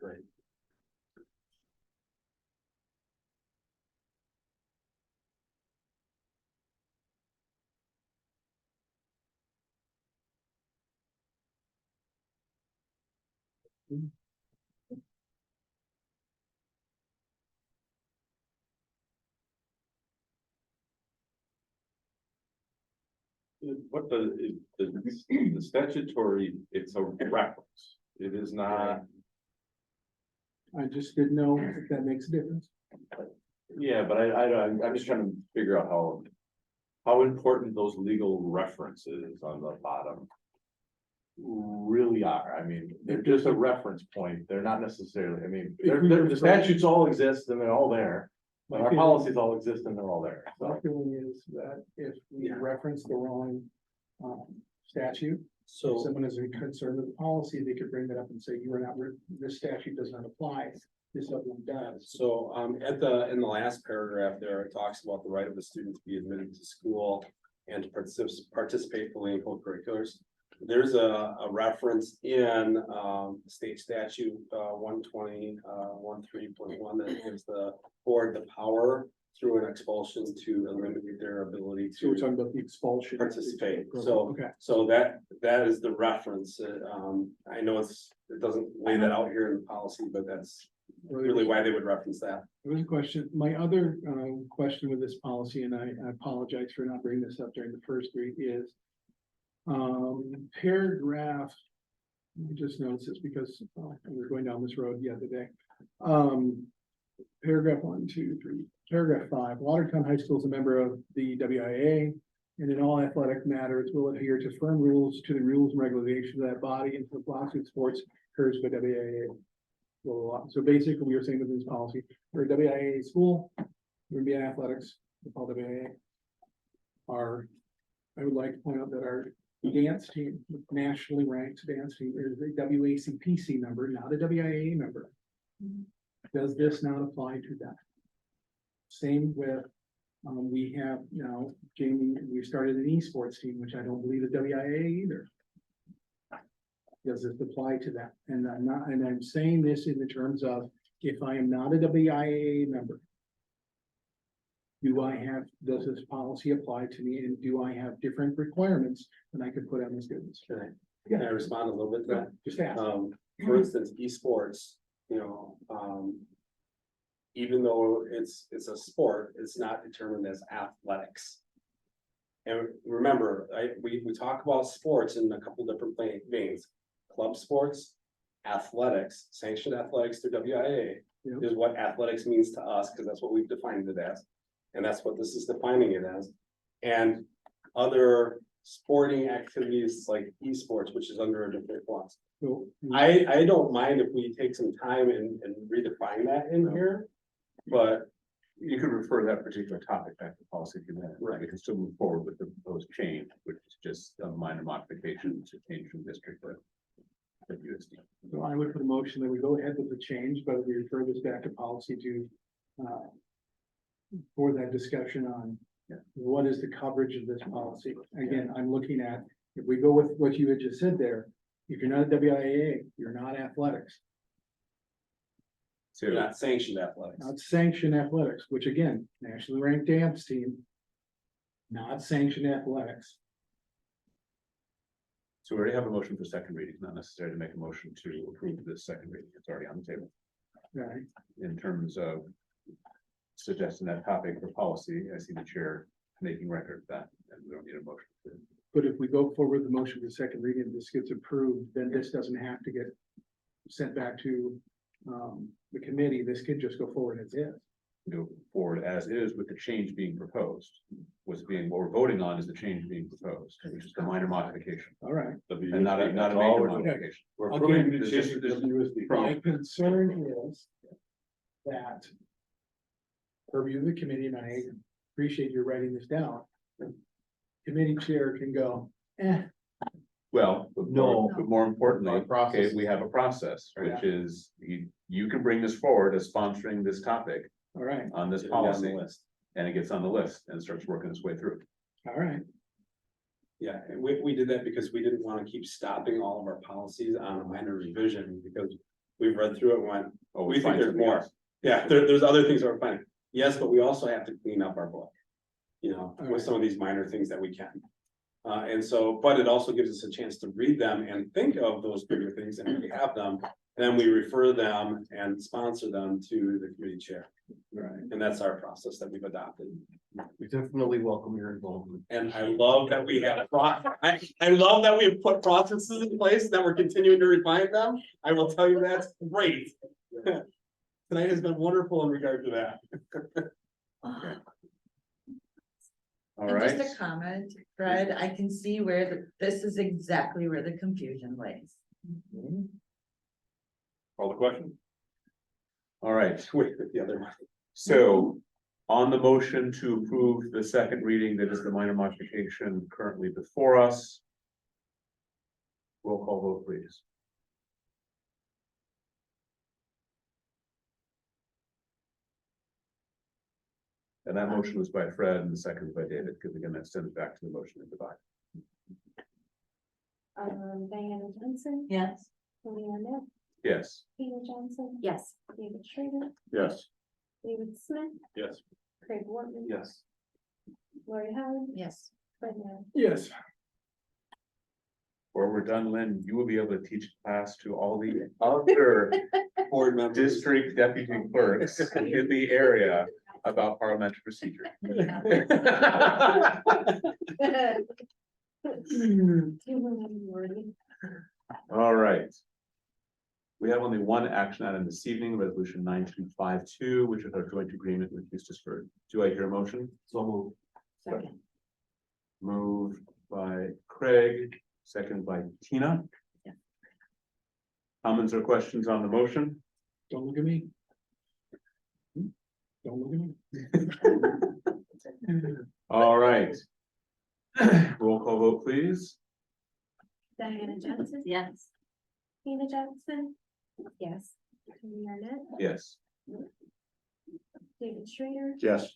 Right. What the statutory, it's a reference. It is not, I just didn't know if that makes a difference. yeah, but I'm just trying to figure out how important those legal references on the bottom really are. I mean, they're just a reference point. They're not necessarily, I mean, the statutes all exist and they're all there. My Our feeling- policies all exist and they're all there. My So, feeling is that if we reference the wrong statute, So. if someone is concerned with the policy, they could bring that up and say, you are not, this statute does not apply. This other one does. So, in the last paragraph there, it talks about the right of the student to be admitted to school and to participate fully in co-curriculars. There's a reference in, state statute, 120.13.1 that gives the board the power through an expulsion to eliminate their ability So we're to talking about the expulsion. participate. So, Okay. so that is the reference. I know it doesn't lay that out here in the policy, but that's really why they would reference that. There was a question, my other question with this policy, and I apologize for not bringing this up during the first read, is paragraph, I just noticed this because I was going down this road the other day. Paragraph 1, 2, 3, paragraph 5, Watertown High School is a member of the WIA and in all athletic matters will adhere to firm rules, to the rules and regulations of that body and to the philosophy of sports occurs by WIA. Blah, blah, blah. So basically, we were saying with this policy, we're a WIA school, we're gonna be in athletics, we call WIA. I would like to point out that our dance team, nationally ranked dance team, is a WACPC member, not a WIA member. Does this not apply to that? Same with, we have now, Jamie, we started an esports team, which I don't believe is WIA either. Does this apply to that? And I'm saying this in the terms of, if I am not a WIA member, does this policy apply to me, and do I have different requirements than I could put on the students? Can I respond a little bit to that? Just ask. For instance, esports, even though it's a sport, it's not determined as athletics. And remember, we talk about sports in a couple different veins. Club sports, athletics, sanctioned athletics through WIA is what athletics means to us, because that's what we've defined it as. And that's what this is defining it as. And other sporting activities like esports, which is under a different clause. So, I don't mind if we take some time and redefine that in here, but You could refer that particular topic back to policy committee. Right. We can still move forward with the proposed change, which is just a minor modification to change from district to USD. So I would put a motion that we go ahead with the change, but we refer this back to policy to, for that discussion on what is the coverage of this policy. Again, I'm looking at, if we go with what you had just said there, if you're not a WIA, you're not athletics, you're not sanctioned athletics. not sanctioned athletics, which again, nationally ranked dance team, not sanctioned athletics. So we already have a motion for second reading, not necessary to make a motion to approve this second reading. It's already on the table. Right. In terms of suggesting that topic for policy, I see the chair making record of that, and we don't need a motion. But if we go forward with the motion for second reading, and this gets approved, then this doesn't have to get sent back to the committee. This could just go forward as is. Go forward as is with the change being proposed. What we're voting on is the change being proposed, which is the minor modification. All right. And not a major modification. We're Okay. approving the This change is- to WSD. My concern is that purview of the committee, and I appreciate you writing this down. Committee chair can go, Well, but more importantly, Our process. okay, we have a process, which is you can bring this forward as sponsoring this topic all right, on this Get it down the policy. list. and it gets on the list and starts working its way through. All right. Yeah, and we did that because we didn't want to keep stopping all of our policies on a minor revision, because we've read through it and went, Oh, we think find there's something more. else. Yeah, there's other things that we're finding. Yes, but we also have to clean up our book. You know, with some of these minor things that we can. And so, but it also gives us a chance to read them and think of those bigger things, and if we have them, then we refer them and sponsor them to the committee chair. Right, and that's our process that we've adopted. We definitely welcome your involvement. And I love that we have, I love that we have put processes in place, that we're continuing to refine them. I will tell you that's great. Tonight has been wonderful in regard to that. All And right, just a comment, Fred, I can see where this is exactly where the confusion lays. Call the question? all right. Wait, the other one. So on the motion to approve the second reading, that is the minor modification currently before us. Roll call vote, please. And that motion was by Fred and the second was by David, because again, that sends it back to the motion and divide. Diana Johnson. Yes. Leanna, Yes. Tina Johnson. Yes. David Schrader, Yes. David Smith, Yes. Craig Wortman. Yes. Lori Howard, Yes. Fred Mann. Yes. Before we're done, Lynn, you will be able to teach class to all the other Board members. district deputy clerks in the area about parliamentary procedure. All right. We have only one action item this evening, resolution 9252, which is our joint agreement with Eustisburg. Do I hear a motion? So moved. Second. Moved by Craig, second by Tina. Yeah. Comments or questions on the motion? Don't look at me. Don't look at me. All right. Roll call vote, please. Diana Johnson. Yes. Tina Johnson. Yes. Tony Arnett, Yes. David Schrader, Yes.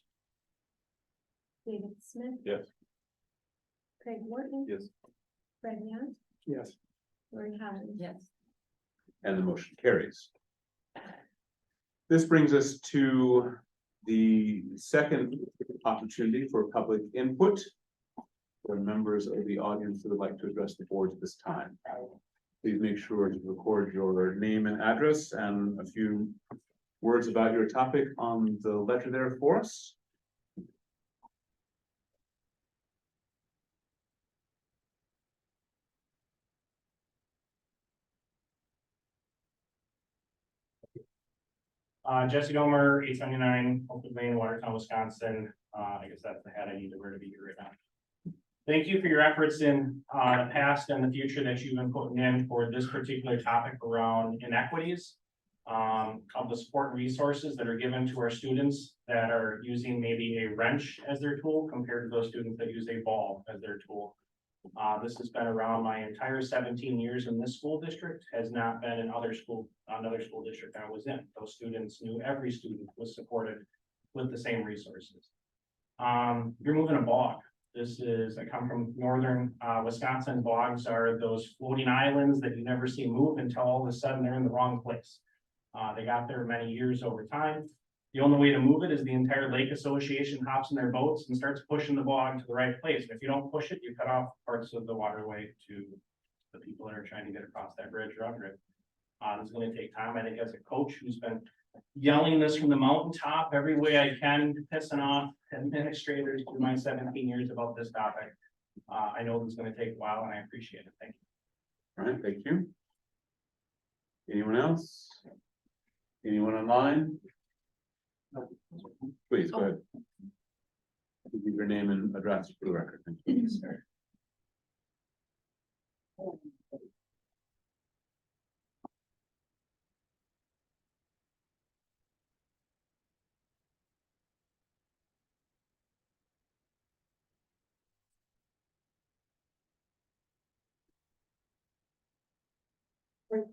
David Smith. Yes. Craig Wortman. Yes. Fred Mann, Yes. Lori Howard. Yes. And the motion carries. This brings us to the second opportunity for public input. For members of the audience that would like to address the board at this time. Please make sure to record your name and address and a few words about your topic on the ledger there for us. Jesse Domer, 879 Oakwood Lane, Watertown, Wisconsin. I guess that's the hat I need to wear to be here right now. Thank you for your efforts in the past and the future that you've been putting in for this particular topic around inequities. Of the support and resources that are given to our students that are using maybe a wrench as their tool compared to those students that use a ball as their tool. This has been around my entire 17 years in this school district, has not been in another school district I was in. Those students knew every student was supported with the same resources. You're moving a bog. I come from northern Wisconsin. Bogs are those floating islands that you never see move until all of a sudden they're in the wrong place. They got there many years over time. The only way to move it is the entire lake association hops in their boats and starts pushing the bog to the right place. And if you don't push it, you cut off parts of the waterway to the people that are trying to get across that bridge or under it. It's going to take time. I think as a coach who's been yelling this from the mountaintop every way I can, pissing off administrators through my 17 years about this topic. I know it's going to take a while and I appreciate it. Thank you. All right, thank you. Anyone else? Anyone online? Please, go ahead. Give your name and address for the record. Thank you.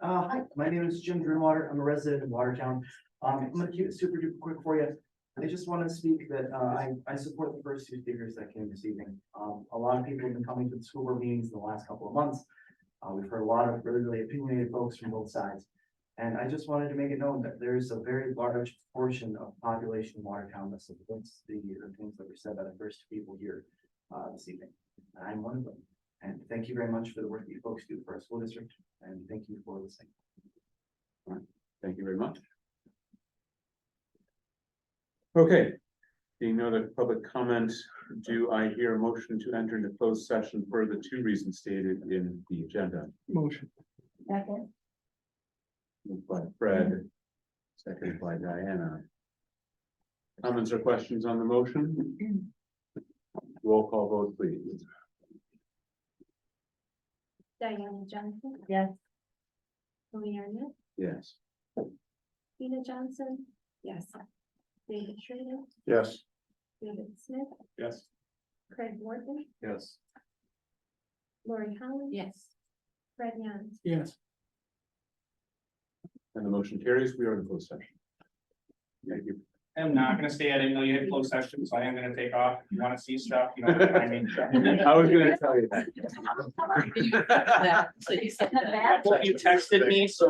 Hi, my name is Jim Greenwater. I'm a resident of Watertown. I'm gonna keep it super duper quick for you. I just want to speak that I support the first two speakers that came this evening. A lot of people have been coming to the school board meetings in the last couple of months. We've heard a lot of really opinionated folks from both sides. And I just wanted to make it known that there's a very large portion of population in Watertown that supports the things that were said by the first people here this evening. And I'm one of them. And thank you very much for the work that you folks do for our school district, and thank you for listening. Thank you very much. Okay, being no other public comment, do I hear a motion to enter into closed session for the two reasons stated in the agenda? Motion. Second. Moved by Fred, seconded by Diana. Comments or questions on the motion? Roll call vote, please. Diana Johnson, Yes. Leanna, Yes. Tina Johnson, yes. David Schrader, Yes. David Smith, Yes. Craig Morton, Yes. Lori Holland. Yes. Fred Yance. Yes. And the motion carries. We are in closed session. Thank you. I'm not gonna stay. I didn't know you had closed session, so I am gonna take off. If you wanna see stuff, you know, I mean. I was gonna tell you that. So you said that. You texted me, so